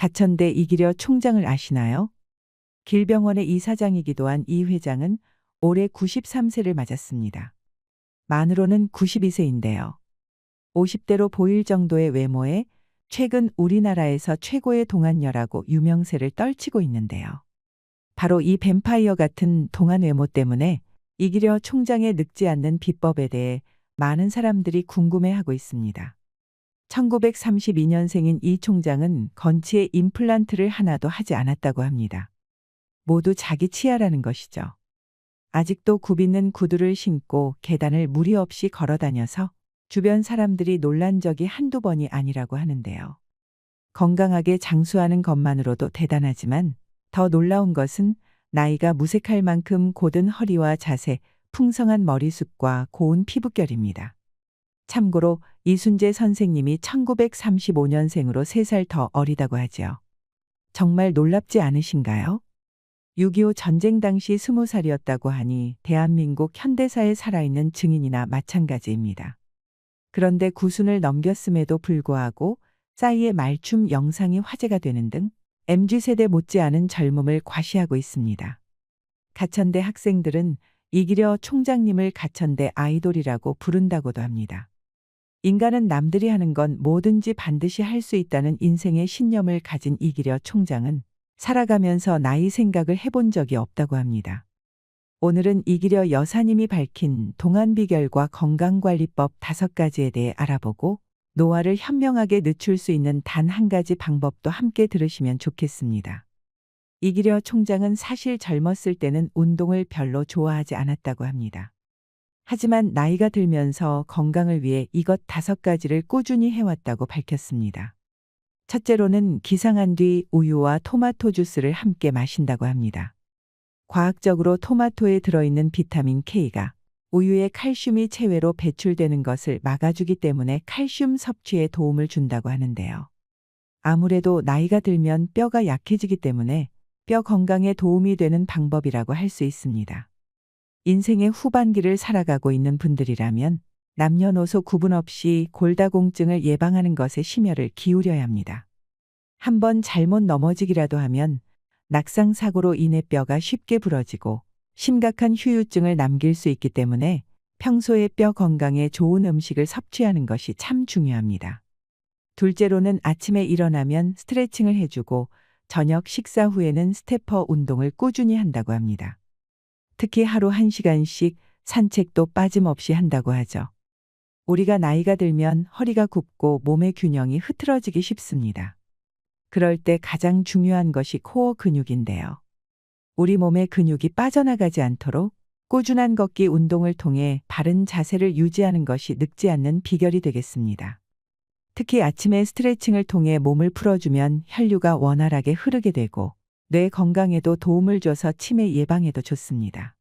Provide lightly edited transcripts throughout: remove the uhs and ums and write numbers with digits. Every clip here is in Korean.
가천대 이기려 총장을 아시나요? 길병원의 이사장이기도 한 이 회장은 올해 93세를 맞았습니다. 만으로는 92세인데요. 50대로 보일 정도의 외모에 최근 우리나라에서 최고의 동안녀라고 유명세를 떨치고 있는데요. 바로 이 뱀파이어 같은 동안 외모 때문에 이기려 총장의 늙지 않는 비법에 대해 많은 사람들이 궁금해하고 있습니다. 1932년생인 이 총장은 건치에 임플란트를 하나도 하지 않았다고 합니다. 모두 자기 치아라는 것이죠. 아직도 굽있는 구두를 신고 계단을 무리 없이 걸어 다녀서 주변 사람들이 놀란 적이 한두 번이 아니라고 하는데요. 건강하게 장수하는 것만으로도 대단하지만 더 놀라운 것은 나이가 무색할 만큼 곧은 허리와 자세, 풍성한 머리숱과 고운 피부결입니다. 참고로 이순재 선생님이 1935년생으로 3살 더 어리다고 하지요. 정말 놀랍지 않으신가요? 6.25 전쟁 당시 20살이었다고 하니 대한민국 현대사에 살아있는 증인이나 마찬가지입니다. 그런데 구순을 넘겼음에도 불구하고 싸이의 말춤 영상이 화제가 되는 등 MZ세대 못지않은 젊음을 과시하고 있습니다. 가천대 학생들은 이기려 총장님을 가천대 아이돌이라고 부른다고도 합니다. 인간은 남들이 하는 건 뭐든지 반드시 할 수 있다는 인생의 신념을 가진 이기려 총장은 살아가면서 나이 생각을 해본 적이 없다고 합니다. 오늘은 이기려 여사님이 밝힌 동안 비결과 건강관리법 5가지에 대해 알아보고 노화를 현명하게 늦출 수 있는 단 한 가지 방법도 함께 들으시면 좋겠습니다. 이기려 총장은 사실 젊었을 때는 운동을 별로 좋아하지 않았다고 합니다. 하지만 나이가 들면서 건강을 위해 이것 5가지를 꾸준히 해왔다고 밝혔습니다. 첫째로는 기상한 뒤 우유와 토마토 주스를 함께 마신다고 합니다. 과학적으로 토마토에 들어있는 비타민 K가 우유의 칼슘이 체외로 배출되는 것을 막아주기 때문에 칼슘 섭취에 도움을 준다고 하는데요. 아무래도 나이가 들면 뼈가 약해지기 때문에 뼈 건강에 도움이 되는 방법이라고 할 수 있습니다. 인생의 후반기를 살아가고 있는 분들이라면 남녀노소 구분 없이 골다공증을 예방하는 것에 심혈을 기울여야 합니다. 한번 잘못 넘어지기라도 하면 낙상사고로 인해 뼈가 쉽게 부러지고 심각한 후유증을 남길 수 있기 때문에 평소에 뼈 건강에 좋은 음식을 섭취하는 것이 참 중요합니다. 둘째로는 아침에 일어나면 스트레칭을 해주고 저녁 식사 후에는 스태퍼 운동을 꾸준히 한다고 합니다. 특히 하루 1시간씩 산책도 빠짐없이 한다고 하죠. 우리가 나이가 들면 허리가 굽고 몸의 균형이 흐트러지기 쉽습니다. 그럴 때 가장 중요한 것이 코어 근육인데요. 우리 몸의 근육이 빠져나가지 않도록 꾸준한 걷기 운동을 통해 바른 자세를 유지하는 것이 늙지 않는 비결이 되겠습니다. 특히 아침에 스트레칭을 통해 몸을 풀어주면 혈류가 원활하게 흐르게 되고 뇌 건강에도 도움을 줘서 치매 예방에도 좋습니다.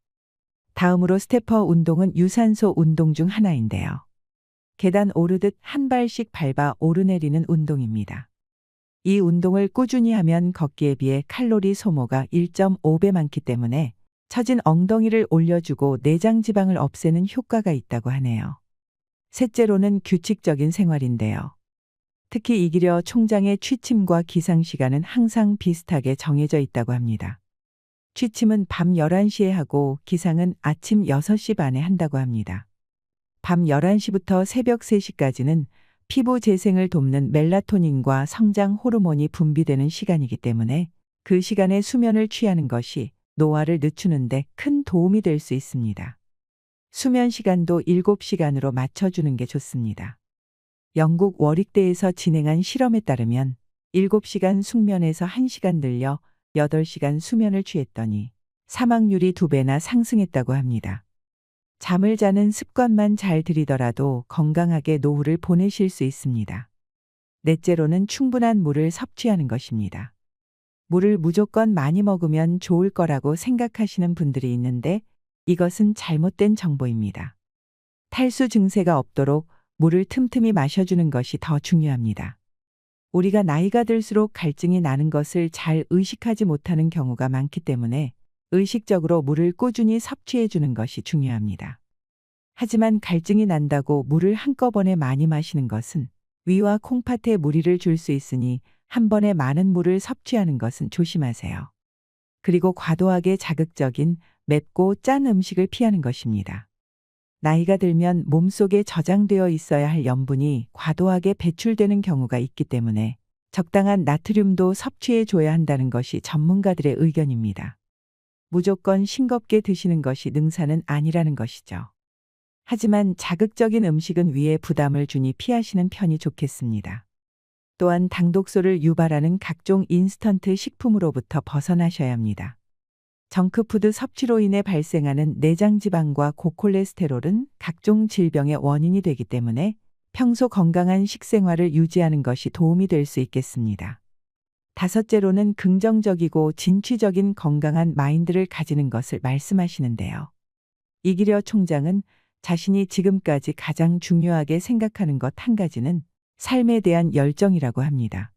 다음으로 스태퍼 운동은 유산소 운동 중 하나인데요. 계단 오르듯 한 발씩 밟아 오르내리는 운동입니다. 이 운동을 꾸준히 하면 걷기에 비해 칼로리 소모가 1.5배 많기 때문에 처진 엉덩이를 올려주고 내장 지방을 없애는 효과가 있다고 하네요. 셋째로는 규칙적인 생활인데요. 특히 이기려 총장의 취침과 기상 시간은 항상 비슷하게 정해져 있다고 합니다. 취침은 밤 11시에 하고 기상은 아침 6시 반에 한다고 합니다. 밤 11시부터 새벽 3시까지는 피부 재생을 돕는 멜라토닌과 성장 호르몬이 분비되는 시간이기 때문에 그 시간에 수면을 취하는 것이 노화를 늦추는 데 큰 도움이 될 수 있습니다. 수면 시간도 7시간으로 맞춰주는 게 좋습니다. 영국 워릭대에서 진행한 실험에 따르면 7시간 숙면에서 1시간 늘려 8시간 수면을 취했더니 사망률이 2배나 상승했다고 합니다. 잠을 자는 습관만 잘 들이더라도 건강하게 노후를 보내실 수 있습니다. 넷째로는 충분한 물을 섭취하는 것입니다. 물을 무조건 많이 먹으면 좋을 거라고 생각하시는 분들이 있는데 이것은 잘못된 정보입니다. 탈수 증세가 없도록 물을 틈틈이 마셔주는 것이 더 중요합니다. 우리가 나이가 들수록 갈증이 나는 것을 잘 의식하지 못하는 경우가 많기 때문에 의식적으로 물을 꾸준히 섭취해 주는 것이 중요합니다. 하지만 갈증이 난다고 물을 한꺼번에 많이 마시는 것은 위와 콩팥에 무리를 줄 수 있으니 한 번에 많은 물을 섭취하는 것은 조심하세요. 그리고 과도하게 자극적인 맵고 짠 음식을 피하는 것입니다. 나이가 들면 몸속에 저장되어 있어야 할 염분이 과도하게 배출되는 경우가 있기 때문에 적당한 나트륨도 섭취해 줘야 한다는 것이 전문가들의 의견입니다. 무조건 싱겁게 드시는 것이 능사는 아니라는 것이죠. 하지만 자극적인 음식은 위에 부담을 주니 피하시는 편이 좋겠습니다. 또한 당독소를 유발하는 각종 인스턴트 식품으로부터 벗어나셔야 합니다. 정크푸드 섭취로 인해 발생하는 내장지방과 고콜레스테롤은 각종 질병의 원인이 되기 때문에 평소 건강한 식생활을 유지하는 것이 도움이 될 수 있겠습니다. 다섯째로는 긍정적이고 진취적인 건강한 마인드를 가지는 것을 말씀하시는데요. 이기려 총장은 자신이 지금까지 가장 중요하게 생각하는 것 한 가지는 삶에 대한 열정이라고 합니다.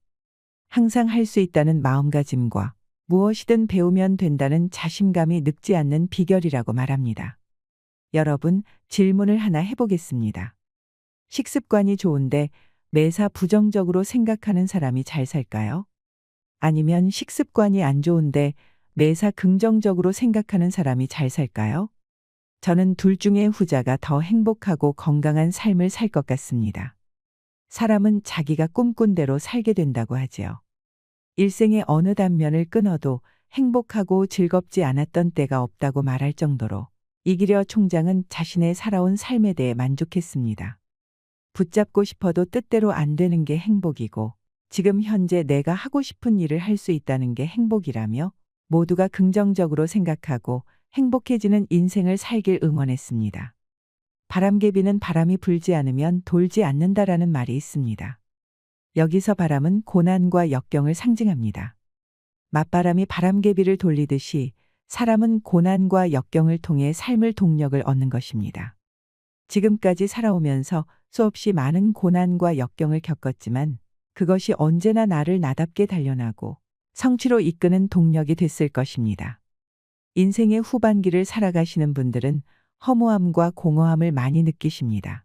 항상 할 수 있다는 마음가짐과 무엇이든 배우면 된다는 자신감이 늙지 않는 비결이라고 말합니다. 여러분, 질문을 하나 해보겠습니다. 식습관이 좋은데 매사 부정적으로 생각하는 사람이 잘 살까요? 아니면 식습관이 안 좋은데 매사 긍정적으로 생각하는 사람이 잘 살까요? 저는 둘 중에 후자가 더 행복하고 건강한 삶을 살 것 같습니다. 사람은 자기가 꿈꾼 대로 살게 된다고 하지요. 일생의 어느 단면을 끊어도 행복하고 즐겁지 않았던 때가 없다고 말할 정도로 이기려 총장은 자신의 살아온 삶에 대해 만족했습니다. 붙잡고 싶어도 뜻대로 안 되는 게 행복이고 지금 현재 내가 하고 싶은 일을 할 수 있다는 게 행복이라며 모두가 긍정적으로 생각하고 행복해지는 인생을 살길 응원했습니다. 바람개비는 바람이 불지 않으면 돌지 않는다라는 말이 있습니다. 여기서 바람은 고난과 역경을 상징합니다. 맞바람이 바람개비를 돌리듯이 사람은 고난과 역경을 통해 삶을 동력을 얻는 것입니다. 지금까지 살아오면서 수없이 많은 고난과 역경을 겪었지만 그것이 언제나 나를 나답게 단련하고 성취로 이끄는 동력이 됐을 것입니다. 인생의 후반기를 살아가시는 분들은 허무함과 공허함을 많이 느끼십니다.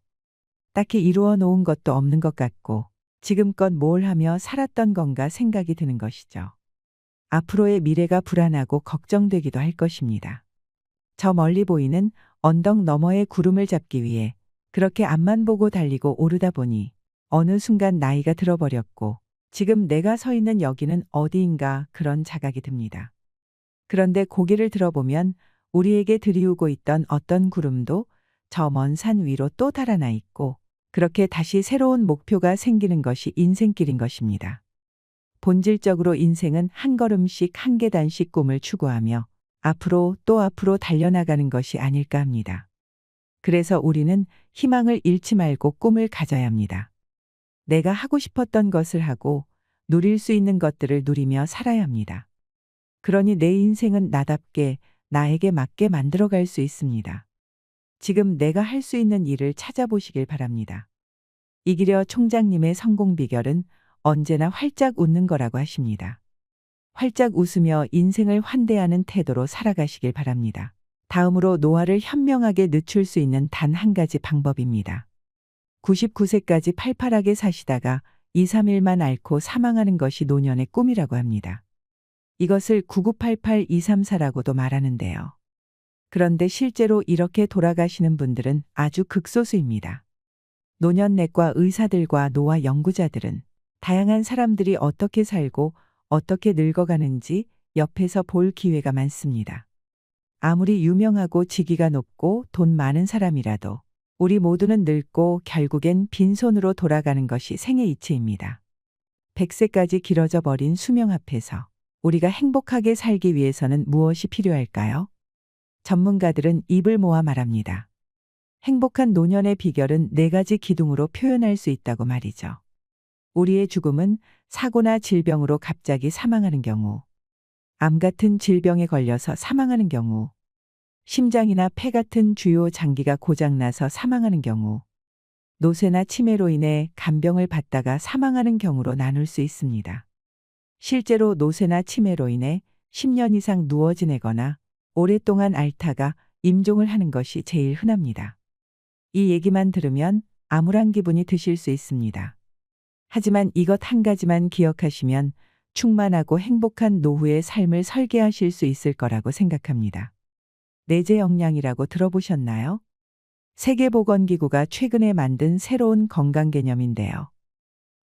딱히 이루어 놓은 것도 없는 것 같고 지금껏 뭘 하며 살았던 건가 생각이 드는 것이죠. 앞으로의 미래가 불안하고 걱정되기도 할 것입니다. 저 멀리 보이는 언덕 너머의 구름을 잡기 위해 그렇게 앞만 보고 달리고 오르다 보니 어느 순간 나이가 들어버렸고 지금 내가 서 있는 여기는 어디인가 그런 자각이 듭니다. 그런데 고개를 들어보면 우리에게 들이우고 있던 어떤 구름도 저 먼 산 위로 또 달아나 있고 그렇게 다시 새로운 목표가 생기는 것이 인생길인 것입니다. 본질적으로 인생은 한 걸음씩 한 계단씩 꿈을 추구하며 앞으로 또 앞으로 달려나가는 것이 아닐까 합니다. 그래서 우리는 희망을 잃지 말고 꿈을 가져야 합니다. 내가 하고 싶었던 것을 하고 누릴 수 있는 것들을 누리며 살아야 합니다. 그러니 내 인생은 나답게 나에게 맞게 만들어갈 수 있습니다. 지금 내가 할 수 있는 일을 찾아보시길 바랍니다. 이기려 총장님의 성공 비결은 언제나 활짝 웃는 거라고 하십니다. 활짝 웃으며 인생을 환대하는 태도로 살아가시길 바랍니다. 다음으로 노화를 현명하게 늦출 수 있는 단 한 가지 방법입니다. 99세까지 팔팔하게 사시다가 2, 3일만 앓고 사망하는 것이 노년의 꿈이라고 합니다. 이것을 9988234라고도 말하는데요. 그런데 실제로 이렇게 돌아가시는 분들은 아주 극소수입니다. 노년내과 의사들과 노화 연구자들은 다양한 사람들이 어떻게 살고 어떻게 늙어가는지 옆에서 볼 기회가 많습니다. 아무리 유명하고 직위가 높고 돈 많은 사람이라도 우리 모두는 늙고 결국엔 빈손으로 돌아가는 것이 생의 이치입니다. 100세까지 길어져 버린 수명 앞에서 우리가 행복하게 살기 위해서는 무엇이 필요할까요? 전문가들은 입을 모아 말합니다. 행복한 노년의 비결은 4가지 기둥으로 표현할 수 있다고 말이죠. 우리의 죽음은 사고나 질병으로 갑자기 사망하는 경우, 암 같은 질병에 걸려서 사망하는 경우, 심장이나 폐 같은 주요 장기가 고장나서 사망하는 경우, 노쇠나 치매로 인해 간병을 받다가 사망하는 경우로 나눌 수 있습니다. 실제로 노쇠나 치매로 인해 10년 이상 누워 지내거나 오랫동안 앓다가 임종을 하는 것이 제일 흔합니다. 이 얘기만 들으면 암울한 기분이 드실 수 있습니다. 하지만 이것 한 가지만 기억하시면 충만하고 행복한 노후의 삶을 설계하실 수 있을 거라고 생각합니다. 내재 역량이라고 들어보셨나요? 세계보건기구가 최근에 만든 새로운 건강 개념인데요.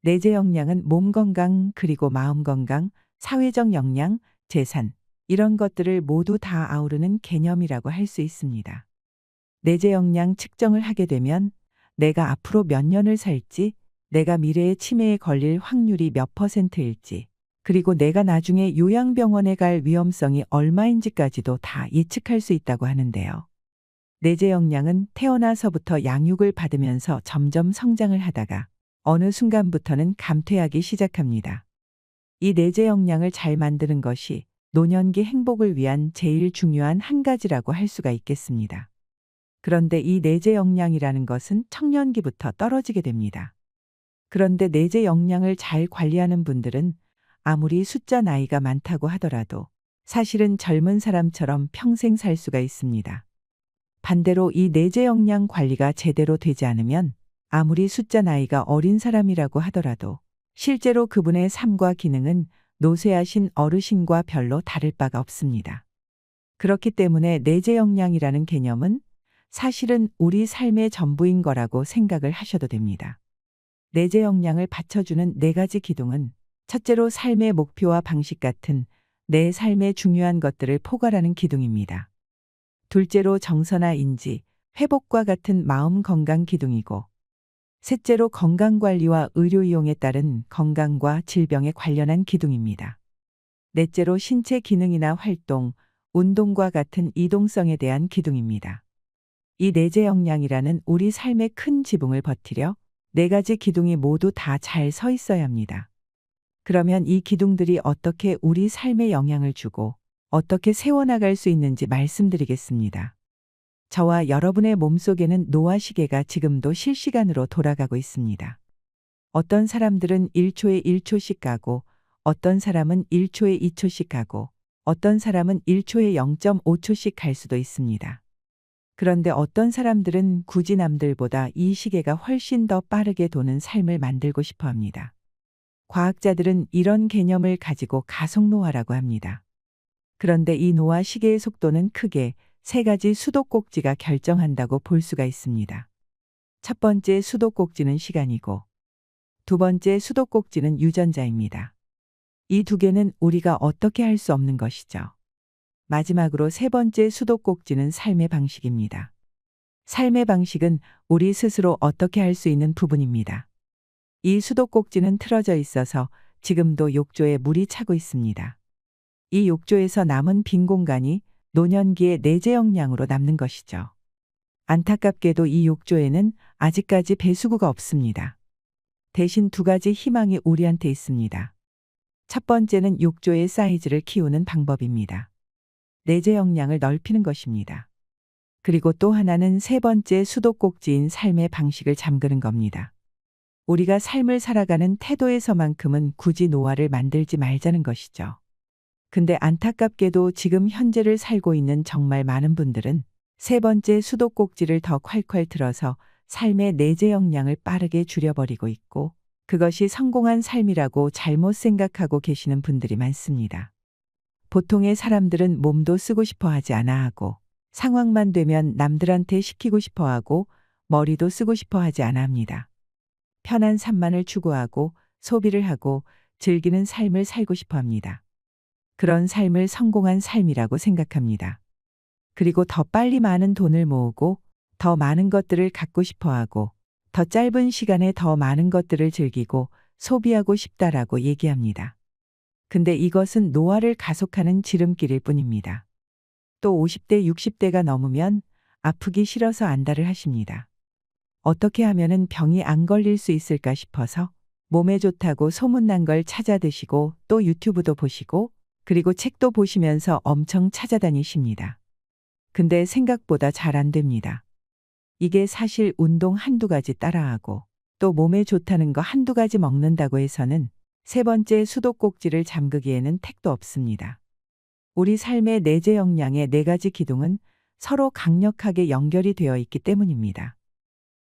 내재 역량은 몸 건강 그리고 마음 건강, 사회적 역량, 재산, 이런 것들을 모두 다 아우르는 개념이라고 할 수 있습니다. 내재 역량 측정을 하게 되면 내가 앞으로 몇 년을 살지, 내가 미래에 치매에 걸릴 확률이 몇 %일지, 그리고 내가 나중에 요양병원에 갈 위험성이 얼마인지까지도 다 예측할 수 있다고 하는데요. 내재 역량은 태어나서부터 양육을 받으면서 점점 성장을 하다가 어느 순간부터는 감퇴하기 시작합니다. 이 내재 역량을 잘 만드는 것이 노년기 행복을 위한 제일 중요한 한 가지라고 할 수가 있겠습니다. 그런데 이 내재 역량이라는 것은 청년기부터 떨어지게 됩니다. 그런데 내재 역량을 잘 관리하는 분들은 아무리 숫자 나이가 많다고 하더라도 사실은 젊은 사람처럼 평생 살 수가 있습니다. 반대로 이 내재 역량 관리가 제대로 되지 않으면 아무리 숫자 나이가 어린 사람이라고 하더라도 실제로 그분의 삶과 기능은 노쇠하신 어르신과 별로 다를 바가 없습니다. 그렇기 때문에 내재 역량이라는 개념은 사실은 우리 삶의 전부인 거라고 생각을 하셔도 됩니다. 내재 역량을 받쳐주는 네 가지 기둥은 첫째로 삶의 목표와 방식 같은 내 삶의 중요한 것들을 포괄하는 기둥입니다. 둘째로 정서나 인지, 회복과 같은 마음 건강 기둥이고, 셋째로 건강관리와 의료 이용에 따른 건강과 질병에 관련한 기둥입니다. 넷째로 신체 기능이나 활동, 운동과 같은 이동성에 대한 기둥입니다. 이 내재 역량이라는 우리 삶의 큰 지붕을 버티려 네 가지 기둥이 모두 다 잘 서 있어야 합니다. 그러면 이 기둥들이 어떻게 우리 삶에 영향을 주고 어떻게 세워나갈 수 있는지 말씀드리겠습니다. 저와 여러분의 몸속에는 노화 시계가 지금도 실시간으로 돌아가고 있습니다. 어떤 사람들은 1초에 1초씩 가고, 어떤 사람은 1초에 2초씩 가고, 어떤 사람은 1초에 0.5초씩 갈 수도 있습니다. 그런데 어떤 사람들은 굳이 남들보다 이 시계가 훨씬 더 빠르게 도는 삶을 만들고 싶어 합니다. 과학자들은 이런 개념을 가지고 가속노화라고 합니다. 그런데 이 노화 시계의 속도는 크게 세 가지 수도꼭지가 결정한다고 볼 수가 있습니다. 첫 번째 수도꼭지는 시간이고, 두 번째 수도꼭지는 유전자입니다. 이 두 개는 우리가 어떻게 할 수 없는 것이죠. 마지막으로 세 번째 수도꼭지는 삶의 방식입니다. 삶의 방식은 우리 스스로 어떻게 할 수 있는 부분입니다. 이 수도꼭지는 틀어져 있어서 지금도 욕조에 물이 차고 있습니다. 이 욕조에서 남은 빈 공간이 노년기의 내재 역량으로 남는 것이죠. 안타깝게도 이 욕조에는 아직까지 배수구가 없습니다. 대신 두 가지 희망이 우리한테 있습니다. 첫 번째는 욕조의 사이즈를 키우는 방법입니다. 내재 역량을 넓히는 것입니다. 그리고 또 하나는 세 번째 수도꼭지인 삶의 방식을 잠그는 겁니다. 우리가 삶을 살아가는 태도에서만큼은 굳이 노화를 만들지 말자는 것이죠. 근데 안타깝게도 지금 현재를 살고 있는 정말 많은 분들은 세 번째 수도꼭지를 더 콸콸 틀어서 삶의 내재 역량을 빠르게 줄여버리고 있고, 그것이 성공한 삶이라고 잘못 생각하고 계시는 분들이 많습니다. 보통의 사람들은 몸도 쓰고 싶어 하지 않아 하고, 상황만 되면 남들한테 시키고 싶어 하고, 머리도 쓰고 싶어 하지 않아 합니다. 편한 삶만을 추구하고 소비를 하고 즐기는 삶을 살고 싶어 합니다. 그런 삶을 성공한 삶이라고 생각합니다. 그리고 더 빨리 많은 돈을 모으고 더 많은 것들을 갖고 싶어 하고 더 짧은 시간에 더 많은 것들을 즐기고 소비하고 싶다라고 얘기합니다. 근데 이것은 노화를 가속하는 지름길일 뿐입니다. 또 50대, 60대가 넘으면 아프기 싫어서 안달을 하십니다. 어떻게 하면은 병이 안 걸릴 수 있을까 싶어서 몸에 좋다고 소문난 걸 찾아 드시고 또 유튜브도 보시고 그리고 책도 보시면서 엄청 찾아다니십니다. 근데 생각보다 잘 안 됩니다. 이게 사실 운동 한두 가지 따라하고 또 몸에 좋다는 거 한두 가지 먹는다고 해서는 세 번째 수도꼭지를 잠그기에는 택도 없습니다. 우리 삶의 내재 역량의 네 가지 기둥은 서로 강력하게 연결이 되어 있기 때문입니다.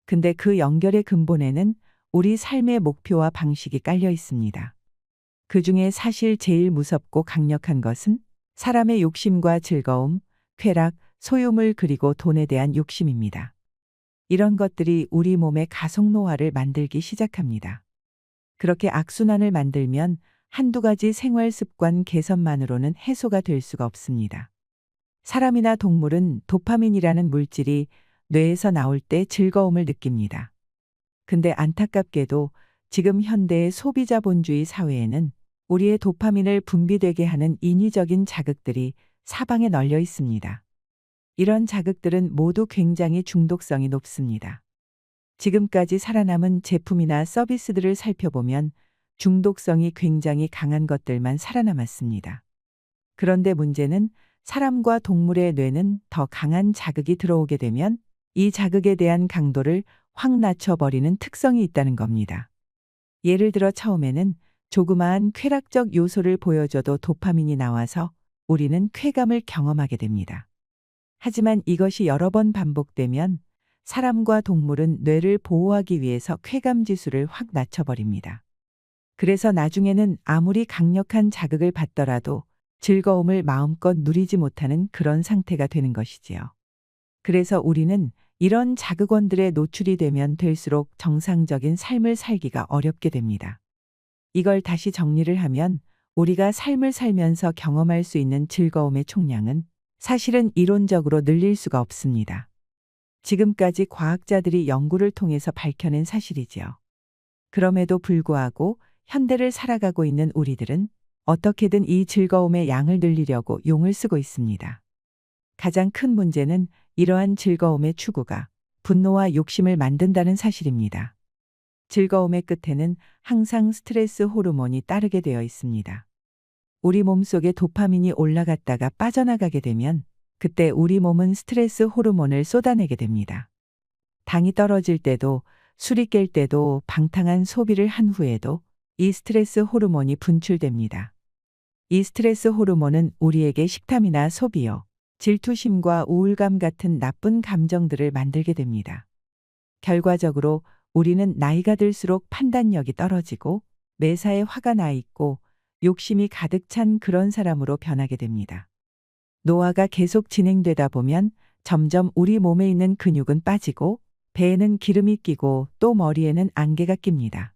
근데 그 연결의 근본에는 우리 삶의 목표와 방식이 깔려 있습니다. 그 중에 사실 제일 무섭고 강력한 것은 사람의 욕심과 즐거움, 쾌락, 소유물 그리고 돈에 대한 욕심입니다. 이런 것들이 우리 몸의 가속노화를 만들기 시작합니다. 그렇게 악순환을 만들면 한두 가지 생활 습관 개선만으로는 해소가 될 수가 없습니다. 사람이나 동물은 도파민이라는 물질이 뇌에서 나올 때 즐거움을 느낍니다. 근데 안타깝게도 지금 현대의 소비자본주의 사회에는 우리의 도파민을 분비되게 하는 인위적인 자극들이 사방에 널려 있습니다. 이런 자극들은 모두 굉장히 중독성이 높습니다. 지금까지 살아남은 제품이나 서비스들을 살펴보면 중독성이 굉장히 강한 것들만 살아남았습니다. 그런데 문제는 사람과 동물의 뇌는 더 강한 자극이 들어오게 되면 이 자극에 대한 강도를 확 낮춰버리는 특성이 있다는 겁니다. 예를 들어 처음에는 조그마한 쾌락적 요소를 보여줘도 도파민이 나와서 우리는 쾌감을 경험하게 됩니다. 하지만 이것이 여러 번 반복되면 사람과 동물은 뇌를 보호하기 위해서 쾌감 지수를 확 낮춰버립니다. 그래서 나중에는 아무리 강력한 자극을 받더라도 즐거움을 마음껏 누리지 못하는 그런 상태가 되는 것이지요. 그래서 우리는 이런 자극원들에 노출이 되면 될수록 정상적인 삶을 살기가 어렵게 됩니다. 이걸 다시 정리를 하면 우리가 삶을 살면서 경험할 수 있는 즐거움의 총량은 사실은 이론적으로 늘릴 수가 없습니다. 지금까지 과학자들이 연구를 통해서 밝혀낸 사실이지요. 그럼에도 불구하고 현대를 살아가고 있는 우리들은 어떻게든 이 즐거움의 양을 늘리려고 용을 쓰고 있습니다. 가장 큰 문제는 이러한 즐거움의 추구가 분노와 욕심을 만든다는 사실입니다. 즐거움의 끝에는 항상 스트레스 호르몬이 따르게 되어 있습니다. 우리 몸속에 도파민이 올라갔다가 빠져나가게 되면 그때 우리 몸은 스트레스 호르몬을 쏟아내게 됩니다. 당이 떨어질 때도 술이 깰 때도 방탕한 소비를 한 후에도 이 스트레스 호르몬이 분출됩니다. 이 스트레스 호르몬은 우리에게 식탐이나 소비욕, 질투심과 우울감 같은 나쁜 감정들을 만들게 됩니다. 결과적으로 우리는 나이가 들수록 판단력이 떨어지고 매사에 화가 나 있고 욕심이 가득 찬 그런 사람으로 변하게 됩니다. 노화가 계속 진행되다 보면 점점 우리 몸에 있는 근육은 빠지고 배에는 기름이 끼고 또 머리에는 안개가 낍니다.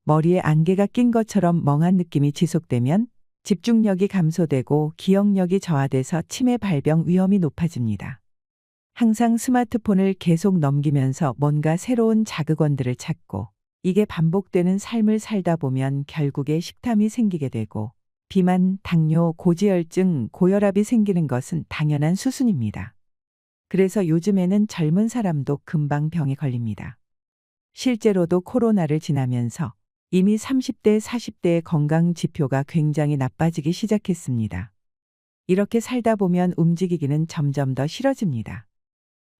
머리에 안개가 낀 것처럼 멍한 느낌이 지속되면 집중력이 감소되고 기억력이 저하돼서 치매 발병 위험이 높아집니다. 항상 스마트폰을 계속 넘기면서 뭔가 새로운 자극원들을 찾고 이게 반복되는 삶을 살다 보면 결국에 식탐이 생기게 되고 비만, 당뇨, 고지혈증, 고혈압이 생기는 것은 당연한 수순입니다. 그래서 요즘에는 젊은 사람도 금방 병에 걸립니다. 실제로도 코로나를 지나면서 이미 30대, 40대의 건강 지표가 굉장히 나빠지기 시작했습니다. 이렇게 살다 보면 움직이기는 점점 더 싫어집니다.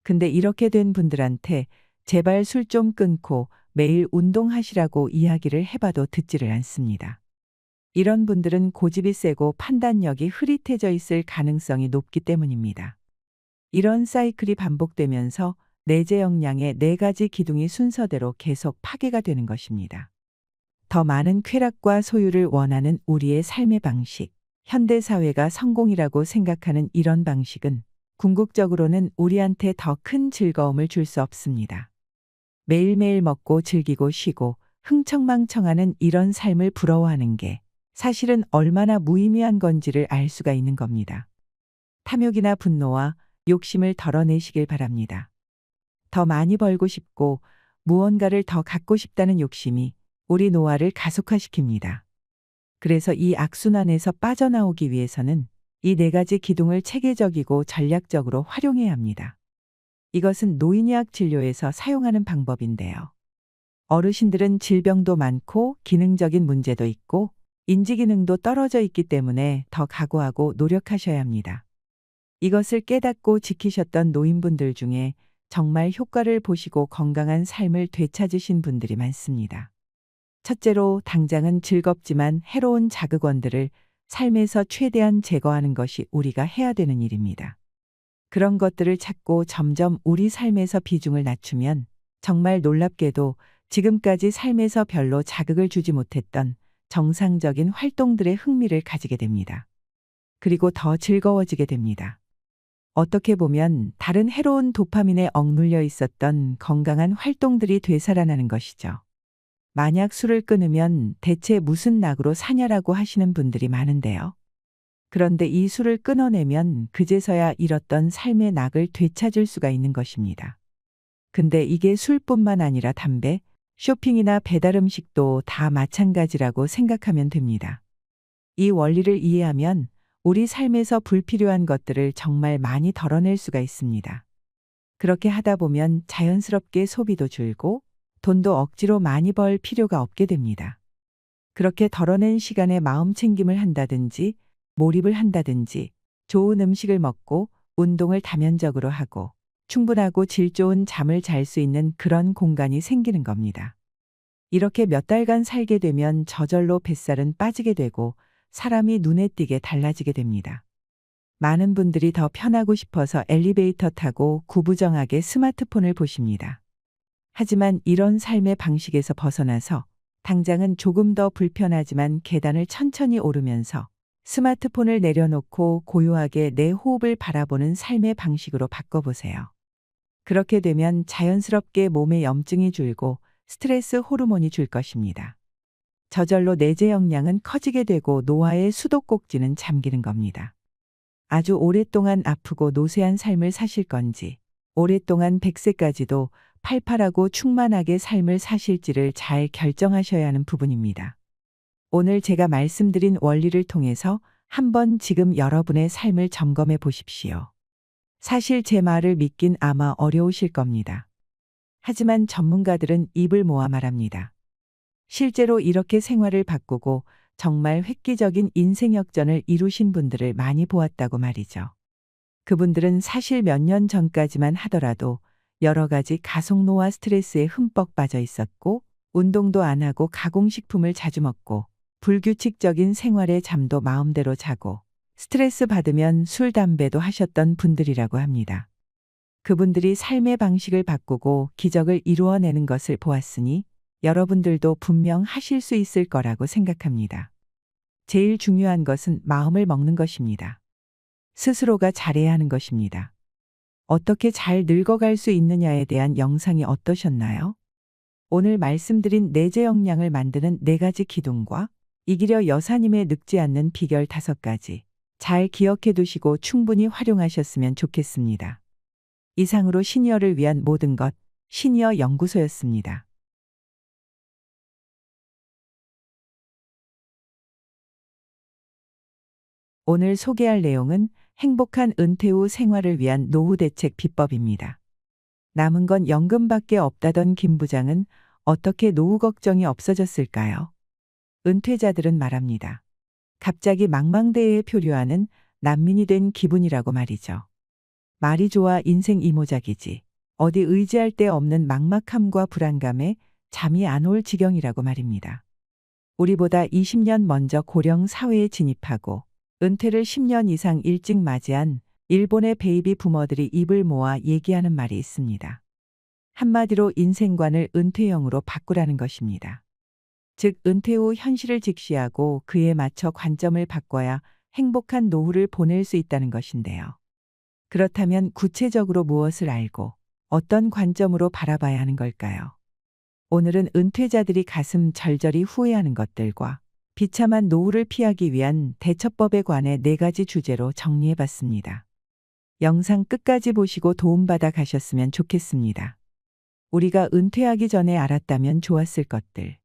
근데 이렇게 된 분들한테 제발 술 좀 끊고 매일 운동하시라고 이야기를 해봐도 듣지를 않습니다. 이런 분들은 고집이 세고 판단력이 흐릿해져 있을 가능성이 높기 때문입니다. 이런 사이클이 반복되면서 내재 역량의 4가지 기둥이 순서대로 계속 파괴가 되는 것입니다. 더 많은 쾌락과 소유를 원하는 우리의 삶의 방식, 현대사회가 성공이라고 생각하는 이런 방식은 궁극적으로는 우리한테 더 큰 즐거움을 줄 수 없습니다. 매일매일 먹고 즐기고 쉬고 흥청망청하는 이런 삶을 부러워하는 게 사실은 얼마나 무의미한 건지를 알 수가 있는 겁니다. 탐욕이나 분노와 욕심을 덜어내시길 바랍니다. 더 많이 벌고 싶고 무언가를 더 갖고 싶다는 욕심이 우리 노화를 가속화시킵니다. 그래서 이 악순환에서 빠져나오기 위해서는 이 4가지 기둥을 체계적이고 전략적으로 활용해야 합니다. 이것은 노인의학 진료에서 사용하는 방법인데요. 어르신들은 질병도 많고 기능적인 문제도 있고 인지기능도 떨어져 있기 때문에 더 각오하고 노력하셔야 합니다. 이것을 깨닫고 지키셨던 노인분들 중에 정말 효과를 보시고 건강한 삶을 되찾으신 분들이 많습니다. 첫째로 당장은 즐겁지만 해로운 자극원들을 삶에서 최대한 제거하는 것이 우리가 해야 되는 일입니다. 그런 것들을 찾고 점점 우리 삶에서 비중을 낮추면 정말 놀랍게도 지금까지 삶에서 별로 자극을 주지 못했던 정상적인 활동들의 흥미를 가지게 됩니다. 그리고 더 즐거워지게 됩니다. 어떻게 보면 다른 해로운 도파민에 억눌려 있었던 건강한 활동들이 되살아나는 것이죠. 만약 술을 끊으면 대체 무슨 낙으로 사냐라고 하시는 분들이 많은데요. 그런데 이 술을 끊어내면 그제서야 잃었던 삶의 낙을 되찾을 수가 있는 것입니다. 근데 이게 술뿐만 아니라 담배, 쇼핑이나 배달 음식도 다 마찬가지라고 생각하면 됩니다. 이 원리를 이해하면 우리 삶에서 불필요한 것들을 정말 많이 덜어낼 수가 있습니다. 그렇게 하다 보면 자연스럽게 소비도 줄고 돈도 억지로 많이 벌 필요가 없게 됩니다. 그렇게 덜어낸 시간에 마음 챙김을 한다든지 몰입을 한다든지 좋은 음식을 먹고 운동을 다면적으로 하고 충분하고 질 좋은 잠을 잘 수 있는 그런 공간이 생기는 겁니다. 이렇게 몇 달간 살게 되면 저절로 뱃살은 빠지게 되고 사람이 눈에 띄게 달라지게 됩니다. 많은 분들이 더 편하고 싶어서 엘리베이터 타고 구부정하게 스마트폰을 보십니다. 하지만 이런 삶의 방식에서 벗어나서 당장은 조금 더 불편하지만 계단을 천천히 오르면서 스마트폰을 내려놓고 고요하게 내 호흡을 바라보는 삶의 방식으로 바꿔보세요. 그렇게 되면 자연스럽게 몸에 염증이 줄고 스트레스 호르몬이 줄 것입니다. 저절로 내재 역량은 커지게 되고 노화의 수도꼭지는 잠기는 겁니다. 아주 오랫동안 아프고 노쇠한 삶을 사실 건지 오랫동안 100세까지도 팔팔하고 충만하게 삶을 사실지를 잘 결정하셔야 하는 부분입니다. 오늘 제가 말씀드린 원리를 통해서 한번 지금 여러분의 삶을 점검해 보십시오. 사실 제 말을 믿긴 아마 어려우실 겁니다. 하지만 전문가들은 입을 모아 말합니다. 실제로 이렇게 생활을 바꾸고 정말 획기적인 인생 역전을 이루신 분들을 많이 보았다고 말이죠. 그분들은 사실 몇 년 전까지만 하더라도 여러 가지 가속노화 스트레스에 흠뻑 빠져 있었고 운동도 안 하고 가공식품을 자주 먹고 불규칙적인 생활에 잠도 마음대로 자고 스트레스 받으면 술, 담배도 하셨던 분들이라고 합니다. 그분들이 삶의 방식을 바꾸고 기적을 이루어내는 것을 보았으니 여러분들도 분명 하실 수 있을 거라고 생각합니다. 제일 중요한 것은 마음을 먹는 것입니다. 스스로가 잘해야 하는 것입니다. 어떻게 잘 늙어갈 수 있느냐에 대한 영상이 어떠셨나요? 오늘 말씀드린 내재 역량을 만드는 4가지 기둥과 이기려 여사님의 늙지 않는 비결 5가지 잘 기억해 두시고 충분히 활용하셨으면 좋겠습니다. 이상으로 시니어를 위한 모든 것 시니어 연구소였습니다. 오늘 소개할 내용은 행복한 은퇴 후 생활을 위한 노후 대책 비법입니다. 남은 건 연금밖에 없다던 김 부장은 어떻게 노후 걱정이 없어졌을까요? 은퇴자들은 말합니다. 갑자기 망망대해에 표류하는 난민이 된 기분이라고 말이죠. 말이 좋아 인생 이모작이지. 어디 의지할 데 없는 막막함과 불안감에 잠이 안 올 지경이라고 말입니다. 우리보다 20년 먼저 고령 사회에 진입하고 은퇴를 10년 이상 일찍 맞이한 일본의 베이비 부머들이 입을 모아 얘기하는 말이 있습니다. 한마디로 인생관을 은퇴형으로 바꾸라는 것입니다. 즉 은퇴 후 현실을 직시하고 그에 맞춰 관점을 바꿔야 행복한 노후를 보낼 수 있다는 것인데요. 그렇다면 구체적으로 무엇을 알고 어떤 관점으로 바라봐야 하는 걸까요? 오늘은 은퇴자들이 가슴 절절히 후회하는 것들과 비참한 노후를 피하기 위한 대처법에 관해 4가지 주제로 정리해봤습니다. 영상 끝까지 보시고 도움받아 가셨으면 좋겠습니다. 우리가 은퇴하기 전에 알았다면 좋았을 것들.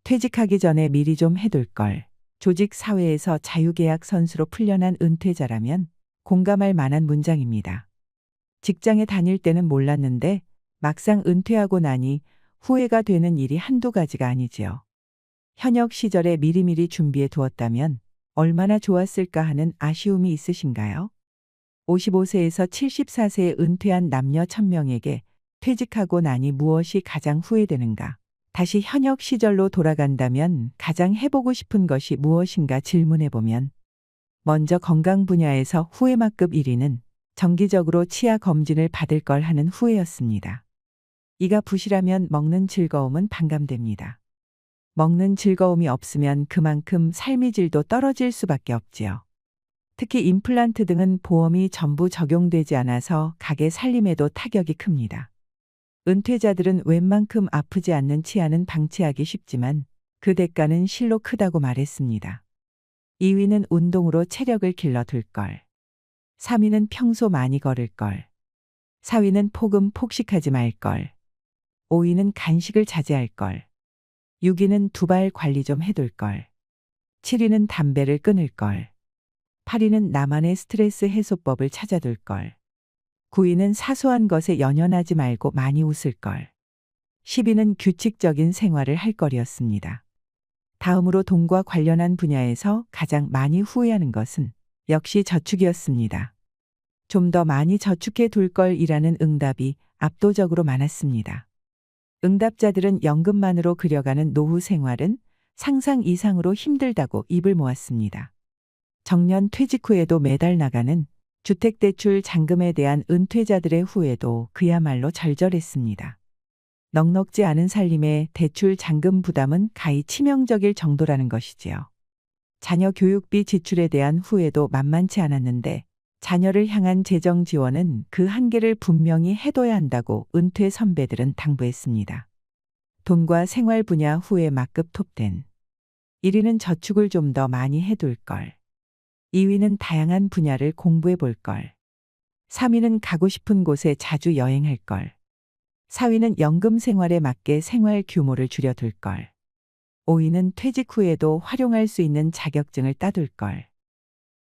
퇴직하기 전에 미리 좀 해둘 걸. 조직 사회에서 자유계약 선수로 풀려난 은퇴자라면 공감할 만한 문장입니다. 직장에 다닐 때는 몰랐는데 막상 은퇴하고 나니 후회가 되는 일이 한두 가지가 아니지요. 현역 시절에 미리미리 준비해 두었다면 얼마나 좋았을까 하는 아쉬움이 있으신가요? 55세에서 74세에 은퇴한 남녀 1000명에게 퇴직하고 나니 무엇이 가장 후회되는가? 다시 현역 시절로 돌아간다면 가장 해보고 싶은 것이 무엇인가 질문해보면 먼저 건강 분야에서 후회만급 1위는 정기적으로 치아 검진을 받을 걸 하는 후회였습니다. 이가 부실하면 먹는 즐거움은 반감됩니다. 먹는 즐거움이 없으면 그만큼 삶의 질도 떨어질 수밖에 없지요. 특히 임플란트 등은 보험이 전부 적용되지 않아서 가게 살림에도 타격이 큽니다. 은퇴자들은 웬만큼 아프지 않는 치아는 방치하기 쉽지만 그 대가는 실로 크다고 말했습니다. 2위는 운동으로 체력을 길러둘 걸. 3위는 평소 많이 걸을 걸. 4위는 폭음 폭식하지 말 걸. 5위는 간식을 자제할 걸. 6위는 두발 관리 좀 해둘 걸. 7위는 담배를 끊을 걸. 8위는 나만의 스트레스 해소법을 찾아둘 걸. 9위는 사소한 것에 연연하지 말고 많이 웃을 걸. 10위는 규칙적인 생활을 할 거리였습니다. 다음으로 돈과 관련한 분야에서 가장 많이 후회하는 것은 역시 저축이었습니다. 좀 더 많이 저축해 둘 걸이라는 응답이 압도적으로 많았습니다. 응답자들은 연금만으로 그려가는 노후 생활은 상상 이상으로 힘들다고 입을 모았습니다. 정년 퇴직 후에도 매달 나가는 주택대출 잔금에 대한 은퇴자들의 후회도 그야말로 절절했습니다. 넉넉지 않은 살림에 대출 잔금 부담은 가히 치명적일 정도라는 것이지요. 자녀 교육비 지출에 대한 후회도 만만치 않았는데 자녀를 향한 재정 지원은 그 한계를 분명히 해둬야 한다고 은퇴 선배들은 당부했습니다. 돈과 생활 분야 후회 막급 톱10. 1위는 저축을 좀 더 많이 해둘 걸. 2위는 다양한 분야를 공부해 볼 걸. 3위는 가고 싶은 곳에 자주 여행할 걸. 4위는 연금 생활에 맞게 생활 규모를 줄여둘 걸. 5위는 퇴직 후에도 활용할 수 있는 자격증을 따둘 걸.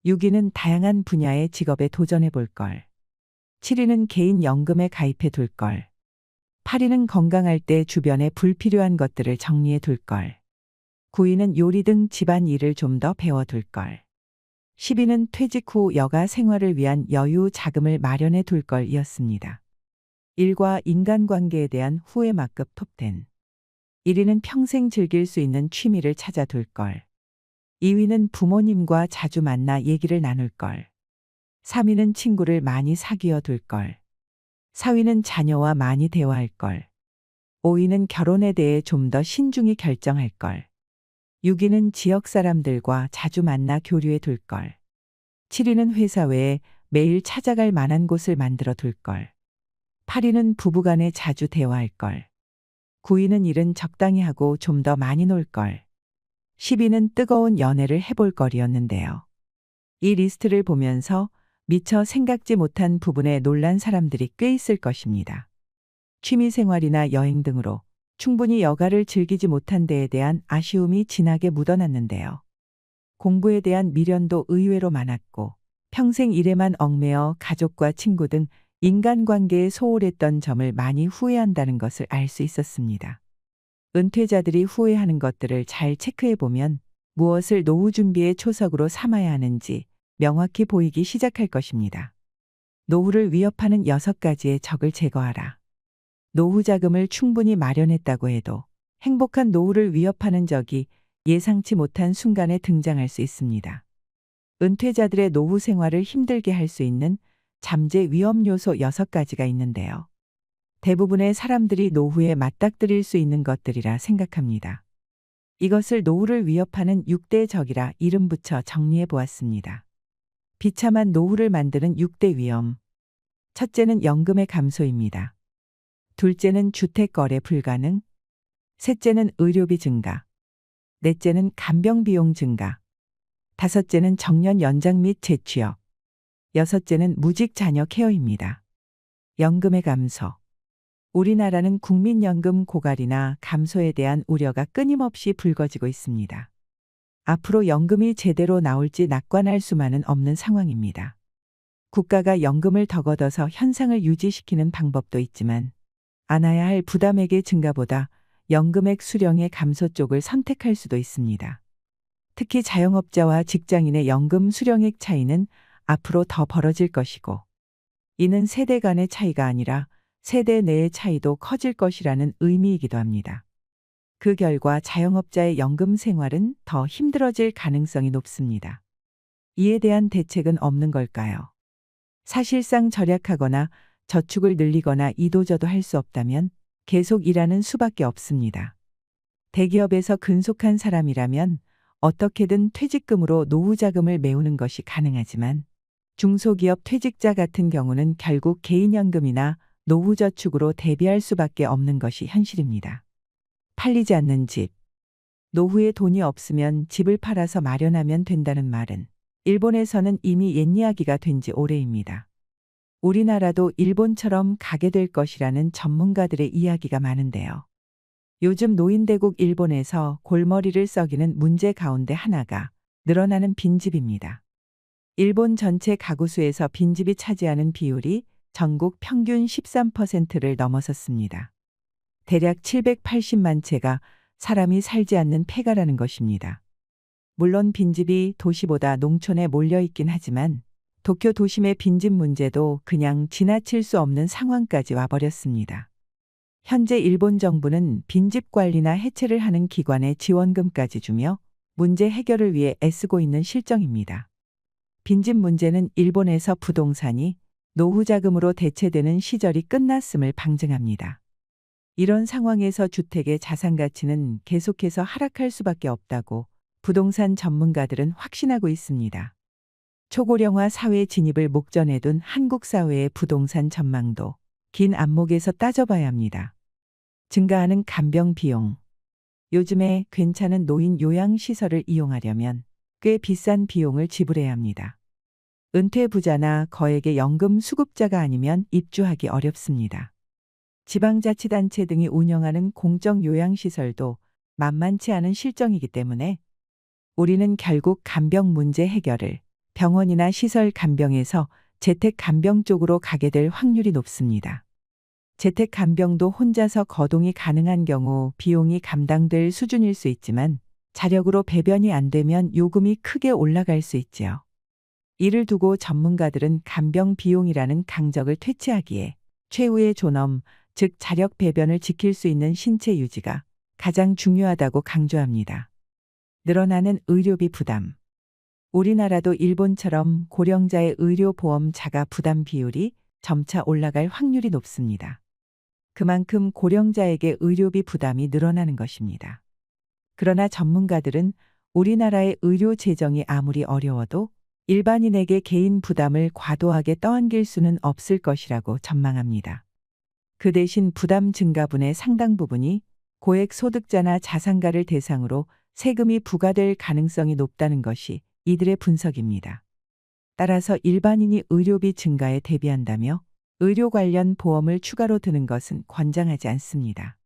6위는 다양한 분야의 직업에 도전해 볼 걸. 7위는 개인 연금에 가입해 둘 걸. 8위는 건강할 때 주변에 불필요한 것들을 정리해 둘 걸. 9위는 요리 등 집안 일을 좀 더 배워둘 걸. 10위는 퇴직 후 여가 생활을 위한 여유 자금을 마련해 둘 걸이었습니다. 일과 인간관계에 대한 후회 막급 톱10. 1위는 평생 즐길 수 있는 취미를 찾아둘 걸. 2위는 부모님과 자주 만나 얘기를 나눌 걸. 3위는 친구를 많이 사귀어 둘 걸. 4위는 자녀와 많이 대화할 걸. 5위는 결혼에 대해 좀 더 신중히 결정할 걸. 6위는 지역 사람들과 자주 만나 교류해 둘 걸. 7위는 회사 외에 매일 찾아갈 만한 곳을 만들어 둘 걸. 8위는 부부간에 자주 대화할 걸. 9위는 일은 적당히 하고 좀 더 많이 놀 걸. 10위는 뜨거운 연애를 해볼 거리였는데요. 이 리스트를 보면서 미처 생각지 못한 부분에 놀란 사람들이 꽤 있을 것입니다. 취미생활이나 여행 등으로 충분히 여가를 즐기지 못한 데에 대한 아쉬움이 진하게 묻어났는데요. 공부에 대한 미련도 의외로 많았고 평생 일에만 얽매여 가족과 친구 등 인간관계에 소홀했던 점을 많이 후회한다는 것을 알 수 있었습니다. 은퇴자들이 후회하는 것들을 잘 체크해보면 무엇을 노후 준비의 초석으로 삼아야 하는지 명확히 보이기 시작할 것입니다. 노후를 위협하는 6가지의 적을 제거하라. 노후 자금을 충분히 마련했다고 해도 행복한 노후를 위협하는 적이 예상치 못한 순간에 등장할 수 있습니다. 은퇴자들의 노후 생활을 힘들게 할 수 있는 잠재 위험 요소 6가지가 있는데요. 대부분의 사람들이 노후에 맞닥뜨릴 수 있는 것들이라 생각합니다. 이것을 노후를 위협하는 6대 적이라 이름 붙여 정리해 보았습니다. 비참한 노후를 만드는 6대 위험. 첫째는 연금의 감소입니다. 둘째는 주택 거래 불가능. 셋째는 의료비 증가. 넷째는 간병 비용 증가. 다섯째는 정년 연장 및 재취업. 여섯째는 무직 자녀 케어입니다. 연금의 감소. 우리나라는 국민연금 고갈이나 감소에 대한 우려가 끊임없이 불거지고 있습니다. 앞으로 연금이 제대로 나올지 낙관할 수만은 없는 상황입니다. 국가가 연금을 더 걷어서 현상을 유지시키는 방법도 있지만 안아야 할 부담액의 증가보다 연금액 수령의 감소 쪽을 선택할 수도 있습니다. 특히 자영업자와 직장인의 연금 수령액 차이는 앞으로 더 벌어질 것이고 이는 세대 간의 차이가 아니라 세대 내의 차이도 커질 것이라는 의미이기도 합니다. 그 결과 자영업자의 연금 생활은 더 힘들어질 가능성이 높습니다. 이에 대한 대책은 없는 걸까요? 사실상 절약하거나 저축을 늘리거나 이도저도 할 수 없다면 계속 일하는 수밖에 없습니다. 대기업에서 근속한 사람이라면 어떻게든 퇴직금으로 노후 자금을 메우는 것이 가능하지만 중소기업 퇴직자 같은 경우는 결국 개인연금이나 노후저축으로 대비할 수밖에 없는 것이 현실입니다. 팔리지 않는 집. 노후에 돈이 없으면 집을 팔아서 마련하면 된다는 말은 일본에서는 이미 옛 이야기가 된 지 오래입니다. 우리나라도 일본처럼 가게 될 것이라는 전문가들의 이야기가 많은데요. 요즘 노인대국 일본에서 골머리를 썩이는 문제 가운데 하나가 늘어나는 빈집입니다. 일본 전체 가구 수에서 빈집이 차지하는 비율이 전국 평균 13%를 넘어섰습니다. 대략 780만 채가 사람이 살지 않는 폐가라는 것입니다. 물론 빈집이 도시보다 농촌에 몰려 있긴 하지만 도쿄 도심의 빈집 문제도 그냥 지나칠 수 없는 상황까지 와버렸습니다. 현재 일본 정부는 빈집 관리나 해체를 하는 기관에 지원금까지 주며 문제 해결을 위해 애쓰고 있는 실정입니다. 빈집 문제는 일본에서 부동산이 노후 자금으로 대체되는 시절이 끝났음을 방증합니다. 이런 상황에서 주택의 자산 가치는 계속해서 하락할 수밖에 없다고 부동산 전문가들은 확신하고 있습니다. 초고령화 사회 진입을 목전에 둔 한국 사회의 부동산 전망도 긴 안목에서 따져봐야 합니다. 증가하는 간병 비용. 요즘에 괜찮은 노인 요양시설을 이용하려면 꽤 비싼 비용을 지불해야 합니다. 은퇴 부자나 거액의 연금 수급자가 아니면 입주하기 어렵습니다. 지방자치단체 등이 운영하는 공적 요양시설도 만만치 않은 실정이기 때문에 우리는 결국 간병 문제 해결을 병원이나 시설 간병에서 재택 간병 쪽으로 가게 될 확률이 높습니다. 재택 간병도 혼자서 거동이 가능한 경우 비용이 감당될 수준일 수 있지만 자력으로 배변이 안 되면 요금이 크게 올라갈 수 있지요. 이를 두고 전문가들은 간병 비용이라는 강적을 퇴치하기에 최후의 존엄, 즉 자력 배변을 지킬 수 있는 신체 유지가 가장 중요하다고 강조합니다. 늘어나는 의료비 부담. 우리나라도 일본처럼 고령자의 의료보험 자가 부담 비율이 점차 올라갈 확률이 높습니다. 그만큼 고령자에게 의료비 부담이 늘어나는 것입니다. 그러나 전문가들은 우리나라의 의료 재정이 아무리 어려워도 일반인에게 개인 부담을 과도하게 떠안길 수는 없을 것이라고 전망합니다. 그 대신 부담 증가분의 상당 부분이 고액 소득자나 자산가를 대상으로 세금이 부과될 가능성이 높다는 것이 이들의 분석입니다. 따라서 일반인이 의료비 증가에 대비한다며 의료 관련 보험을 추가로 드는 것은 권장하지 않습니다.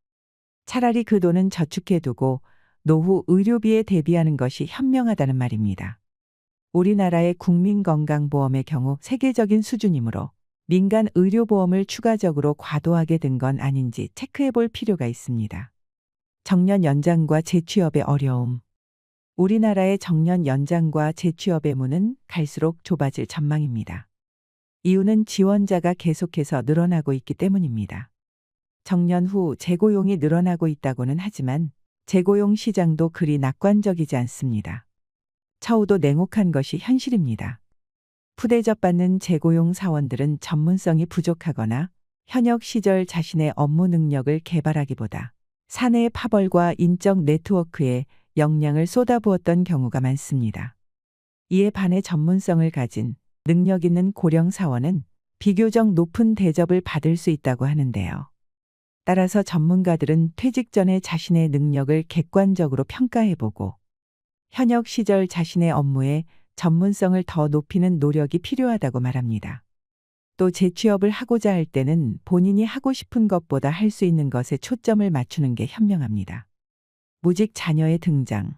차라리 그 돈은 저축해두고 노후 의료비에 대비하는 것이 현명하다는 말입니다. 우리나라의 국민건강보험의 경우 세계적인 수준이므로 민간 의료보험을 추가적으로 과도하게 든 건 아닌지 체크해 볼 필요가 있습니다. 정년 연장과 재취업의 어려움. 우리나라의 정년 연장과 재취업의 문은 갈수록 좁아질 전망입니다. 이유는 지원자가 계속해서 늘어나고 있기 때문입니다. 정년 후 재고용이 늘어나고 있다고는 하지만 재고용 시장도 그리 낙관적이지 않습니다. 처우도 냉혹한 것이 현실입니다. 푸대접 받는 재고용 사원들은 전문성이 부족하거나 현역 시절 자신의 업무 능력을 개발하기보다 사내의 파벌과 인적 네트워크에 역량을 쏟아부었던 경우가 많습니다. 이에 반해 전문성을 가진 능력 있는 고령 사원은 비교적 높은 대접을 받을 수 있다고 하는데요. 따라서 전문가들은 퇴직 전에 자신의 능력을 객관적으로 평가해보고 현역 시절 자신의 업무에 전문성을 더 높이는 노력이 필요하다고 말합니다. 또 재취업을 하고자 할 때는 본인이 하고 싶은 것보다 할 수 있는 것에 초점을 맞추는 게 현명합니다. 무직 자녀의 등장.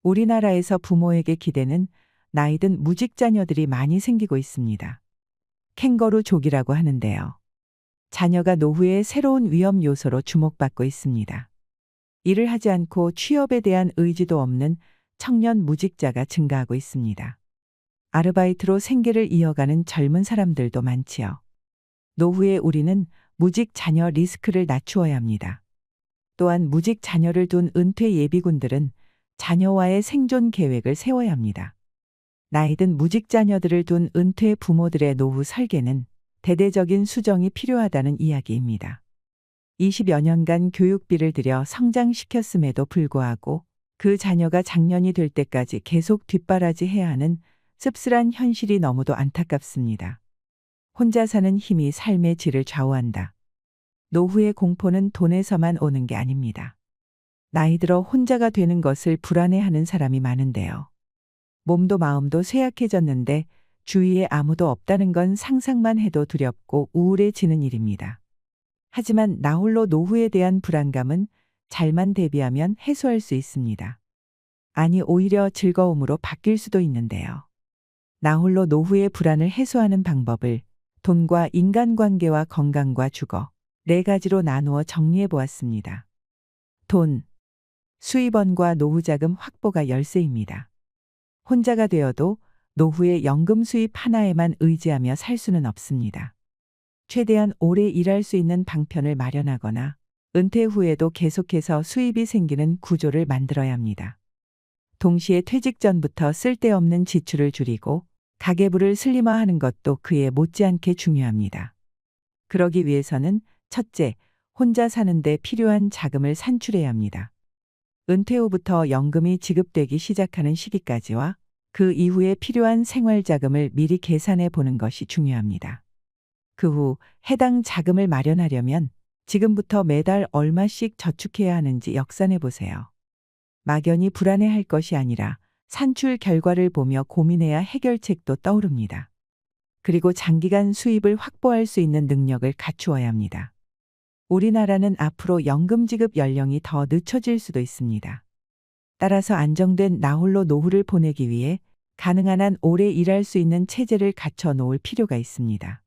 우리나라에서 부모에게 기대는 나이든 무직 자녀들이 많이 생기고 있습니다. 캥거루족이라고 하는데요. 자녀가 노후의 새로운 위험 요소로 주목받고 있습니다. 일을 하지 않고 취업에 대한 의지도 없는 청년 무직자가 증가하고 있습니다. 아르바이트로 생계를 이어가는 젊은 사람들도 많지요. 노후에 우리는 무직 자녀 리스크를 낮추어야 합니다. 또한 무직 자녀를 둔 은퇴 예비군들은 자녀와의 생존 계획을 세워야 합니다. 나이든 무직 자녀들을 둔 은퇴 부모들의 노후 설계는 대대적인 수정이 필요하다는 이야기입니다. 20여 년간 교육비를 들여 성장시켰음에도 불구하고 그 자녀가 장년이 될 때까지 계속 뒷바라지해야 하는 씁쓸한 현실이 너무도 안타깝습니다. 혼자 사는 힘이 삶의 질을 좌우한다. 노후의 공포는 돈에서만 오는 게 아닙니다. 나이 들어 혼자가 되는 것을 불안해하는 사람이 많은데요. 몸도 마음도 쇠약해졌는데 주위에 아무도 없다는 건 상상만 해도 두렵고 우울해지는 일입니다. 하지만 나홀로 노후에 대한 불안감은 잘만 대비하면 해소할 수 있습니다. 아니, 오히려 즐거움으로 바뀔 수도 있는데요. 나홀로 노후의 불안을 해소하는 방법을 돈과 인간관계와 건강과 주거, 4가지로 나누어 정리해 보았습니다. 돈, 수입원과 노후자금 확보가 열쇠입니다. 혼자가 되어도 노후의 연금 수입 하나에만 의지하며 살 수는 없습니다. 최대한 오래 일할 수 있는 방편을 마련하거나 은퇴 후에도 계속해서 수입이 생기는 구조를 만들어야 합니다. 동시에 퇴직 전부터 쓸데없는 지출을 줄이고 가계부를 슬림화하는 것도 그에 못지않게 중요합니다. 그러기 위해서는 첫째, 혼자 사는데 필요한 자금을 산출해야 합니다. 은퇴 후부터 연금이 지급되기 시작하는 시기까지와 그 이후에 필요한 생활자금을 미리 계산해 보는 것이 중요합니다. 그 후 해당 자금을 마련하려면 지금부터 매달 얼마씩 저축해야 하는지 역산해 보세요. 막연히 불안해할 것이 아니라 산출 결과를 보며 고민해야 해결책도 떠오릅니다. 그리고 장기간 수입을 확보할 수 있는 능력을 갖추어야 합니다. 우리나라는 앞으로 연금 지급 연령이 더 늦춰질 수도 있습니다. 따라서 안정된 나홀로 노후를 보내기 위해 가능한 한 오래 일할 수 있는 체제를 갖춰 놓을 필요가 있습니다.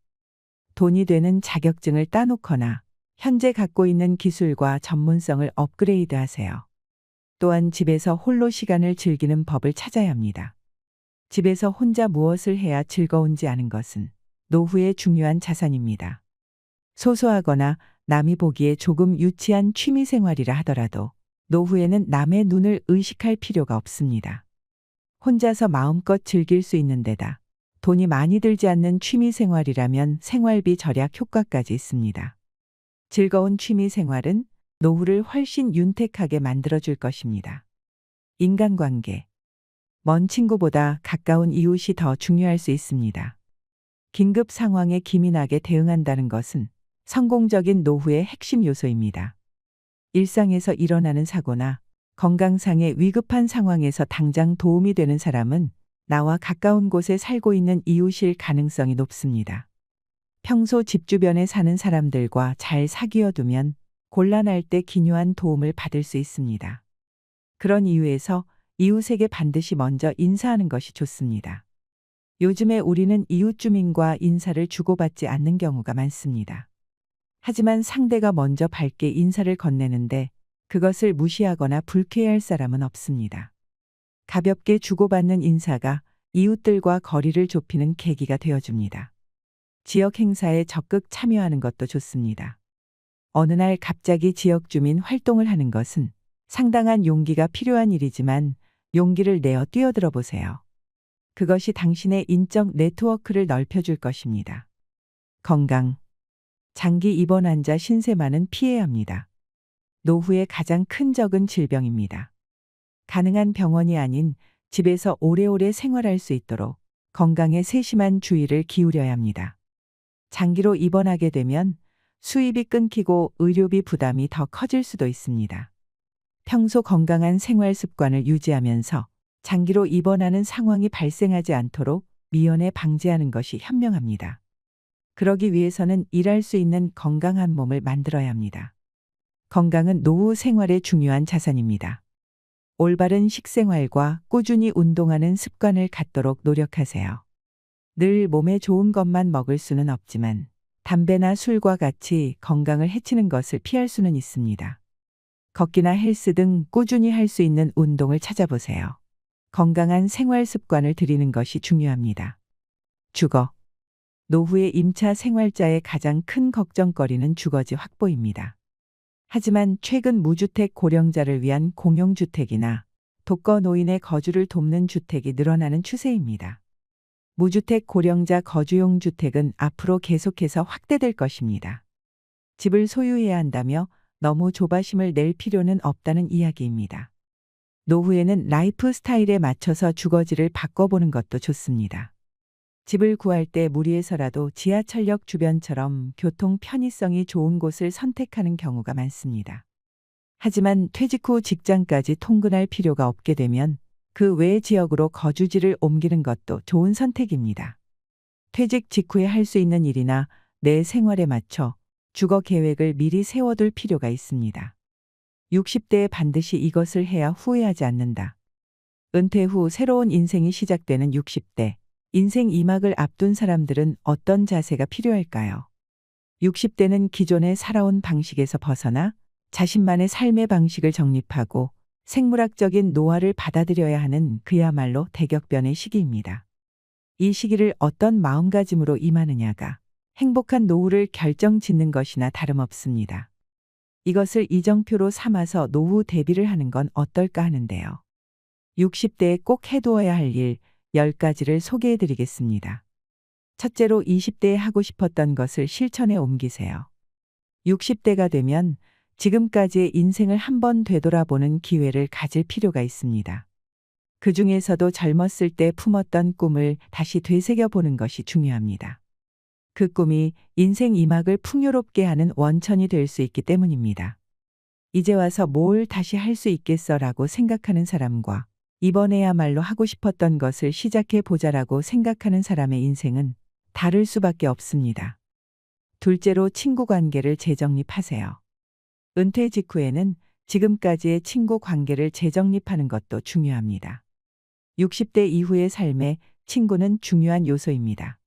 돈이 되는 자격증을 따놓거나 현재 갖고 있는 기술과 전문성을 업그레이드 하세요. 또한 집에서 홀로 시간을 즐기는 법을 찾아야 합니다. 집에서 혼자 무엇을 해야 즐거운지 아는 것은 노후의 중요한 자산입니다. 소소하거나 남이 보기에 조금 유치한 취미 생활이라 하더라도 노후에는 남의 눈을 의식할 필요가 없습니다. 혼자서 마음껏 즐길 수 있는 데다 돈이 많이 들지 않는 취미 생활이라면 생활비 절약 효과까지 있습니다. 즐거운 취미 생활은 노후를 훨씬 윤택하게 만들어줄 것입니다. 인간관계. 먼 친구보다 가까운 이웃이 더 중요할 수 있습니다. 긴급 상황에 기민하게 대응한다는 것은 성공적인 노후의 핵심 요소입니다. 일상에서 일어나는 사고나 건강상의 위급한 상황에서 당장 도움이 되는 사람은 나와 가까운 곳에 살고 있는 이웃일 가능성이 높습니다. 평소 집 주변에 사는 사람들과 잘 사귀어 두면 곤란할 때 기묘한 도움을 받을 수 있습니다. 그런 이유에서 이웃에게 반드시 먼저 인사하는 것이 좋습니다. 요즘에 우리는 이웃 주민과 인사를 주고받지 않는 경우가 많습니다. 하지만 상대가 먼저 밝게 인사를 건네는데 그것을 무시하거나 불쾌해할 사람은 없습니다. 가볍게 주고받는 인사가 이웃들과 거리를 좁히는 계기가 되어줍니다. 지역 행사에 적극 참여하는 것도 좋습니다. 어느 날 갑자기 지역 주민 활동을 하는 것은 상당한 용기가 필요한 일이지만 용기를 내어 뛰어들어 보세요. 그것이 당신의 인적 네트워크를 넓혀줄 것입니다. 건강. 장기 입원 환자 신세만은 피해야 합니다. 노후의 가장 큰 적은 질병입니다. 가능한 병원이 아닌 집에서 오래오래 생활할 수 있도록 건강에 세심한 주의를 기울여야 합니다. 장기로 입원하게 되면 수입이 끊기고 의료비 부담이 더 커질 수도 있습니다. 평소 건강한 생활 습관을 유지하면서 장기로 입원하는 상황이 발생하지 않도록 미연에 방지하는 것이 현명합니다. 그러기 위해서는 일할 수 있는 건강한 몸을 만들어야 합니다. 건강은 노후 생활의 중요한 자산입니다. 올바른 식생활과 꾸준히 운동하는 습관을 갖도록 노력하세요. 늘 몸에 좋은 것만 먹을 수는 없지만 담배나 술과 같이 건강을 해치는 것을 피할 수는 있습니다. 걷기나 헬스 등 꾸준히 할 수 있는 운동을 찾아보세요. 건강한 생활 습관을 들이는 것이 중요합니다. 주거. 노후의 임차 생활자의 가장 큰 걱정거리는 주거지 확보입니다. 하지만 최근 무주택 고령자를 위한 공용주택이나 독거노인의 거주를 돕는 주택이 늘어나는 추세입니다. 무주택 고령자 거주용 주택은 앞으로 계속해서 확대될 것입니다. 집을 소유해야 한다며 너무 조바심을 낼 필요는 없다는 이야기입니다. 노후에는 라이프 스타일에 맞춰서 주거지를 바꿔보는 것도 좋습니다. 집을 구할 때 무리해서라도 지하철역 주변처럼 교통 편의성이 좋은 곳을 선택하는 경우가 많습니다. 하지만 퇴직 후 직장까지 통근할 필요가 없게 되면 그 외 지역으로 거주지를 옮기는 것도 좋은 선택입니다. 퇴직 직후에 할 수 있는 일이나 내 생활에 맞춰 주거 계획을 미리 세워둘 필요가 있습니다. 60대에 반드시 이것을 해야 후회하지 않는다. 은퇴 후 새로운 인생이 시작되는 60대. 인생 2막을 앞둔 사람들은 어떤 자세가 필요할까요? 60대는 기존에 살아온 방식에서 벗어나 자신만의 삶의 방식을 정립하고 생물학적인 노화를 받아들여야 하는 그야말로 대격변의 시기입니다. 이 시기를 어떤 마음가짐으로 임하느냐가 행복한 노후를 결정짓는 것이나 다름없습니다. 이것을 이정표로 삼아서 노후 대비를 하는 건 어떨까 하는데요. 60대에 꼭 해두어야 할 일 10가지를 소개해 드리겠습니다. 첫째로 20대에 하고 싶었던 것을 실천에 옮기세요. 60대가 되면 지금까지의 인생을 한번 되돌아보는 기회를 가질 필요가 있습니다. 그 중에서도 젊었을 때 품었던 꿈을 다시 되새겨 보는 것이 중요합니다. 그 꿈이 인생 2막을 풍요롭게 하는 원천이 될 수 있기 때문입니다. 이제 와서 뭘 다시 할 수 있겠어라고 생각하는 사람과 이번에야말로 하고 싶었던 것을 시작해 보자라고 생각하는 사람의 인생은 다를 수밖에 없습니다. 둘째로 친구 관계를 재정립하세요. 은퇴 직후에는 지금까지의 친구 관계를 재정립하는 것도 중요합니다. 60대 이후의 삶에 친구는 중요한 요소입니다.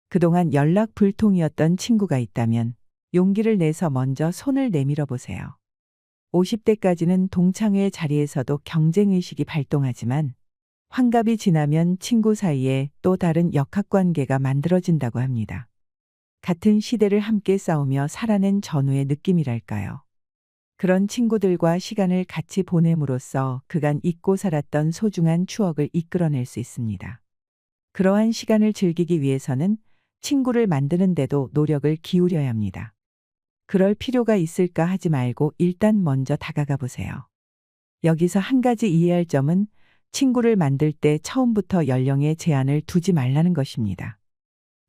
그동안 연락 불통이었던 친구가 있다면 용기를 내서 먼저 손을 내밀어 보세요. 50대까지는 동창회 자리에서도 경쟁의식이 발동하지만 환갑이 지나면 친구 사이에 또 다른 역학관계가 만들어진다고 합니다. 같은 시대를 함께 싸우며 살아낸 전우의 느낌이랄까요. 그런 친구들과 시간을 같이 보냄으로써 그간 잊고 살았던 소중한 추억을 이끌어낼 수 있습니다. 그러한 시간을 즐기기 위해서는 친구를 만드는 데도 노력을 기울여야 합니다. 그럴 필요가 있을까 하지 말고 일단 먼저 다가가 보세요. 여기서 한 가지 이해할 점은 친구를 만들 때 처음부터 연령에 제한을 두지 말라는 것입니다.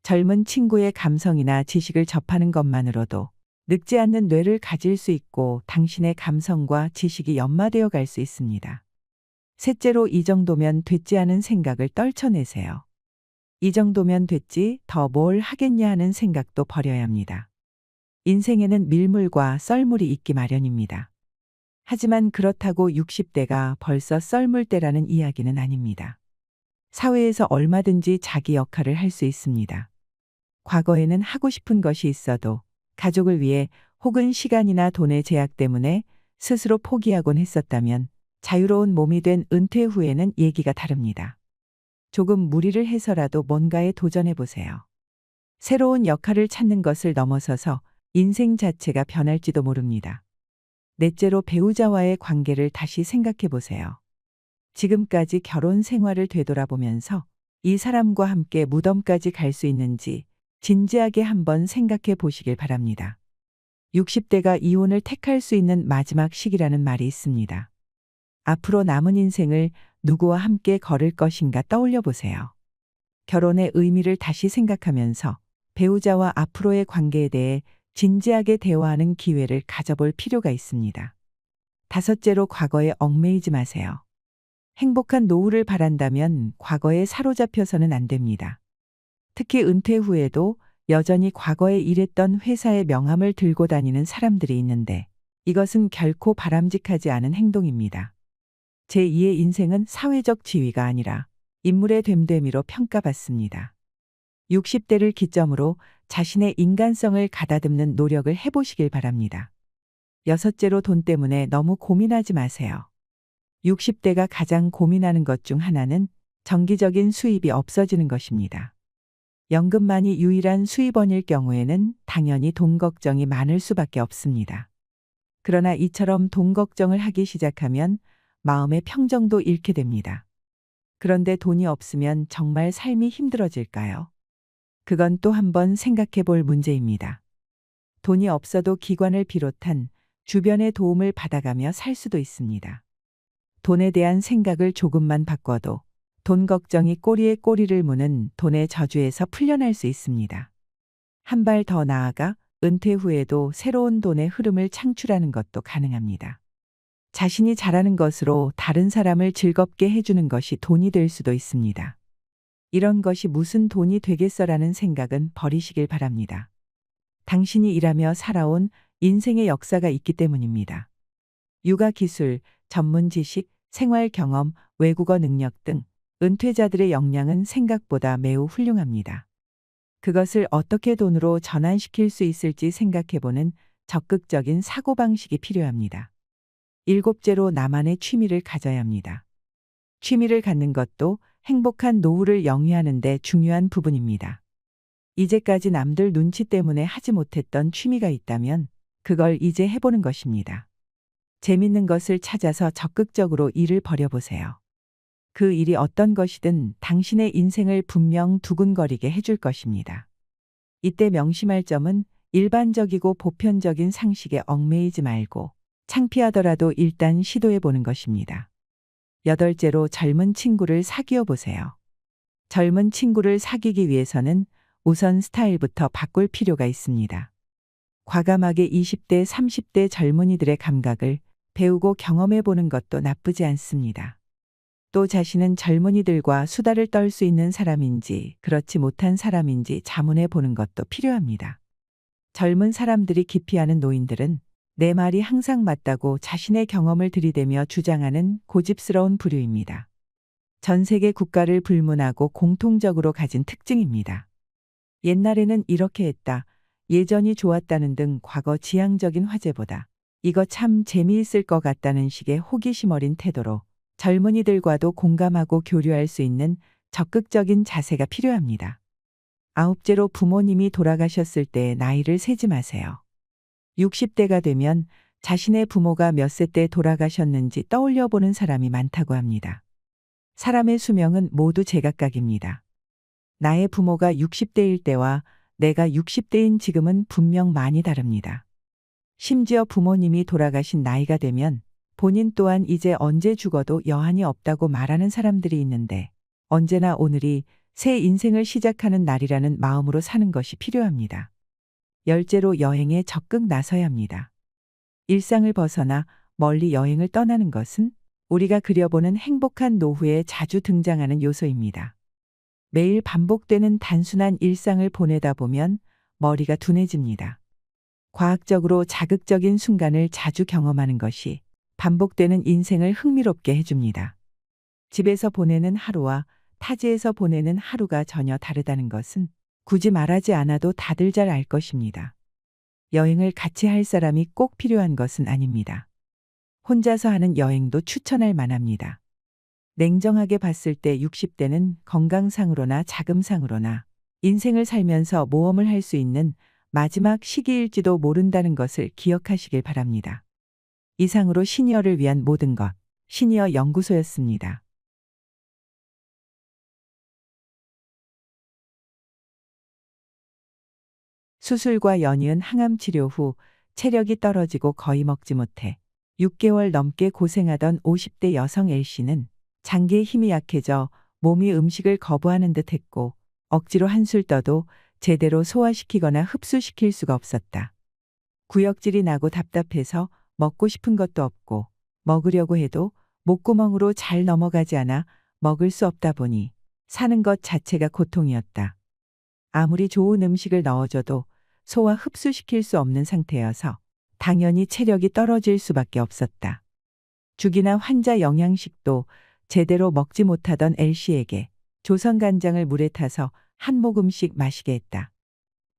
젊은 친구의 감성이나 지식을 접하는 것만으로도 늙지 않는 뇌를 가질 수 있고 당신의 감성과 지식이 연마되어 갈 수 있습니다. 셋째로 이 정도면 됐지 하는 생각을 떨쳐내세요. 이 정도면 됐지 더 뭘 하겠냐 하는 생각도 버려야 합니다. 인생에는 밀물과 썰물이 있기 마련입니다. 하지만 그렇다고 60대가 벌써 썰물 때라는 이야기는 아닙니다. 사회에서 얼마든지 자기 역할을 할 수 있습니다. 과거에는 하고 싶은 것이 있어도 가족을 위해 혹은 시간이나 돈의 제약 때문에 스스로 포기하곤 했었다면 자유로운 몸이 된 은퇴 후에는 얘기가 다릅니다. 조금 무리를 해서라도 뭔가에 도전해 보세요. 새로운 역할을 찾는 것을 넘어서서 인생 자체가 변할지도 모릅니다. 넷째로 배우자와의 관계를 다시 생각해 보세요. 지금까지 결혼 생활을 되돌아보면서 이 사람과 함께 무덤까지 갈 수 있는지 진지하게 한번 생각해 보시길 바랍니다. 60대가 이혼을 택할 수 있는 마지막 시기라는 말이 있습니다. 앞으로 남은 인생을 누구와 함께 걸을 것인가 떠올려 보세요. 결혼의 의미를 다시 생각하면서 배우자와 앞으로의 관계에 대해 진지하게 대화하는 기회를 가져볼 필요가 있습니다. 다섯째로 과거에 얽매이지 마세요. 행복한 노후를 바란다면 과거에 사로잡혀서는 안 됩니다. 특히 은퇴 후에도 여전히 과거에 일했던 회사의 명함을 들고 다니는 사람들이 있는데 이것은 결코 바람직하지 않은 행동입니다. 제2의 인생은 사회적 지위가 아니라 인물의 됨됨이로 평가받습니다. 60대를 기점으로 자신의 인간성을 가다듬는 노력을 해보시길 바랍니다. 여섯째로 돈 때문에 너무 고민하지 마세요. 60대가 가장 고민하는 것 중 하나는 정기적인 수입이 없어지는 것입니다. 연금만이 유일한 수입원일 경우에는 당연히 돈 걱정이 많을 수밖에 없습니다. 그러나 이처럼 돈 걱정을 하기 시작하면 마음의 평정도 잃게 됩니다. 그런데 돈이 없으면 정말 삶이 힘들어질까요? 그건 또 한번 생각해 볼 문제입니다. 돈이 없어도 기관을 비롯한 주변의 도움을 받아가며 살 수도 있습니다. 돈에 대한 생각을 조금만 바꿔도 돈 걱정이 꼬리에 꼬리를 무는 돈의 저주에서 풀려날 수 있습니다. 한 발 더 나아가 은퇴 후에도 새로운 돈의 흐름을 창출하는 것도 가능합니다. 자신이 잘하는 것으로 다른 사람을 즐겁게 해주는 것이 돈이 될 수도 있습니다. 이런 것이 무슨 돈이 되겠어라는 생각은 버리시길 바랍니다. 당신이 일하며 살아온 인생의 역사가 있기 때문입니다. 육아 기술, 전문 지식, 생활 경험, 외국어 능력 등 은퇴자들의 역량은 생각보다 매우 훌륭합니다. 그것을 어떻게 돈으로 전환시킬 수 있을지 생각해보는 적극적인 사고방식이 필요합니다. 일곱째로 나만의 취미를 가져야 합니다. 취미를 갖는 것도 행복한 노후를 영위하는 데 중요한 부분입니다. 이제까지 남들 눈치 때문에 하지 못했던 취미가 있다면 그걸 이제 해보는 것입니다. 재밌는 것을 찾아서 적극적으로 일을 벌여보세요. 그 일이 어떤 것이든 당신의 인생을 분명 두근거리게 해줄 것입니다. 이때 명심할 점은 일반적이고 보편적인 상식에 얽매이지 말고 창피하더라도 일단 시도해 보는 것입니다. 여덟째로 젊은 친구를 사귀어 보세요. 젊은 친구를 사귀기 위해서는 우선 스타일부터 바꿀 필요가 있습니다. 과감하게 20대, 30대 젊은이들의 감각을 배우고 경험해 보는 것도 나쁘지 않습니다. 또 자신은 젊은이들과 수다를 떨 수 있는 사람인지 그렇지 못한 사람인지 자문해 보는 것도 필요합니다. 젊은 사람들이 기피하는 노인들은 내 말이 항상 맞다고 자신의 경험을 들이대며 주장하는 고집스러운 부류입니다. 전 세계 국가를 불문하고 공통적으로 가진 특징입니다. 옛날에는 이렇게 했다, 예전이 좋았다는 등 과거 지향적인 화제보다 이거 참 재미있을 것 같다는 식의 호기심 어린 태도로 젊은이들과도 공감하고 교류할 수 있는 적극적인 자세가 필요합니다. 아홉째로 부모님이 돌아가셨을 때 나이를 세지 마세요. 60대가 되면 자신의 부모가 몇 세 때 돌아가셨는지 떠올려 보는 사람이 많다고 합니다. 사람의 수명은 모두 제각각입니다. 나의 부모가 60대일 때와 내가 60대인 지금은 분명 많이 다릅니다. 심지어 부모님이 돌아가신 나이가 되면 본인 또한 이제 언제 죽어도 여한이 없다고 말하는 사람들이 있는데 언제나 오늘이 새 인생을 시작하는 날이라는 마음으로 사는 것이 필요합니다. 열째로 여행에 적극 나서야 합니다. 일상을 벗어나 멀리 여행을 떠나는 것은 우리가 그려보는 행복한 노후에 자주 등장하는 요소입니다. 매일 반복되는 단순한 일상을 보내다 보면 머리가 둔해집니다. 과학적으로 자극적인 순간을 자주 경험하는 것이 반복되는 인생을 흥미롭게 해줍니다. 집에서 보내는 하루와 타지에서 보내는 하루가 전혀 다르다는 것은 굳이 말하지 않아도 다들 잘 알 것입니다. 여행을 같이 할 사람이 꼭 필요한 것은 아닙니다. 혼자서 하는 여행도 추천할 만합니다. 냉정하게 봤을 때 60대는 건강상으로나 자금상으로나 인생을 살면서 모험을 할 수 있는 마지막 시기일지도 모른다는 것을 기억하시길 바랍니다. 이상으로 시니어를 위한 모든 것, 시니어 연구소였습니다. 수술과 연이은 항암 치료 후 체력이 떨어지고 거의 먹지 못해 6개월 넘게 고생하던 50대 여성 L씨는 장기의 힘이 약해져 몸이 음식을 거부하는 듯 했고 억지로 한술 떠도 제대로 소화시키거나 흡수시킬 수가 없었다. 구역질이 나고 답답해서 먹고 싶은 것도 없고 먹으려고 해도 목구멍으로 잘 넘어가지 않아 먹을 수 없다 보니 사는 것 자체가 고통이었다. 아무리 좋은 음식을 넣어줘도 소화 흡수시킬 수 없는 상태여서 당연히 체력이 떨어질 수밖에 없었다. 죽이나 환자 영양식도 제대로 먹지 못하던 L씨에게 조선간장을 물에 타서 한 모금씩 마시게 했다.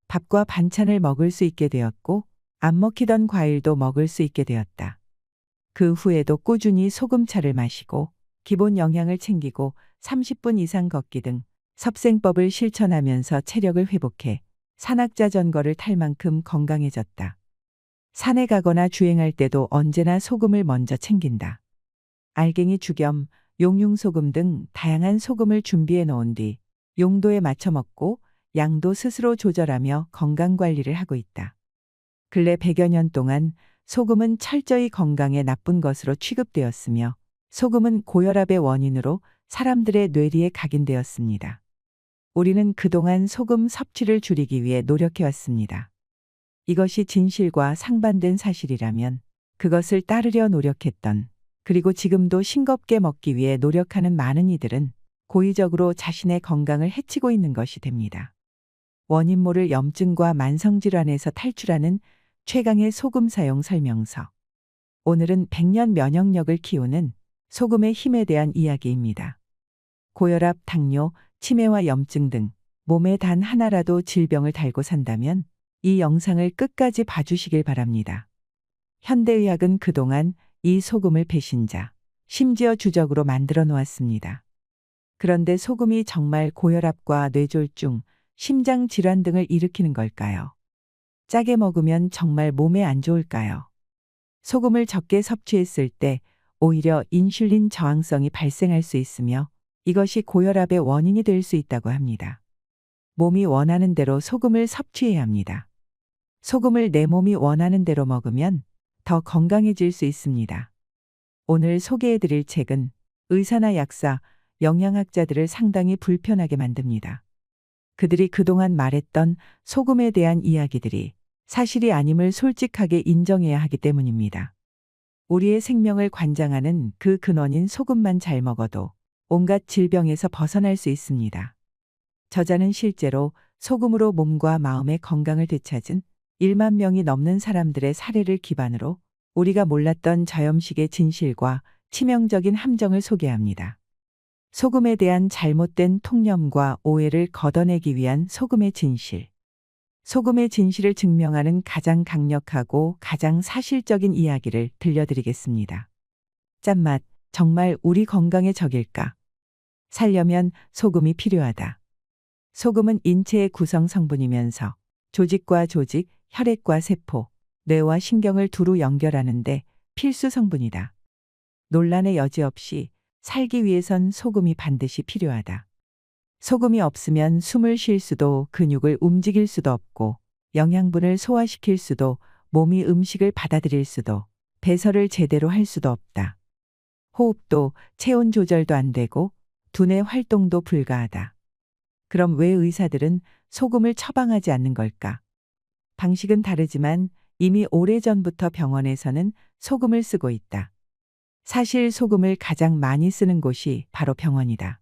밥과 반찬을 먹을 수 있게 되었고 안 먹히던 과일도 먹을 수 있게 되었다. 그 후에도 꾸준히 소금차를 마시고 기본 영양을 챙기고 30분 이상 걷기 등 섭생법을 실천하면서 체력을 회복해 산악자전거를 탈 만큼 건강해졌다. 산에 가거나 주행할 때도 언제나 소금을 먼저 챙긴다. 알갱이 죽염, 용융소금 등 다양한 소금을 준비해 놓은 뒤 용도에 맞춰 먹고 양도 스스로 조절하며 건강관리를 하고 있다. 근래 100여 년 동안 소금은 철저히 건강에 나쁜 것으로 취급되었으며 소금은 고혈압의 원인으로 사람들의 뇌리에 각인되었습니다. 우리는 그동안 소금 섭취를 줄이기 위해 노력해왔습니다. 이것이 진실과 상반된 사실이라면 그것을 따르려 노력했던, 그리고 지금도 싱겁게 먹기 위해 노력하는 많은 이들은 고의적으로 자신의 건강을 해치고 있는 것이 됩니다. 원인 모를 염증과 만성질환에서 탈출하는 최강의 소금 사용 설명서. 오늘은 100년 면역력을 키우는 소금의 힘에 대한 이야기입니다. 고혈압, 당뇨, 치매와 염증 등 몸에 단 하나라도 질병을 달고 산다면 이 영상을 끝까지 봐주시길 바랍니다. 현대의학은 그동안 이 소금을 배신자, 심지어 주적으로 만들어 놓았습니다. 그런데 소금이 정말 고혈압과 뇌졸중, 심장 질환 등을 일으키는 걸까요? 짜게 먹으면 정말 몸에 안 좋을까요? 소금을 적게 섭취했을 때 오히려 인슐린 저항성이 발생할 수 있으며 이것이 고혈압의 원인이 될 수 있다고 합니다. 몸이 원하는 대로 소금을 섭취해야 합니다. 소금을 내 몸이 원하는 대로 먹으면 더 건강해질 수 있습니다. 오늘 소개해드릴 책은 의사나 약사, 영양학자들을 상당히 불편하게 만듭니다. 그들이 그동안 말했던 소금에 대한 이야기들이 사실이 아님을 솔직하게 인정해야 하기 때문입니다. 우리의 생명을 관장하는 그 근원인 소금만 잘 먹어도 온갖 질병에서 벗어날 수 있습니다. 저자는 실제로 소금으로 몸과 마음의 건강을 되찾은 1만 명이 넘는 사람들의 사례를 기반으로 우리가 몰랐던 저염식의 진실과 치명적인 함정을 소개합니다. 소금에 대한 잘못된 통념과 오해를 걷어내기 위한 소금의 진실. 소금의 진실을 증명하는 가장 강력하고 가장 사실적인 이야기를 들려드리겠습니다. 짠맛, 정말 우리 건강에 적일까? 살려면 소금이 필요하다. 소금은 인체의 구성 성분이면서 조직과 조직, 혈액과 세포, 뇌와 신경을 두루 연결하는데 필수 성분이다. 논란의 여지 없이 살기 위해선 소금이 반드시 필요하다. 소금이 없으면 숨을 쉴 수도 근육을 움직일 수도 없고 영양분을 소화시킬 수도 몸이 음식을 받아들일 수도 배설을 제대로 할 수도 없다. 호흡도 체온 조절도 안 되고 두뇌 활동도 불가하다. 그럼 왜 의사들은 소금을 처방하지 않는 걸까? 방식은 다르지만 이미 오래전부터 병원에서는 소금을 쓰고 있다. 사실 소금을 가장 많이 쓰는 곳이 바로 병원이다.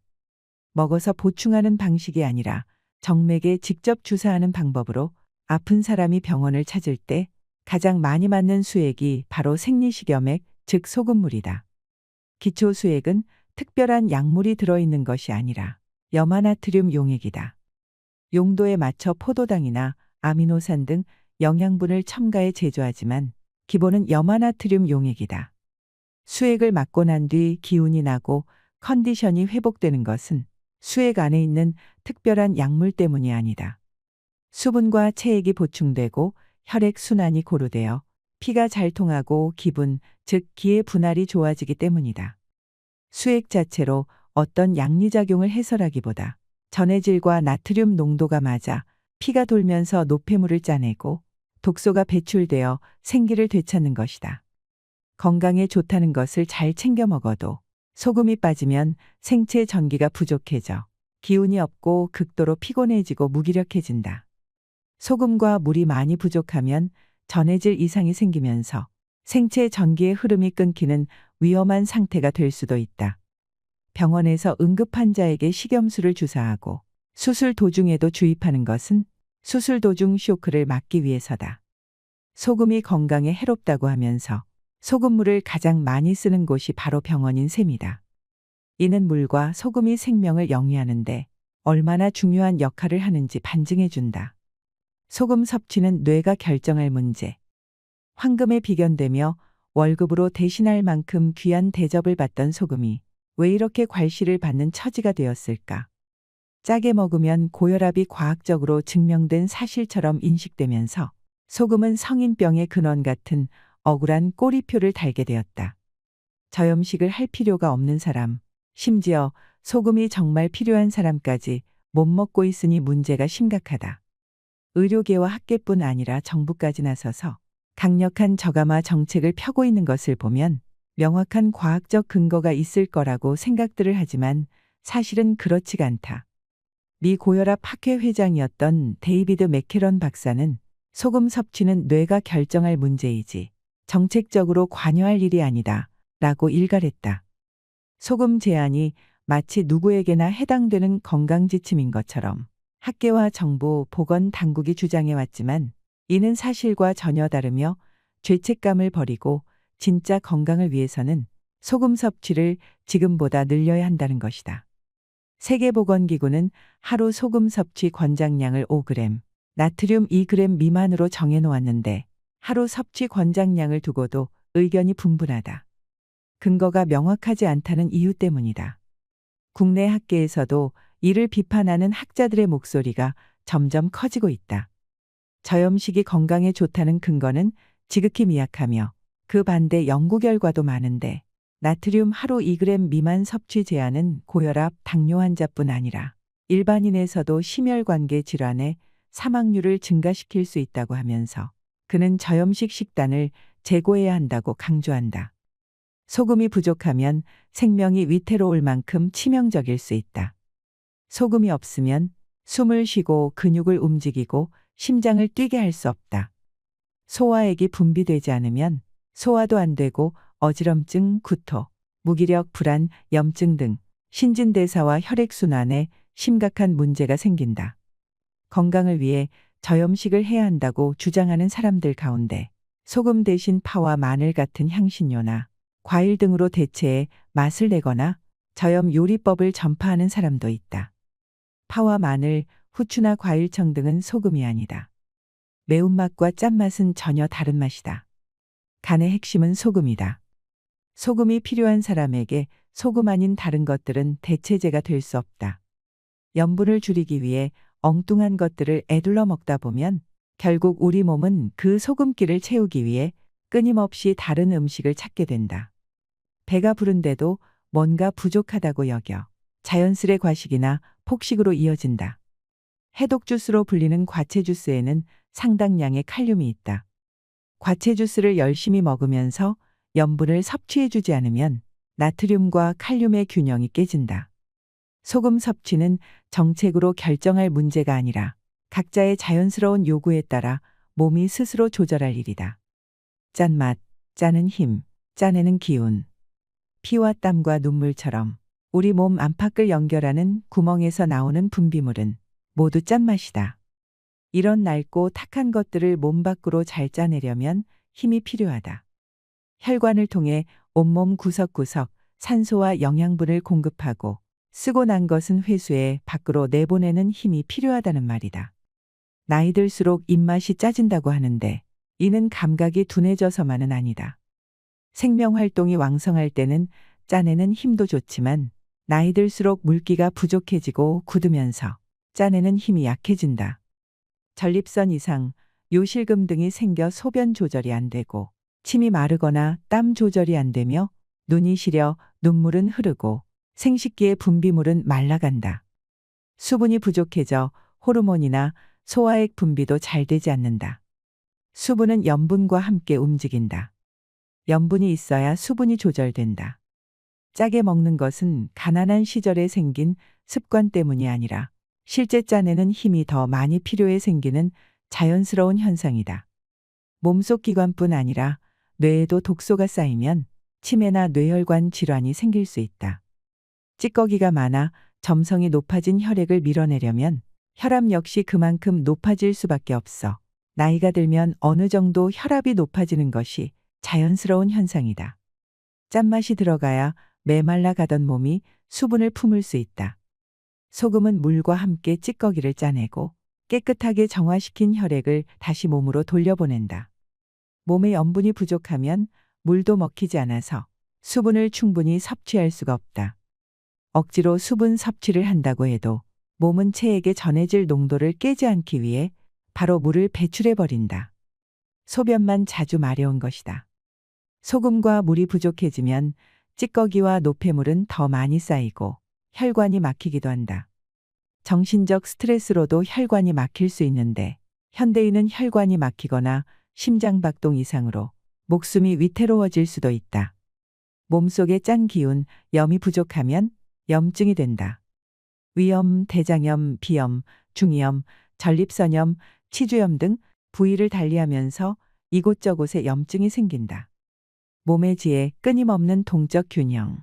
먹어서 보충하는 방식이 아니라 정맥에 직접 주사하는 방법으로 아픈 사람이 병원을 찾을 때 가장 많이 맞는 수액이 바로 생리식염액, 즉 소금물이다. 기초수액은 특별한 약물이 들어있는 것이 아니라 염화나트륨 용액이다. 용도에 맞춰 포도당이나 아미노산 등 영양분을 첨가해 제조하지만 기본은 염화나트륨 용액이다. 수액을 맞고 난 뒤 기운이 나고 컨디션이 회복되는 것은 수액 안에 있는 특별한 약물 때문이 아니다. 수분과 체액이 보충되고 혈액 순환이 고루되어 피가 잘 통하고 기분, 즉 기의 분할이 좋아지기 때문이다. 수액 자체로 어떤 양리작용을 해설하기보다 전해질과 나트륨 농도가 맞아 피가 돌면서 노폐물을 짜내고 독소가 배출되어 생기를 되찾는 것이다. 건강에 좋다는 것을 잘 챙겨 먹어도 소금이 빠지면 생체 전기가 부족해져 기운이 없고 극도로 피곤해지고 무기력해진다. 소금과 물이 많이 부족하면 전해질 이상이 생기면서 생체 전기의 흐름이 끊기는 위험한 상태가 될 수도 있다. 병원에서 응급 환자에게 식염수를 주사하고 수술 도중에도 주입하는 것은 수술 도중 쇼크를 막기 위해서다. 소금이 건강에 해롭다고 하면서 소금물을 가장 많이 쓰는 곳이 바로 병원인 셈이다. 이는 물과 소금이 생명을 영위하는데 얼마나 중요한 역할을 하는지 반증해준다. 소금 섭취는 뇌가 결정할 문제. 황금에 비견되며 월급으로 대신할 만큼 귀한 대접을 받던 소금이 왜 이렇게 괄시를 받는 처지가 되었을까? 짜게 먹으면 고혈압이 과학적으로 증명된 사실처럼 인식되면서 소금은 성인병의 근원 같은 억울한 꼬리표를 달게 되었다. 저염식을 할 필요가 없는 사람, 심지어 소금이 정말 필요한 사람까지 못 먹고 있으니 문제가 심각하다. 의료계와 학계뿐 아니라 정부까지 나서서 강력한 저감화 정책을 펴고 있는 것을 보면 명확한 과학적 근거가 있을 거라고 생각들을 하지만 사실은 그렇지가 않다. 미 고혈압 학회 회장이었던 데이비드 맥케런 박사는 소금 섭취는 뇌가 결정할 문제이지 정책적으로 관여할 일이 아니다 라고 일갈했다. 소금 제한이 마치 누구에게나 해당되는 건강지침인 것처럼 학계와 정부, 보건당국이 주장해왔지만 이는 사실과 전혀 다르며 죄책감을 버리고 진짜 건강을 위해서는 소금 섭취를 지금보다 늘려야 한다는 것이다. 세계보건기구는 하루 소금 섭취 권장량을 5g, 나트륨 2g 미만으로 정해놓았는데 하루 섭취 권장량을 두고도 의견이 분분하다. 근거가 명확하지 않다는 이유 때문이다. 국내 학계에서도 이를 비판하는 학자들의 목소리가 점점 커지고 있다. 저염식이 건강에 좋다는 근거는 지극히 미약하며 그 반대 연구 결과도 많은데 나트륨 하루 2g 미만 섭취 제한은 고혈압, 당뇨 환자뿐 아니라 일반인에서도 심혈관계 질환의 사망률을 증가시킬 수 있다고 하면서 그는 저염식 식단을 재고해야 한다고 강조한다. 소금이 부족하면 생명이 위태로울 만큼 치명적일 수 있다. 소금이 없으면 숨을 쉬고 근육을 움직이고 심장을 뛰게 할 수 없다. 소화액이 분비되지 않으면 소화도 안 되고 어지럼증, 구토, 무기력, 불안, 염증 등 신진대사와 혈액순환에 심각한 문제가 생긴다. 건강을 위해 저염식을 해야 한다고 주장하는 사람들 가운데 소금 대신 파와 마늘 같은 향신료나 과일 등으로 대체해 맛을 내거나 저염 요리법을 전파하는 사람도 있다. 파와 마늘, 후추나 과일청 등은 소금이 아니다. 매운맛과 짠맛은 전혀 다른 맛이다. 간의 핵심은 소금이다. 소금이 필요한 사람에게 소금 아닌 다른 것들은 대체제가 될 수 없다. 염분을 줄이기 위해 엉뚱한 것들을 에둘러 먹다 보면 결국 우리 몸은 그 소금기를 채우기 위해 끊임없이 다른 음식을 찾게 된다. 배가 부른데도 뭔가 부족하다고 여겨 자연스레 과식이나 폭식으로 이어진다. 해독 주스로 불리는 과채 주스에는 상당량의 칼륨이 있다. 과채 주스를 열심히 먹으면서 염분을 섭취해주지 않으면 나트륨과 칼륨의 균형이 깨진다. 소금 섭취는 정책으로 결정할 문제가 아니라 각자의 자연스러운 요구에 따라 몸이 스스로 조절할 일이다. 짠맛, 짜는 힘, 짜내는 기운. 피와 땀과 눈물처럼 우리 몸 안팎을 연결하는 구멍에서 나오는 분비물은 모두 짠맛이다. 이런 낡고 탁한 것들을 몸 밖으로 잘 짜내려면 힘이 필요하다. 혈관을 통해 온몸 구석구석 산소와 영양분을 공급하고 쓰고 난 것은 회수해 밖으로 내보내는 힘이 필요하다는 말이다. 나이 들수록 입맛이 짜진다고 하는데 이는 감각이 둔해져서만은 아니다. 생명활동이 왕성할 때는 짜내는 힘도 좋지만 나이 들수록 물기가 부족해지고 굳으면서 짜내는 힘이 약해진다. 전립선 이상, 요실금 등이 생겨 소변 조절이 안 되고 침이 마르거나 땀 조절이 안 되며 눈이 시려 눈물은 흐르고 생식기의 분비물은 말라간다. 수분이 부족해져 호르몬이나 소화액 분비도 잘 되지 않는다. 수분은 염분과 함께 움직인다. 염분이 있어야 수분이 조절된다. 짜게 먹는 것은 가난한 시절에 생긴 습관 때문이 아니라 실제 짜내는 힘이 더 많이 필요해 생기는 자연스러운 현상이다. 몸속 기관뿐 아니라 뇌에도 독소가 쌓이면 치매나 뇌혈관 질환이 생길 수 있다. 찌꺼기가 많아 점성이 높아진 혈액을 밀어내려면 혈압 역시 그만큼 높아질 수밖에 없어. 나이가 들면 어느 정도 혈압이 높아지는 것이 자연스러운 현상이다. 짠맛이 들어가야 메말라 가던 몸이 수분을 품을 수 있다. 소금은 물과 함께 찌꺼기를 짜내고 깨끗하게 정화시킨 혈액을 다시 몸으로 돌려보낸다. 몸에 염분이 부족하면 물도 먹히지 않아서 수분을 충분히 섭취할 수가 없다. 억지로 수분 섭취를 한다고 해도 몸은 체액에 전해질 농도를 깨지 않기 위해 바로 물을 배출해버린다. 소변만 자주 마려운 것이다. 소금과 물이 부족해지면 찌꺼기와 노폐물은 더 많이 쌓이고 혈관이 막히기도 한다. 정신적 스트레스로도 혈관이 막힐 수 있는데 현대인은 혈관이 막히거나 심장박동 이상으로 목숨이 위태로워질 수도 있다. 몸속의 짠 기운, 염이 부족하면 염증이 된다. 위염, 대장염, 비염, 중이염, 전립선염, 치주염 등 부위를 달리하면서 이곳저곳에 염증이 생긴다. 몸의 지혜, 끊임없는 동적 균형.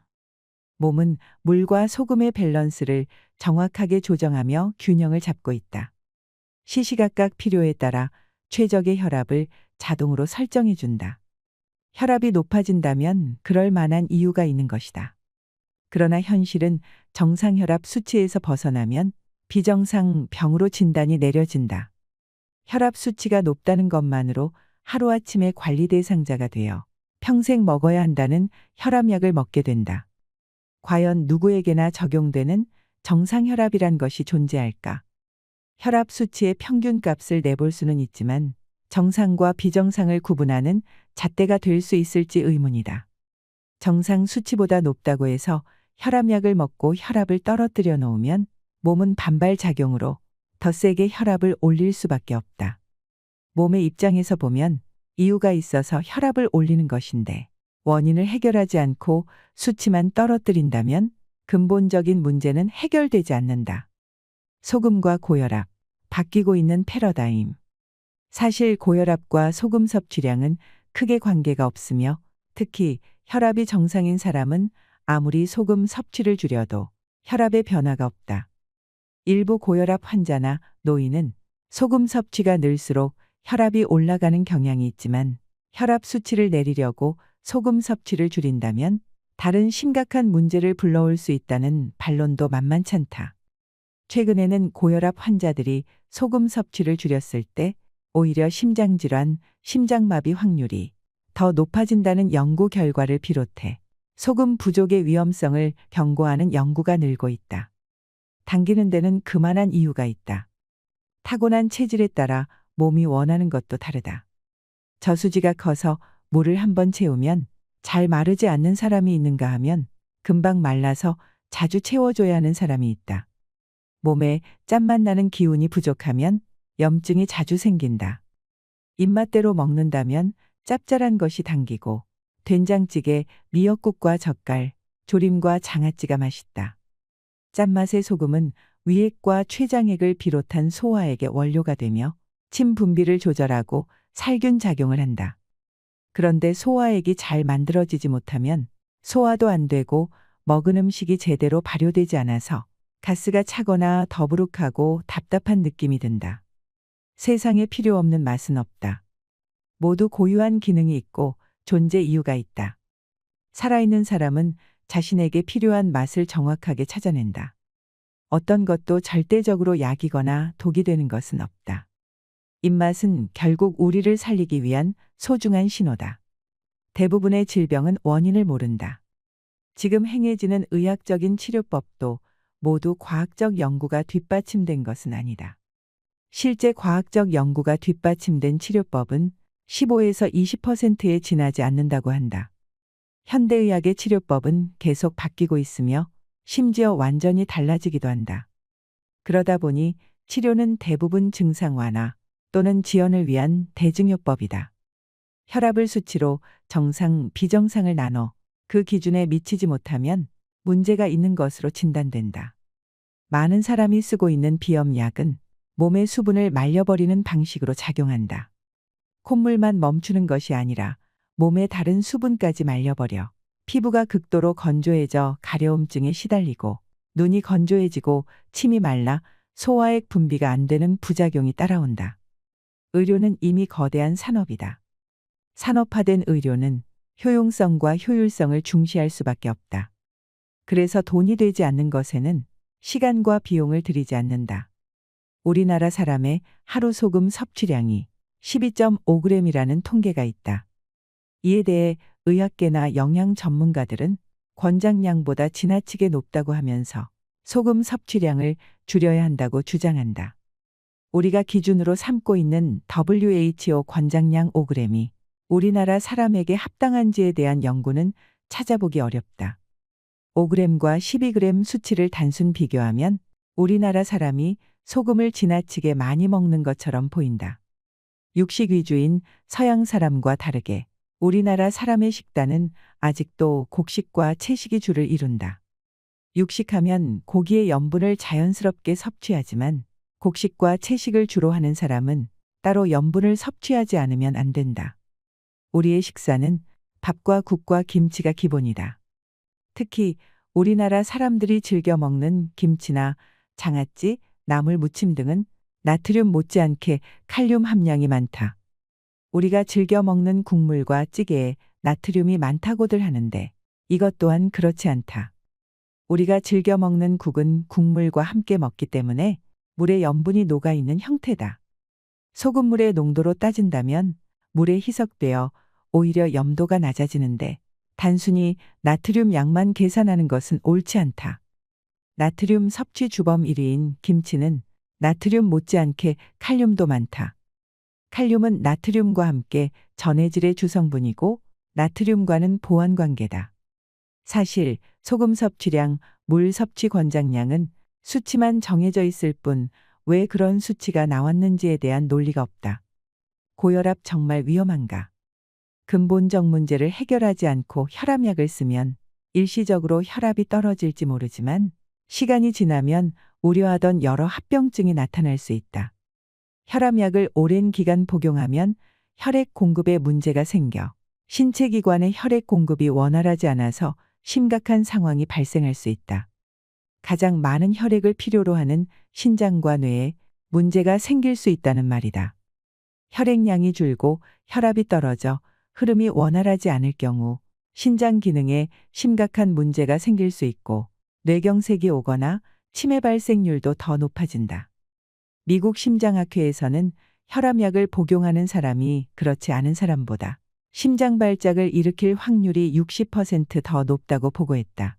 몸은 물과 소금의 밸런스를 정확하게 조정하며 균형을 잡고 있다. 시시각각 필요에 따라 최적의 혈압을 자동으로 설정해 준다. 혈압이 높아진다면 그럴 만한 이유가 있는 것이다. 그러나 현실은 정상 혈압 수치에서 벗어나면 비정상 병으로 진단이 내려진다. 혈압 수치가 높다는 것만으로 하루아침에 관리 대상자가 되어 평생 먹어야 한다는 혈압약을 먹게 된다. 과연 누구에게나 적용되는 정상 혈압이란 것이 존재할까? 혈압 수치의 평균값을 내볼 수는 있지만 정상과 비정상을 구분하는 잣대가 될 수 있을지 의문이다. 정상 수치보다 높다고 해서 혈압약을 먹고 혈압을 떨어뜨려 놓으면 몸은 반발작용으로 더 세게 혈압을 올릴 수밖에 없다. 몸의 입장에서 보면 이유가 있어서 혈압을 올리는 것인데 원인을 해결하지 않고 수치만 떨어뜨린다면 근본적인 문제는 해결되지 않는다. 소금과 고혈압, 바뀌고 있는 패러다임. 사실 고혈압과 소금 섭취량은 크게 관계가 없으며 특히 혈압이 정상인 사람은 아무리 소금 섭취를 줄여도 혈압의 변화가 없다. 일부 고혈압 환자나 노인은 소금 섭취가 늘수록 혈압이 올라가는 경향이 있지만 혈압 수치를 내리려고 소금 섭취를 줄인다면 다른 심각한 문제를 불러올 수 있다는 반론도 만만찮다. 최근에는 고혈압 환자들이 소금 섭취를 줄였을 때 오히려 심장질환, 심장마비 확률이 더 높아진다는 연구 결과를 비롯해 소금 부족의 위험성을 경고하는 연구가 늘고 있다. 당기는 데는 그만한 이유가 있다. 타고난 체질에 따라 몸이 원하는 것도 다르다. 저수지가 커서 물을 한번 채우면 잘 마르지 않는 사람이 있는가 하면 금방 말라서 자주 채워줘야 하는 사람이 있다. 몸에 짠맛 나는 기운이 부족하면 염증이 자주 생긴다. 입맛대로 먹는다면 짭짤한 것이 당기고 된장찌개, 미역국과 젓갈, 조림과 장아찌가 맛있다. 짠맛의 소금은 위액과 췌장액을 비롯한 소화액의 원료가 되며 침 분비를 조절하고 살균 작용을 한다. 그런데 소화액이 잘 만들어지지 못하면 소화도 안 되고 먹은 음식이 제대로 발효되지 않아서 가스가 차거나 더부룩하고 답답한 느낌이 든다. 세상에 필요 없는 맛은 없다. 모두 고유한 기능이 있고 존재 이유가 있다. 살아있는 사람은 자신에게 필요한 맛을 정확하게 찾아낸다. 어떤 것도 절대적으로 약이거나 독이 되는 것은 없다. 입맛은 결국 우리를 살리기 위한 소중한 신호다. 대부분의 질병은 원인을 모른다. 지금 행해지는 의학적인 치료법도 모두 과학적 연구가 뒷받침된 것은 아니다. 실제 과학적 연구가 뒷받침된 치료법은 15에서 20%에 지나지 않는다고 한다. 현대의학의 치료법은 계속 바뀌고 있으며 심지어 완전히 달라지기도 한다. 그러다 보니 치료는 대부분 증상 완화 또는 지연을 위한 대증요법이다. 혈압을 수치로 정상, 비정상을 나눠 그 기준에 미치지 못하면 문제가 있는 것으로 진단된다. 많은 사람이 쓰고 있는 비염약은 몸의 수분을 말려버리는 방식으로 작용한다. 콧물만 멈추는 것이 아니라 몸의 다른 수분까지 말려버려 피부가 극도로 건조해져 가려움증에 시달리고 눈이 건조해지고 침이 말라 소화액 분비가 안 되는 부작용이 따라온다. 의료는 이미 거대한 산업이다. 산업화된 의료는 효용성과 효율성을 중시할 수밖에 없다. 그래서 돈이 되지 않는 것에는 시간과 비용을 들이지 않는다. 우리나라 사람의 하루 소금 섭취량이 12.5g이라는 통계가 있다. 이에 대해 의학계나 영양 전문가들은 권장량보다 지나치게 높다고 하면서 소금 섭취량을 줄여야 한다고 주장한다. 우리가 기준으로 삼고 있는 WHO 권장량 5g이 우리나라 사람에게 합당한지에 대한 연구는 찾아보기 어렵다. 5g과 12g 수치를 단순 비교하면 우리나라 사람이 소금을 지나치게 많이 먹는 것처럼 보인다. 육식 위주인 서양 사람과 다르게 우리나라 사람의 식단은 아직도 곡식과 채식이 주를 이룬다. 육식하면 고기의 염분을 자연스럽게 섭취하지만 곡식과 채식을 주로 하는 사람은 따로 염분을 섭취하지 않으면 안 된다. 우리의 식사는 밥과 국과 김치가 기본이다. 특히 우리나라 사람들이 즐겨 먹는 김치나 장아찌, 나물 무침 등은 나트륨 못지않게 칼륨 함량이 많다. 우리가 즐겨 먹는 국물과 찌개에 나트륨이 많다고들 하는데 이것 또한 그렇지 않다. 우리가 즐겨 먹는 국은 국물과 함께 먹기 때문에 물에 염분이 녹아있는 형태다. 소금물의 농도로 따진다면 물에 희석되어 오히려 염도가 낮아지는데 단순히 나트륨 양만 계산하는 것은 옳지 않다. 나트륨 섭취 주범 1위인 김치는 나트륨 못지않게 칼륨도 많다. 칼륨은 나트륨과 함께 전해질의 주성분이고 나트륨과는 보완관계다. 사실 소금 섭취량, 물 섭취 권장량은 수치만 정해져 있을 뿐 왜 그런 수치가 나왔는지에 대한 논리가 없다. 고혈압 정말 위험한가? 근본적 문제를 해결하지 않고 혈압약을 쓰면 일시적으로 혈압이 떨어질지 모르지만 시간이 지나면 우려하던 여러 합병증이 나타날 수 있다. 혈압약을 오랜 기간 복용하면 혈액 공급에 문제가 생겨 신체 기관의 혈액 공급이 원활하지 않아서 심각한 상황이 발생할 수 있다. 가장 많은 혈액을 필요로 하는 신장과 뇌에 문제가 생길 수 있다는 말이다. 혈액량이 줄고 혈압이 떨어져 흐름이 원활하지 않을 경우 신장 기능에 심각한 문제가 생길 수 있고 뇌경색이 오거나 치매 발생률도 더 높아진다. 미국 심장학회에서는 혈압약을 복용하는 사람이 그렇지 않은 사람보다 심장 발작을 일으킬 확률이 60% 더 높다고 보고했다.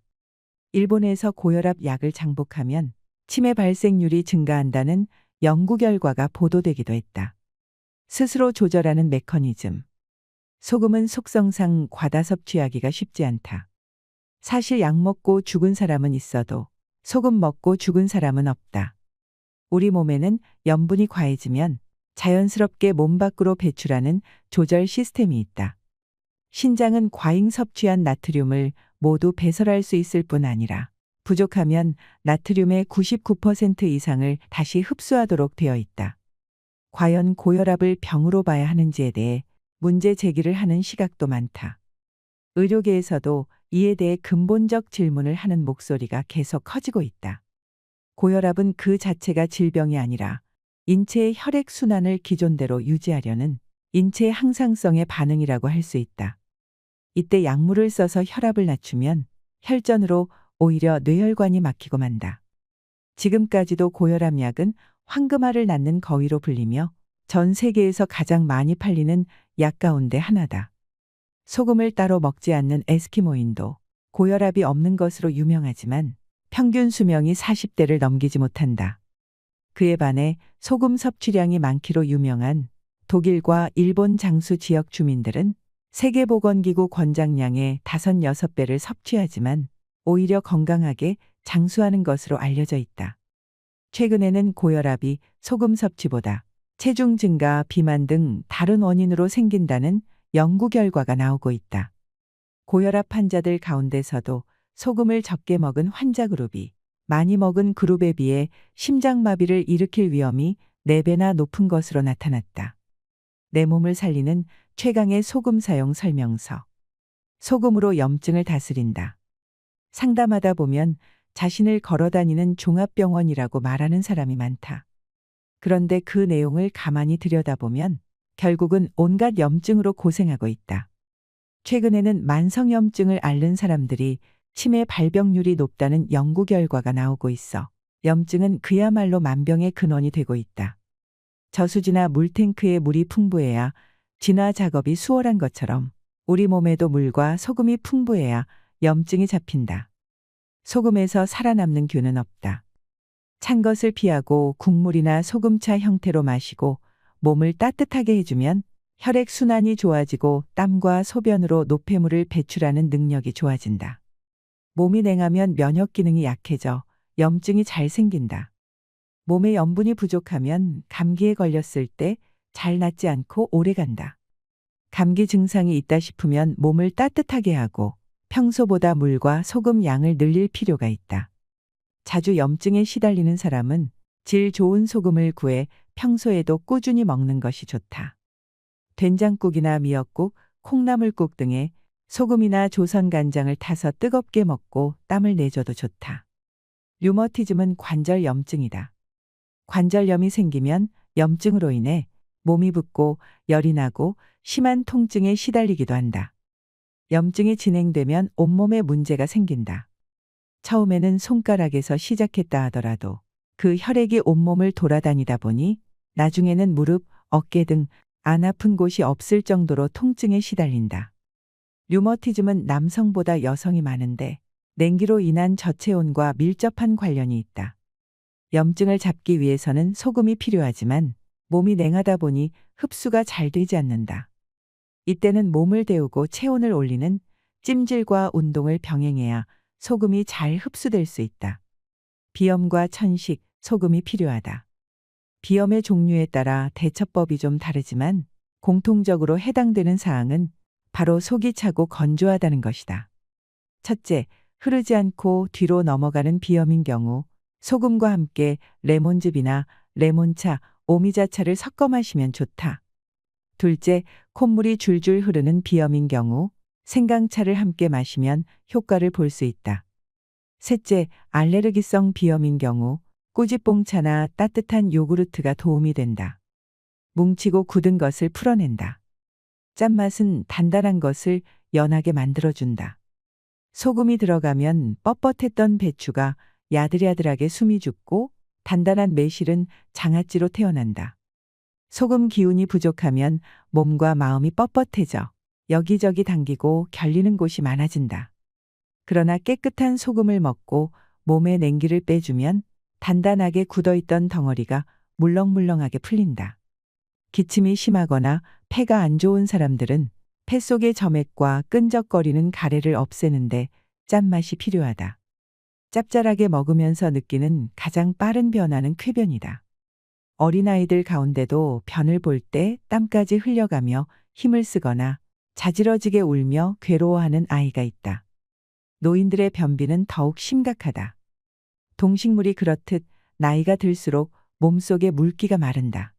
일본에서 고혈압 약을 장복하면 치매 발생률이 증가한다는 연구 결과가 보도되기도 했다. 스스로 조절하는 메커니즘. 소금은 속성상 과다 섭취하기가 쉽지 않다. 사실 약 먹고 죽은 사람은 있어도 소금 먹고 죽은 사람은 없다. 우리 몸에는 염분이 과해지면 자연스럽게 몸 밖으로 배출하는 조절 시스템이 있다. 신장은 과잉 섭취한 나트륨을 모두 배설할 수 있을 뿐 아니라 부족하면 나트륨의 99% 이상을 다시 흡수하도록 되어 있다. 과연 고혈압을 병으로 봐야 하는지에 대해 문제 제기를 하는 시각도 많다. 의료계에서도 이에 대해 근본적 질문을 하는 목소리가 계속 커지고 있다. 고혈압은 그 자체가 질병이 아니라 인체의 혈액 순환을 기존대로 유지하려는 인체의 항상성의 반응이라고 할 수 있다. 이때 약물을 써서 혈압을 낮추면 혈전으로 오히려 뇌혈관이 막히고 만다. 지금까지도 고혈압 약은 황금알을 낳는 거위로 불리며 전 세계에서 가장 많이 팔리는 약 가운데 하나다. 소금을 따로 먹지 않는 에스키모인도 고혈압이 없는 것으로 유명하지만 평균 수명이 40대를 넘기지 못한다. 그에 반해 소금 섭취량이 많기로 유명한 독일과 일본 장수 지역 주민들은 세계보건기구 권장량의 5, 6배를 섭취하지만 오히려 건강하게 장수하는 것으로 알려져 있다. 최근에는 고혈압이 소금 섭취보다 체중 증가, 비만 등 다른 원인으로 생긴다는 연구 결과가 나오고 있다. 고혈압 환자들 가운데서도 소금을 적게 먹은 환자 그룹이 많이 먹은 그룹에 비해 심장마비를 일으킬 위험이 4배나 높은 것으로 나타났다. 내 몸을 살리는 최강의 소금 사용 설명서. 소금으로 염증을 다스린다. 상담하다 보면 자신을 걸어다니는 종합병원이라고 말하는 사람이 많다. 그런데 그 내용을 가만히 들여다보면 결국은 온갖 염증으로 고생하고 있다. 최근에는 만성염증을 앓는 사람들이 치매 발병률이 높다는 연구 결과가 나오고 있어 염증은 그야말로 만병의 근원이 되고 있다. 저수지나 물탱크에 물이 풍부해야 진화 작업이 수월한 것처럼 우리 몸에도 물과 소금이 풍부해야 염증이 잡힌다. 소금에서 살아남는 균은 없다. 찬 것을 피하고 국물이나 소금차 형태로 마시고 몸을 따뜻하게 해주면 혈액 순환이 좋아지고 땀과 소변으로 노폐물을 배출하는 능력이 좋아진다. 몸이 냉하면 면역 기능이 약해져 염증이 잘 생긴다. 몸에 염분이 부족하면 감기에 걸렸을 때 잘 낫지 않고 오래 간다. 감기 증상이 있다 싶으면 몸을 따뜻하게 하고 평소보다 물과 소금 양을 늘릴 필요가 있다. 자주 염증에 시달리는 사람은 질 좋은 소금을 구해 평소에도 꾸준히 먹는 것이 좋다. 된장국이나 미역국, 콩나물국 등에 소금이나 조선 간장을 타서 뜨겁게 먹고 땀을 내줘도 좋다. 류머티즘은 관절 염증이다. 관절염이 생기면 염증으로 인해 몸이 붓고 열이 나고 심한 통증에 시달리기도 한다. 염증이 진행되면 온몸에 문제가 생긴다. 처음에는 손가락에서 시작했다 하더라도 그 혈액이 온몸을 돌아다니다 보니 나중에는 무릎, 어깨 등 안 아픈 곳이 없을 정도로 통증에 시달린다. 류머티즘은 남성보다 여성이 많은데 냉기로 인한 저체온과 밀접한 관련이 있다. 염증을 잡기 위해서는 소금이 필요하지만 몸이 냉하다 보니 흡수가 잘 되지 않는다. 이때는 몸을 데우고 체온을 올리는 찜질과 운동을 병행해야 소금이 잘 흡수될 수 있다. 비염과 천식, 소금이 필요하다. 비염의 종류에 따라 대처법이 좀 다르지만 공통적으로 해당되는 사항은 바로 속이 차고 건조하다는 것이다. 첫째, 흐르지 않고 뒤로 넘어가는 비염인 경우 소금과 함께 레몬즙이나 레몬차, 오미자차를 섞어 마시면 좋다. 둘째, 콧물이 줄줄 흐르는 비염인 경우 생강차를 함께 마시면 효과를 볼 수 있다. 셋째, 알레르기성 비염인 경우 꾸지뽕차나 따뜻한 요구르트가 도움이 된다. 뭉치고 굳은 것을 풀어낸다. 짠맛은 단단한 것을 연하게 만들어준다. 소금이 들어가면 뻣뻣했던 배추가 야들야들하게 숨이 죽고 단단한 매실은 장아찌로 태어난다. 소금 기운이 부족하면 몸과 마음이 뻣뻣해져 여기저기 당기고 결리는 곳이 많아진다. 그러나 깨끗한 소금을 먹고 몸의 냉기를 빼주면 단단하게 굳어있던 덩어리가 물렁물렁하게 풀린다. 기침이 심하거나 폐가 안 좋은 사람들은 폐 속의 점액과 끈적거리는 가래를 없애는데 짠맛이 필요하다. 짭짤하게 먹으면서 느끼는 가장 빠른 변화는 쾌변이다. 어린아이들 가운데도 변을 볼 때 땀까지 흘려가며 힘을 쓰거나 자지러지게 울며 괴로워하는 아이가 있다. 노인들의 변비는 더욱 심각하다. 동식물이 그렇듯 나이가 들수록 몸속에 물기가 마른다.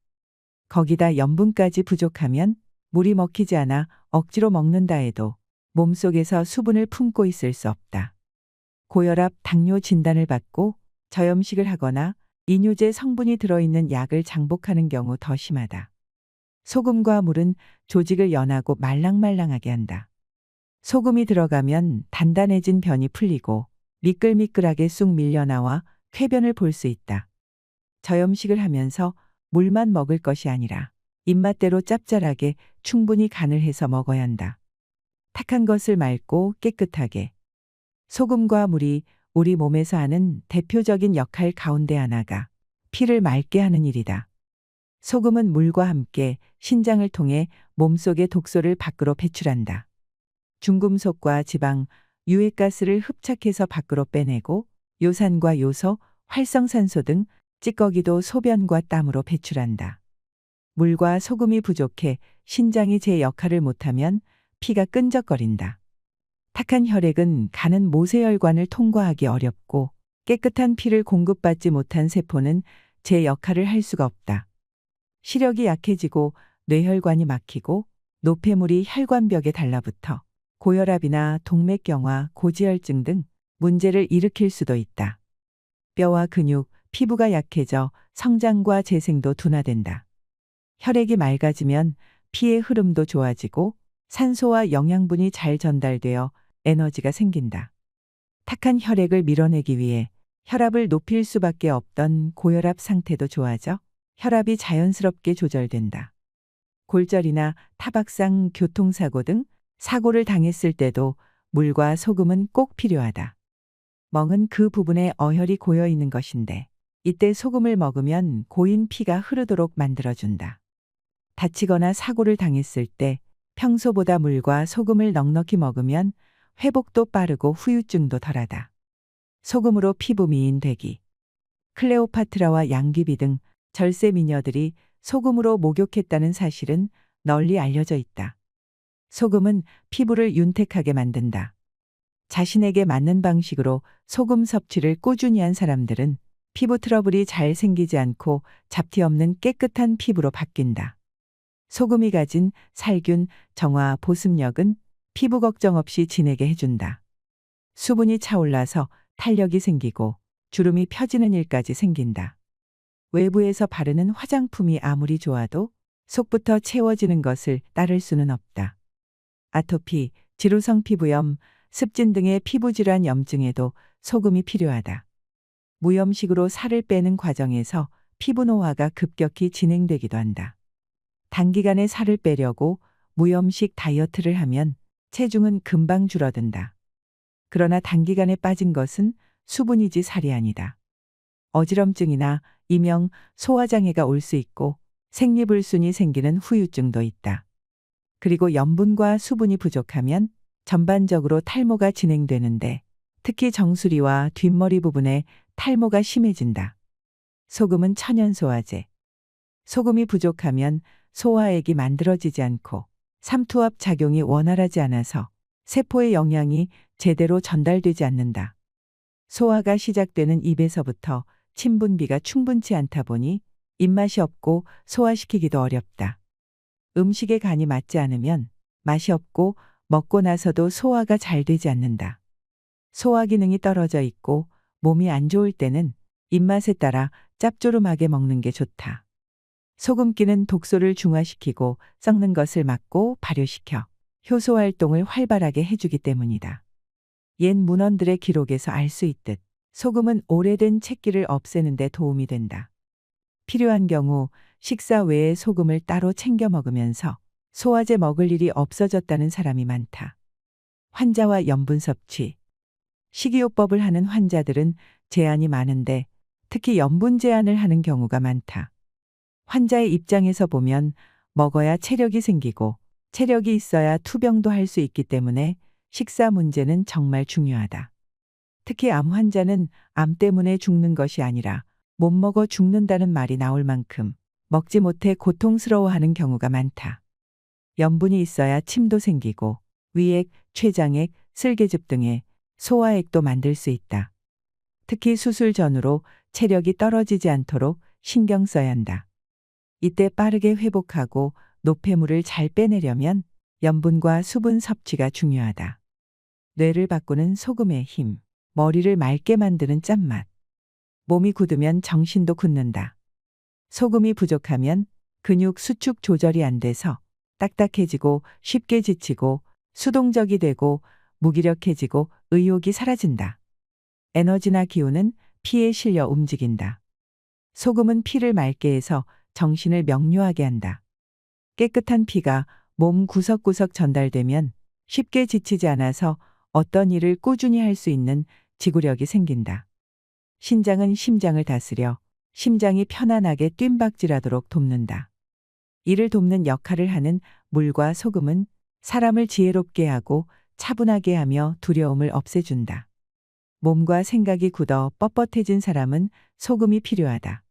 거기다 염분까지 부족하면 물이 먹히지 않아 억지로 먹는다 해도 몸속에서 수분을 품고 있을 수 없다. 고혈압, 당뇨 진단을 받고 저염식을 하거나 이뇨제 성분이 들어있는 약을 장복하는 경우 더 심하다. 소금과 물은 조직을 연하고 말랑말랑하게 한다. 소금이 들어가면 단단해진 변이 풀리고 미끌미끌하게 쑥 밀려나와 쾌변을 볼 수 있다. 저염식을 하면서 물만 먹을 것이 아니라 입맛대로 짭짤하게 충분히 간을 해서 먹어야 한다. 탁한 것을 맑고 깨끗하게. 소금과 물이 우리 몸에서 하는 대표적인 역할 가운데 하나가 피를 맑게 하는 일이다. 소금은 물과 함께 신장을 통해 몸속의 독소를 밖으로 배출한다. 중금속과 지방, 유해가스를 흡착해서 밖으로 빼내고 요산과 요소, 활성산소 등 찌꺼기도 소변과 땀으로 배출한다. 물과 소금이 부족해 신장이 제 역할을 못하면 피가 끈적거린다. 탁한 혈액은 가는 모세혈관을 통과하기 어렵고 깨끗한 피를 공급받지 못한 세포는 제 역할을 할 수가 없다. 시력이 약해지고 뇌혈관이 막히고 노폐물이 혈관벽에 달라붙어 고혈압이나 동맥경화, 고지혈증 등 문제를 일으킬 수도 있다. 뼈와 근육, 피부가 약해져 성장과 재생도 둔화된다. 혈액이 맑아지면 피의 흐름도 좋아지고 산소와 영양분이 잘 전달되어 에너지가 생긴다. 탁한 혈액을 밀어내기 위해 혈압을 높일 수밖에 없던 고혈압 상태도 좋아져 혈압이 자연스럽게 조절된다. 골절이나 타박상, 교통사고 등 사고를 당했을 때도 물과 소금은 꼭 필요하다. 멍은 그 부분에 어혈이 고여 있는 것인데 이때 소금을 먹으면 고인 피가 흐르도록 만들어준다. 다치거나 사고를 당했을 때 평소보다 물과 소금을 넉넉히 먹으면 회복도 빠르고 후유증도 덜하다. 소금으로 피부 미인 되기. 클레오파트라와 양귀비 등 절세 미녀들이 소금으로 목욕했다는 사실은 널리 알려져 있다. 소금은 피부를 윤택하게 만든다. 자신에게 맞는 방식으로 소금 섭취를 꾸준히 한 사람들은 피부 트러블이 잘 생기지 않고 잡티 없는 깨끗한 피부로 바뀐다. 소금이 가진 살균, 정화, 보습력은 피부 걱정 없이 지내게 해준다. 수분이 차올라서 탄력이 생기고 주름이 펴지는 일까지 생긴다. 외부에서 바르는 화장품이 아무리 좋아도 속부터 채워지는 것을 따를 수는 없다. 아토피, 지루성 피부염, 습진 등의 피부질환 염증에도 소금이 필요하다. 무염식으로 살을 빼는 과정에서 피부 노화가 급격히 진행되기도 한다. 단기간에 살을 빼려고 무염식 다이어트를 하면 체중은 금방 줄어든다. 그러나 단기간에 빠진 것은 수분이지 살이 아니다. 어지럼증이나 이명, 소화장애가 올 수 있고 생리불순이 생기는 후유증도 있다. 그리고 염분과 수분이 부족하면 전반적으로 탈모가 진행되는데 특히 정수리와 뒷머리 부분에 탈모가 심해진다. 소금은 천연소화제. 소금이 부족하면 소화액이 만들어지지 않고 삼투압 작용이 원활하지 않아서 세포의 영양이 제대로 전달되지 않는다. 소화가 시작되는 입에서부터 침분비가 충분치 않다 보니 입맛이 없고 소화시키기도 어렵다. 음식에 간이 맞지 않으면 맛이 없고 먹고 나서도 소화가 잘 되지 않는다. 소화 기능이 떨어져 있고 몸이 안 좋을 때는 입맛에 따라 짭조름하게 먹는 게 좋다. 소금기는 독소를 중화시키고 썩는 것을 막고 발효시켜 효소 활동을 활발하게 해주기 때문이다. 옛 문헌들의 기록에서 알 수 있듯 소금은 오래된 채기를 없애는 데 도움이 된다. 필요한 경우 식사 외에 소금을 따로 챙겨 먹으면서 소화제 먹을 일이 없어졌다는 사람이 많다. 환자와 염분 섭취. 식이요법을 하는 환자들은 제한이 많은데 특히 염분 제한을 하는 경우가 많다. 환자의 입장에서 보면 먹어야 체력이 생기고 체력이 있어야 투병도 할 수 있기 때문에 식사 문제는 정말 중요하다. 특히 암 환자는 암 때문에 죽는 것이 아니라 못 먹어 죽는다는 말이 나올 만큼 먹지 못해 고통스러워하는 경우가 많다. 염분이 있어야 침도 생기고 위액, 췌장액, 슬개즙 등의 소화액도 만들 수 있다. 특히 수술 전후로 체력이 떨어지지 않도록 신경 써야 한다. 이때 빠르게 회복하고 노폐물을 잘 빼내려면 염분과 수분 섭취가 중요하다. 뇌를 바꾸는 소금의 힘, 머리를 맑게 만드는 짠맛. 몸이 굳으면 정신도 굳는다. 소금이 부족하면 근육 수축 조절이 안 돼서 딱딱해지고 쉽게 지치고 수동적이 되고 무기력해지고 의욕이 사라진다. 에너지나 기운은 피에 실려 움직인다. 소금은 피를 맑게 해서 정신을 명료하게 한다. 깨끗한 피가 몸 구석구석 전달되면 쉽게 지치지 않아서 어떤 일을 꾸준히 할 수 있는 지구력이 생긴다. 신장은 심장을 다스려 심장이 편안하게 뜀박질하도록 돕는다. 이를 돕는 역할을 하는 물과 소금은 사람을 지혜롭게 하고 차분하게 하며 두려움을 없애준다. 몸과 생각이 굳어 뻣뻣해진 사람은 소금이 필요하다.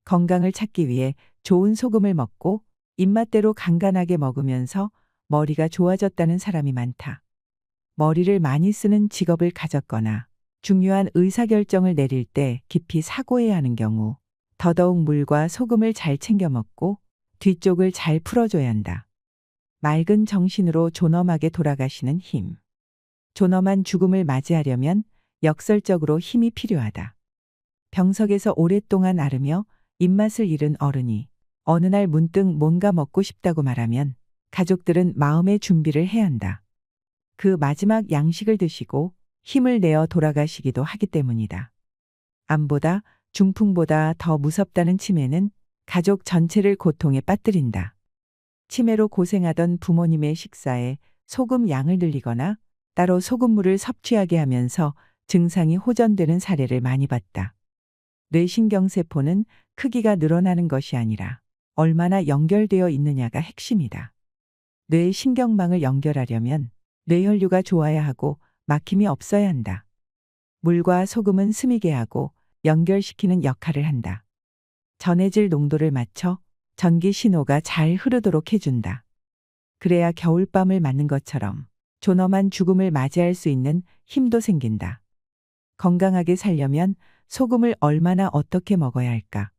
건강을 찾기 위해 좋은 소금을 먹고 입맛대로 간간하게 먹으면서 머리가 좋아졌다는 사람이 많다. 머리를 많이 쓰는 직업을 가졌거나 중요한 의사결정을 내릴 때 깊이 사고해야 하는 경우 더더욱 물과 소금을 잘 챙겨 먹고 뒤쪽을 잘 풀어줘야 한다. 맑은 정신으로 존엄하게 돌아가시는 힘. 존엄한 죽음을 맞이하려면 역설적으로 힘이 필요하다. 병석에서 오랫동안 앓으며 입맛을 잃은 어른이 어느 날 문득 뭔가 먹고 싶다고 말하면 가족들은 마음의 준비를 해야 한다. 그 마지막 양식을 드시고 힘을 내어 돌아가시기도 하기 때문이다. 암보다 중풍보다 더 무섭다는 치매는 가족 전체를 고통에 빠뜨린다. 치매로 고생하던 부모님의 식사에 소금 양을 늘리거나 따로 소금물을 섭취하게 하면서 증상이 호전되는 사례를 많이 봤다. 뇌신경세포는 크기가 늘어나는 것이 아니라 얼마나 연결되어 있느냐가 핵심이다. 뇌 신경망을 연결하려면 뇌혈류가 좋아야 하고 막힘이 없어야 한다. 물과 소금은 스미게 하고 연결시키는 역할을 한다. 전해질 농도를 맞춰 전기 신호가 잘 흐르도록 해준다. 그래야 겨울밤을 맞는 것처럼 존엄한 죽음을 맞이할 수 있는 힘도 생긴다. 건강하게 살려면 소금을 얼마나 어떻게 먹어야 할까?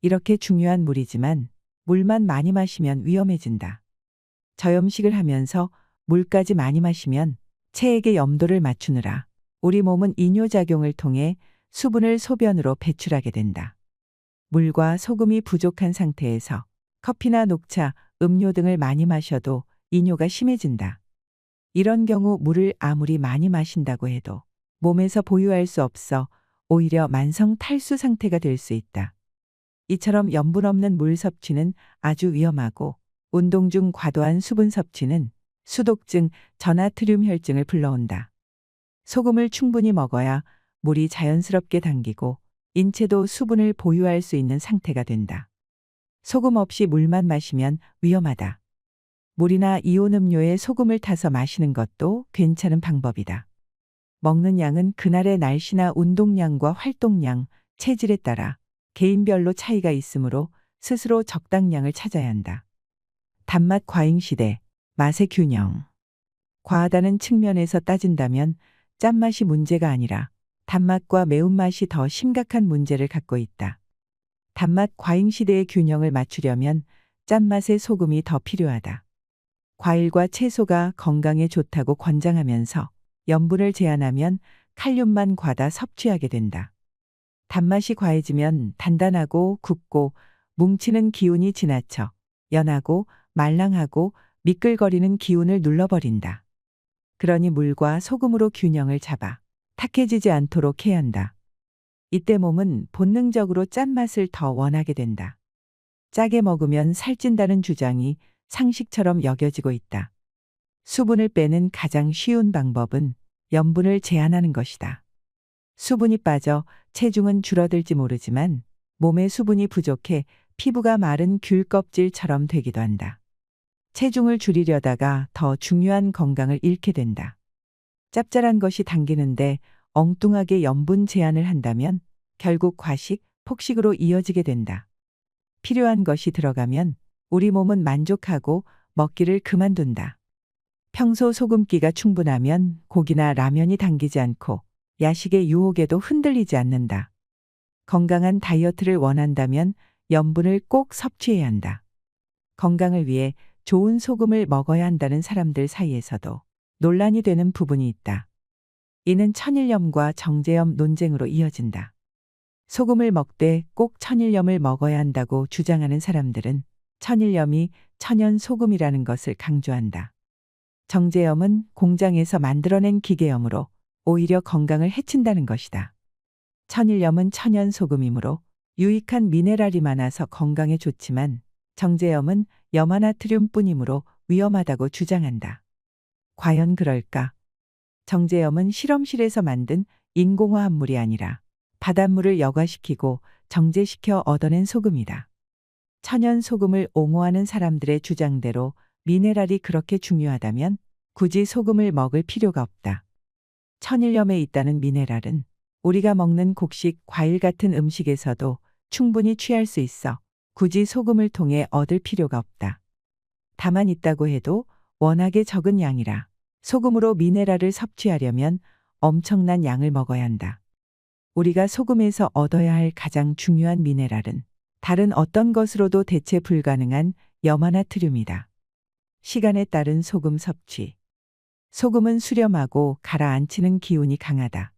이렇게 중요한 물이지만 물만 많이 마시면 위험해진다. 저염식을 하면서 물까지 많이 마시면 체액의 염도를 맞추느라 우리 몸은 이뇨작용을 통해 수분을 소변으로 배출하게 된다. 물과 소금이 부족한 상태에서 커피나 녹차, 음료 등을 많이 마셔도 이뇨가 심해진다. 이런 경우 물을 아무리 많이 마신다고 해도 몸에서 보유할 수 없어 오히려 만성 탈수 상태가 될 수 있다. 이처럼 염분 없는 물 섭취는 아주 위험하고 운동 중 과도한 수분 섭취는 수독증, 저나트륨 혈증을 불러온다. 소금을 충분히 먹어야 물이 자연스럽게 당기고 인체도 수분을 보유할 수 있는 상태가 된다. 소금 없이 물만 마시면 위험하다. 물이나 이온 음료에 소금을 타서 마시는 것도 괜찮은 방법이다. 먹는 양은 그날의 날씨나 운동량과 활동량, 체질에 따라 개인별로 차이가 있으므로 스스로 적당량을 찾아야 한다. 단맛 과잉 시대, 맛의 균형. 과하다는 측면에서 따진다면 짠맛이 문제가 아니라 단맛과 매운맛이 더 심각한 문제를 갖고 있다. 단맛 과잉 시대의 균형을 맞추려면 짠맛의 소금이 더 필요하다. 과일과 채소가 건강에 좋다고 권장하면서 염분을 제한하면 칼륨만 과다 섭취하게 된다. 단맛이 과해지면 단단하고 굽고 뭉치는 기운이 지나쳐 연하고 말랑하고 미끌거리는 기운을 눌러버린다. 그러니 물과 소금으로 균형을 잡아 탁해지지 않도록 해야 한다. 이때 몸은 본능적으로 짠맛을 더 원하게 된다. 짜게 먹으면 살찐다는 주장이 상식처럼 여겨지고 있다. 수분을 빼는 가장 쉬운 방법은 염분을 제한하는 것이다. 수분이 빠져 체중은 줄어들지 모르지만 몸에 수분이 부족해 피부가 마른 귤 껍질처럼 되기도 한다. 체중을 줄이려다가 더 중요한 건강을 잃게 된다. 짭짤한 것이 당기는데 엉뚱하게 염분 제한을 한다면 결국 과식, 폭식으로 이어지게 된다. 필요한 것이 들어가면 우리 몸은 만족하고 먹기를 그만둔다. 평소 소금기가 충분하면 고기나 라면이 당기지 않고 야식의 유혹에도 흔들리지 않는다. 건강한 다이어트를 원한다면 염분을 꼭 섭취해야 한다. 건강을 위해 좋은 소금을 먹어야 한다는 사람들 사이에서도 논란이 되는 부분이 있다. 이는 천일염과 정제염 논쟁으로 이어진다. 소금을 먹되 꼭 천일염을 먹어야 한다고 주장하는 사람들은 천일염이 천연 소금이라는 것을 강조한다. 정제염은 공장에서 만들어낸 기계염으로 오히려 건강을 해친다는 것이다. 천일염은 천연 소금이므로 유익한 미네랄이 많아서 건강에 좋지만 정제염은 염화나트륨뿐이므로 위험하다고 주장한다. 과연 그럴까? 정제염은 실험실에서 만든 인공화합물이 아니라 바닷물을 여과시키고 정제시켜 얻어낸 소금이다. 천연 소금을 옹호하는 사람들의 주장대로 미네랄이 그렇게 중요하다면 굳이 소금을 먹을 필요가 없다. 천일염에 있다는 미네랄은 우리가 먹는 곡식, 과일 같은 음식에서도 충분히 취할 수 있어 굳이 소금을 통해 얻을 필요가 없다. 다만 있다고 해도 워낙에 적은 양이라 소금으로 미네랄을 섭취하려면 엄청난 양을 먹어야 한다. 우리가 소금에서 얻어야 할 가장 중요한 미네랄은 다른 어떤 것으로도 대체 불가능한 염화나트륨이다. 시간에 따른 소금 섭취. 소금은 수렴하고 가라앉히는 기운이 강하다.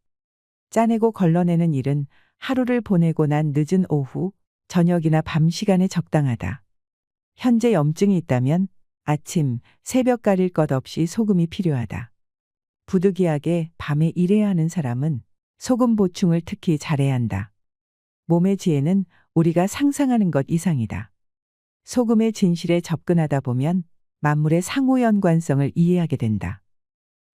짜내고 걸러내는 일은 하루를 보내고 난 늦은 오후, 저녁이나 밤 시간에 적당하다. 현재 염증이 있다면 아침, 새벽 가릴 것 없이 소금이 필요하다. 부득이하게 밤에 일해야 하는 사람은 소금 보충을 특히 잘해야 한다. 몸의 지혜는 우리가 상상하는 것 이상이다. 소금의 진실에 접근하다 보면 만물의 상호 연관성을 이해하게 된다.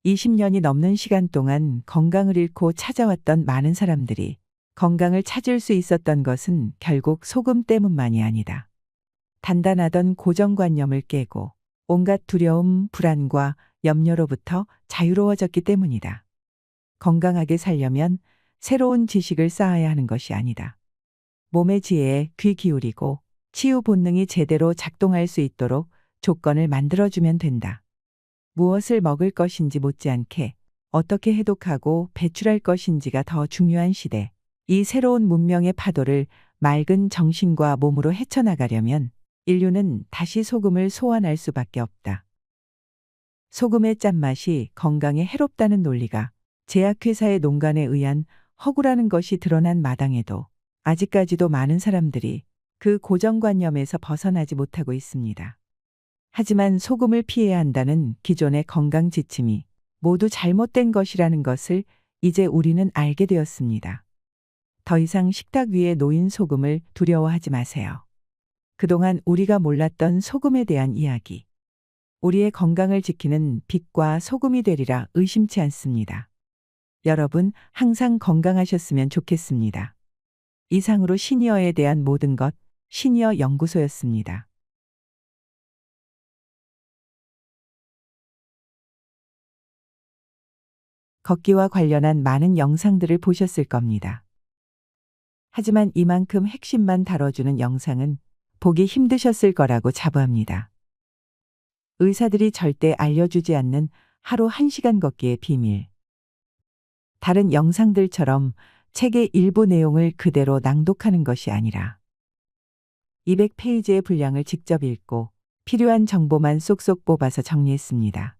20년이 넘는 시간 동안 건강을 잃고 찾아왔던 많은 사람들이 건강을 찾을 수 있었던 것은 결국 소금 때문만이 아니다. 단단하던 고정관념을 깨고 온갖 두려움, 불안과 염려로부터 자유로워졌기 때문이다. 건강하게 살려면 새로운 지식을 쌓아야 하는 것이 아니다. 몸의 지혜에 귀 기울이고 치유 본능이 제대로 작동할 수 있도록 조건을 만들어주면 된다. 무엇을 먹을 것인지 못지않게 어떻게 해독하고 배출할 것인지가 더 중요한 시대. 이 새로운 문명의 파도를 맑은 정신과 몸으로 헤쳐나가려면 인류는 다시 소금을 소환할 수밖에 없다. 소금의 짠맛이 건강에 해롭다는 논리가 제약회사의 농간에 의한 허구라는 것이 드러난 마당에도 아직까지도 많은 사람들이 그 고정관념에서 벗어나지 못하고 있습니다. 하지만 소금을 피해야 한다는 기존의 건강 지침이 모두 잘못된 것이라는 것을 이제 우리는 알게 되었습니다. 더 이상 식탁 위에 놓인 소금을 두려워하지 마세요. 그동안 우리가 몰랐던 소금에 대한 이야기. 우리의 건강을 지키는 빛과 소금이 되리라 의심치 않습니다. 여러분 항상 건강하셨으면 좋겠습니다. 이상으로 시니어에 대한 모든 것 시니어 연구소였습니다. 걷기와 관련한 많은 영상들을 보셨을 겁니다. 하지만 이만큼 핵심만 다뤄주는 영상은 보기 힘드셨을 거라고 자부합니다. 의사들이 절대 알려주지 않는 하루 1시간 걷기의 비밀. 다른 영상들처럼 책의 일부 내용을 그대로 낭독하는 것이 아니라 200페이지의 분량을 직접 읽고 필요한 정보만 쏙쏙 뽑아서 정리했습니다.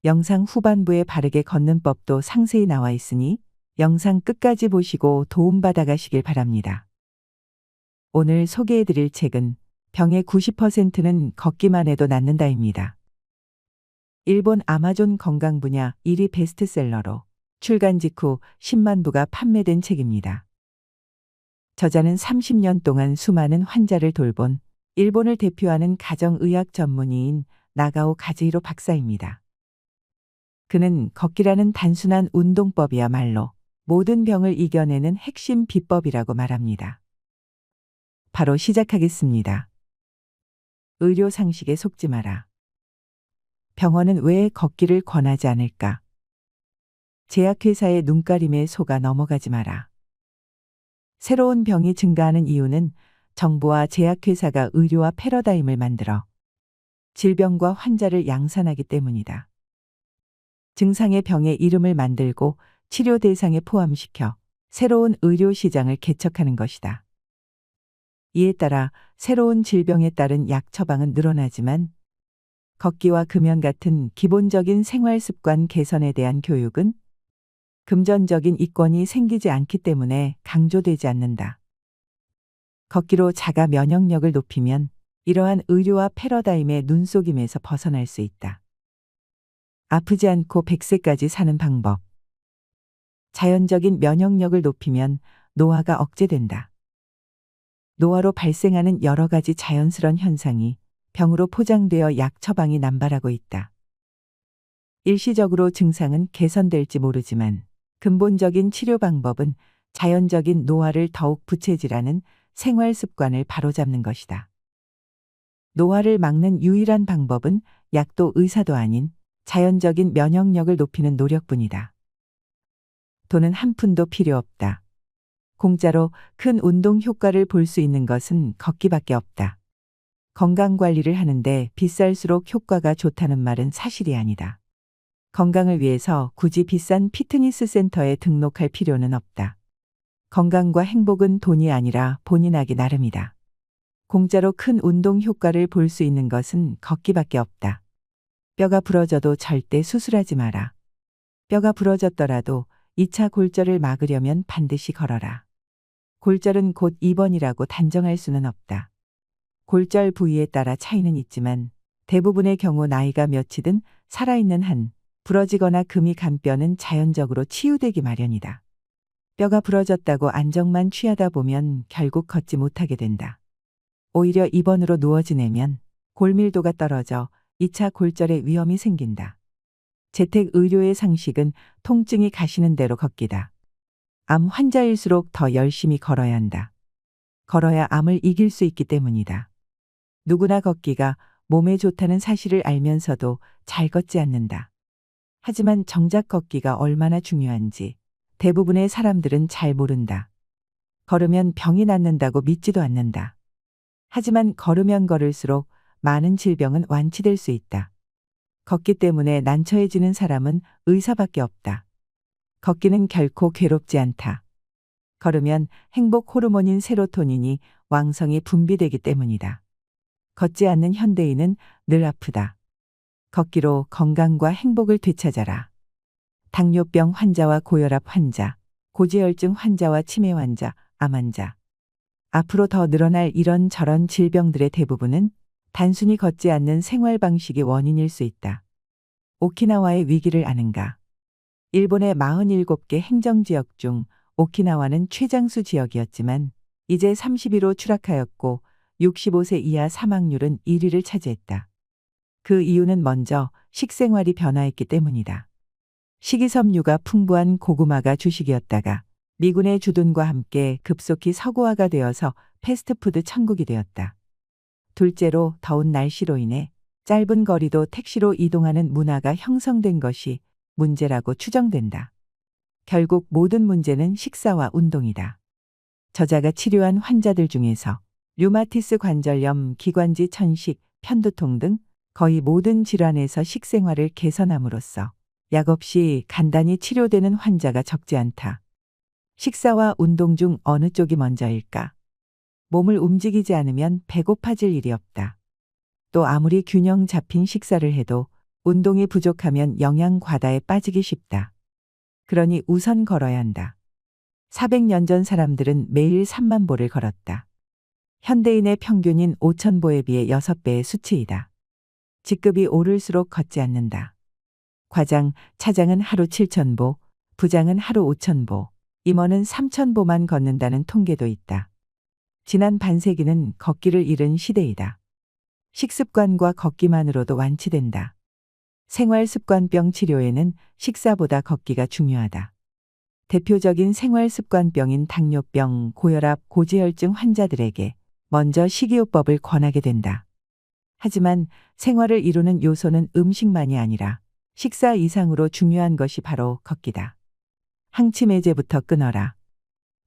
영상 후반부에 바르게 걷는 법도 상세히 나와 있으니 영상 끝까지 보시고 도움받아 가시길 바랍니다. 오늘 소개해드릴 책은 병의 90%는 걷기만 해도 낫는다입니다. 일본 아마존 건강 분야 1위 베스트셀러로 출간 직후 10만 부가 판매된 책입니다. 저자는 30년 동안 수많은 환자를 돌본 일본을 대표하는 가정의학 전문의인 나가오 가즈히로 박사입니다. 그는 걷기라는 단순한 운동법이야말로 모든 병을 이겨내는 핵심 비법이라고 말합니다. 바로 시작하겠습니다. 의료 상식에 속지 마라. 병원은 왜 걷기를 권하지 않을까? 제약회사의 눈가림에 속아 넘어가지 마라. 새로운 병이 증가하는 이유는 정부와 제약회사가 의료와 패러다임을 만들어 질병과 환자를 양산하기 때문이다. 증상의 병의 이름을 만들고 치료 대상에 포함시켜 새로운 의료 시장을 개척하는 것이다. 이에 따라 새로운 질병에 따른 약 처방은 늘어나지만 걷기와 금연 같은 기본적인 생활 습관 개선에 대한 교육은 금전적인 이권이 생기지 않기 때문에 강조되지 않는다. 걷기로 자가 면역력을 높이면 이러한 의료와 패러다임의 눈속임에서 벗어날 수 있다. 아프지 않고 100세까지 사는 방법. 자연적인 면역력을 높이면 노화가 억제된다. 노화로 발생하는 여러 가지 자연스러운 현상이 병으로 포장되어 약 처방이 남발하고 있다. 일시적으로 증상은 개선될지 모르지만 근본적인 치료 방법은 자연적인 노화를 더욱 부채질하는 생활 습관을 바로잡는 것이다. 노화를 막는 유일한 방법은 약도 의사도 아닌 자연적인 면역력을 높이는 노력뿐이다. 돈은 한 푼도 필요 없다. 공짜로 큰 운동 효과를 볼 수 있는 것은 걷기밖에 없다. 건강관리를 하는데 비쌀수록 효과가 좋다는 말은 사실이 아니다. 건강을 위해서 굳이 비싼 피트니스 센터에 등록할 필요는 없다. 건강과 행복은 돈이 아니라 본인하기 나름이다. 공짜로 큰 운동 효과를 볼 수 있는 것은 걷기밖에 없다. 뼈가 부러져도 절대 수술하지 마라. 뼈가 부러졌더라도 2차 골절을 막으려면 반드시 걸어라. 골절은 곧 입원이라고 단정할 수는 없다. 골절 부위에 따라 차이는 있지만 대부분의 경우 나이가 몇이든 살아있는 한 부러지거나 금이 간 뼈는 자연적으로 치유되기 마련이다. 뼈가 부러졌다고 안정만 취하다 보면 결국 걷지 못하게 된다. 오히려 입원으로 누워 지내면 골밀도가 떨어져 2차 골절의 위험이 생긴다. 재택의료의 상식은 통증이 가시는 대로 걷기다. 암 환자일수록 더 열심히 걸어야 한다. 걸어야 암을 이길 수 있기 때문이다. 누구나 걷기가 몸에 좋다는 사실을 알면서도 잘 걷지 않는다. 하지만 정작 걷기가 얼마나 중요한지 대부분의 사람들은 잘 모른다. 걸으면 병이 낫는다고 믿지도 않는다. 하지만 걸으면 걸을수록 많은 질병은 완치될 수 있다. 걷기 때문에 난처해지는 사람은 의사밖에 없다. 걷기는 결코 괴롭지 않다. 걸으면 행복 호르몬인 세로토닌이 왕성히 분비되기 때문이다. 걷지 않는 현대인은 늘 아프다. 걷기로 건강과 행복을 되찾아라. 당뇨병 환자와 고혈압 환자, 고지혈증 환자와 치매 환자, 암 환자. 앞으로 더 늘어날 이런저런 질병들의 대부분은 단순히 걷지 않는 생활 방식이 원인일 수 있다. 오키나와의 위기를 아는가? 일본의 47개 행정지역 중 오키나와는 최장수 지역이었지만 이제 30위로 추락하였고 65세 이하 사망률은 1위를 차지했다. 그 이유는 먼저 식생활이 변화했기 때문이다. 식이섬유가 풍부한 고구마가 주식이었다가 미군의 주둔과 함께 급속히 서구화가 되어서 패스트푸드 천국이 되었다. 둘째로 더운 날씨로 인해 짧은 거리도 택시로 이동하는 문화가 형성된 것이 문제라고 추정된다. 결국 모든 문제는 식사와 운동이다. 저자가 치료한 환자들 중에서 류마티스 관절염, 기관지 천식, 편두통 등 거의 모든 질환에서 식생활을 개선함으로써 약 없이 간단히 치료되는 환자가 적지 않다. 식사와 운동 중 어느 쪽이 먼저일까? 몸을 움직이지 않으면 배고파질 일이 없다. 또 아무리 균형 잡힌 식사를 해도 운동이 부족하면 영양 과다에 빠지기 쉽다. 그러니 우선 걸어야 한다. 400년 전 사람들은 매일 3만 보를 걸었다. 현대인의 평균인 5천 보에 비해 6배의 수치이다. 직급이 오를수록 걷지 않는다. 과장, 차장은 하루 7천 보, 부장은 하루 5천 보, 임원은 3천 보만 걷는다는 통계도 있다. 지난 반세기는 걷기를 잃은 시대이다. 식습관과 걷기만으로도 완치된다. 생활습관병 치료에는 식사보다 걷기가 중요하다. 대표적인 생활습관병인 당뇨병, 고혈압, 고지혈증 환자들에게 먼저 식이요법을 권하게 된다. 하지만 생활을 이루는 요소는 음식만이 아니라 식사 이상으로 중요한 것이 바로 걷기다. 항치매제부터 끊어라.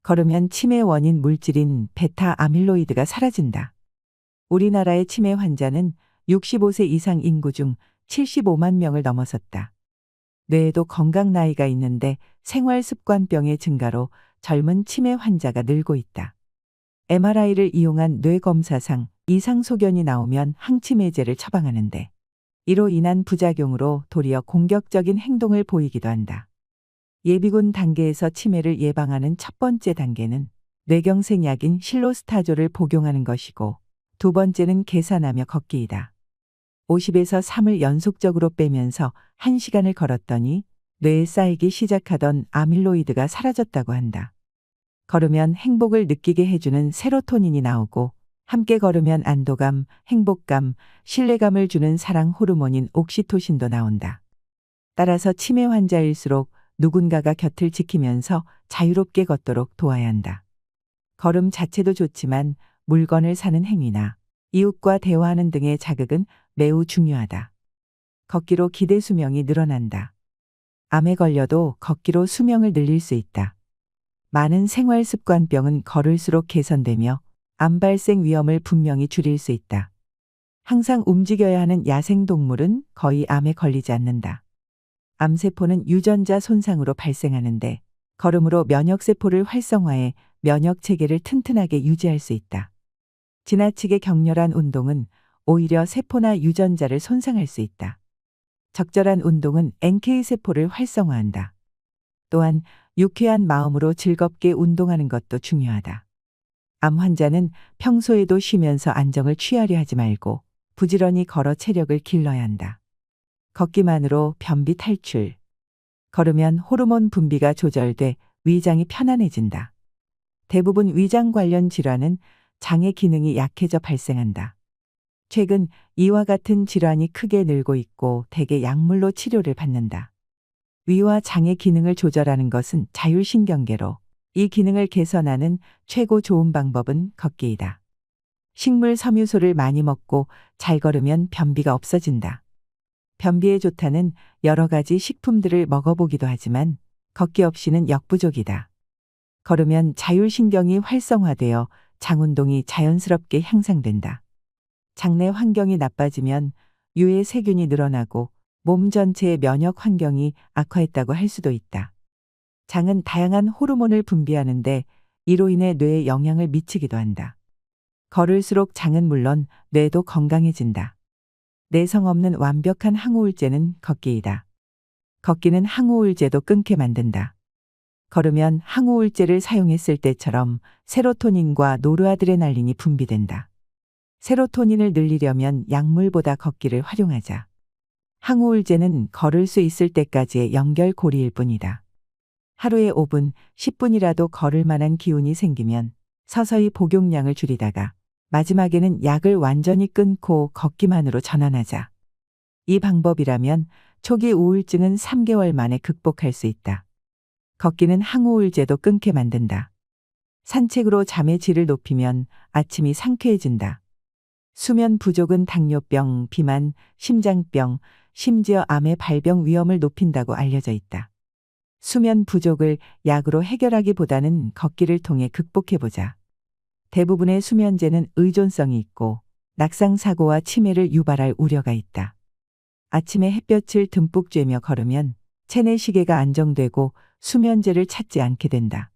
걸으면 치매 원인 물질인 베타 아밀로이드가 사라진다. 우리나라의 치매 환자는 65세 이상 인구 중 75만 명을 넘어섰다. 뇌에도 건강 나이가 있는데 생활습관병의 증가로 젊은 치매 환자가 늘고 있다. MRI를 이용한 뇌검사상 이상 소견이 나오면 항치매제를 처방하는데 이로 인한 부작용으로 도리어 공격적인 행동을 보이기도 한다. 예비군 단계에서 치매를 예방하는 첫 번째 단계는 뇌경색약인 실로스타졸을 복용하는 것이고 두 번째는 계산하며 걷기이다. 50에서 3을 연속적으로 빼면서 1시간을 걸었더니 뇌에 쌓이기 시작하던 아밀로이드가 사라졌다고 한다. 걸으면 행복을 느끼게 해주는 세로토닌이 나오고 함께 걸으면 안도감, 행복감, 신뢰감을 주는 사랑 호르몬인 옥시토신도 나온다. 따라서 치매 환자일수록 누군가가 곁을 지키면서 자유롭게 걷도록 도와야 한다. 걸음 자체도 좋지만 물건을 사는 행위나 이웃과 대화하는 등의 자극은 매우 중요하다. 걷기로 기대 수명이 늘어난다. 암에 걸려도 걷기로 수명을 늘릴 수 있다. 많은 생활습관병은 걸을수록 개선되며 암 발생 위험을 분명히 줄일 수 있다. 항상 움직여야 하는 야생동물은 거의 암에 걸리지 않는다. 암세포는 유전자 손상으로 발생하는데 걸음으로 면역세포를 활성화해 면역체계를 튼튼하게 유지할 수 있다. 지나치게 격렬한 운동은 오히려 세포나 유전자를 손상할 수 있다. 적절한 운동은 NK세포를 활성화한다. 또한 유쾌한 마음으로 즐겁게 운동하는 것도 중요하다. 암 환자는 평소에도 쉬면서 안정을 취하려 하지 말고 부지런히 걸어 체력을 길러야 한다. 걷기만으로 변비 탈출. 걸으면 호르몬 분비가 조절돼 위장이 편안해진다. 대부분 위장 관련 질환은 장의 기능이 약해져 발생한다. 최근 이와 같은 질환이 크게 늘고 있고 대개 약물로 치료를 받는다. 위와 장의 기능을 조절하는 것은 자율신경계로 이 기능을 개선하는 최고 좋은 방법은 걷기이다. 식물 섬유소를 많이 먹고 잘 걸으면 변비가 없어진다. 변비에 좋다는 여러 가지 식품들을 먹어보기도 하지만 걷기 없이는 역부족이다. 걸으면 자율신경이 활성화되어 장운동이 자연스럽게 향상된다. 장내 환경이 나빠지면 유해 세균이 늘어나고 몸 전체의 면역 환경이 악화했다고 할 수도 있다. 장은 다양한 호르몬을 분비하는데 이로 인해 뇌에 영향을 미치기도 한다. 걸을수록 장은 물론 뇌도 건강해진다. 내성 없는 완벽한 항우울제는 걷기이다. 걷기는 항우울제도 끊게 만든다. 걸으면 항우울제를 사용했을 때처럼 세로토닌과 노르아드레날린이 분비된다. 세로토닌을 늘리려면 약물보다 걷기를 활용하자. 항우울제는 걸을 수 있을 때까지의 연결고리일 뿐이다. 하루에 5분, 10분이라도 걸을 만한 기운이 생기면 서서히 복용량을 줄이다가 마지막에는 약을 완전히 끊고 걷기만으로 전환하자. 이 방법이라면 초기 우울증은 3개월 만에 극복할 수 있다. 걷기는 항우울제도 끊게 만든다. 산책으로 잠의 질을 높이면 아침이 상쾌해진다. 수면 부족은 당뇨병, 비만, 심장병, 심지어 암의 발병 위험을 높인다고 알려져 있다. 수면 부족을 약으로 해결하기보다는 걷기를 통해 극복해보자. 대부분의 수면제는 의존성이 있고 낙상사고와 치매를 유발할 우려가 있다. 아침에 햇볕을 듬뿍 쬐며 걸으면 체내 시계가 안정되고 수면제를 찾지 않게 된다.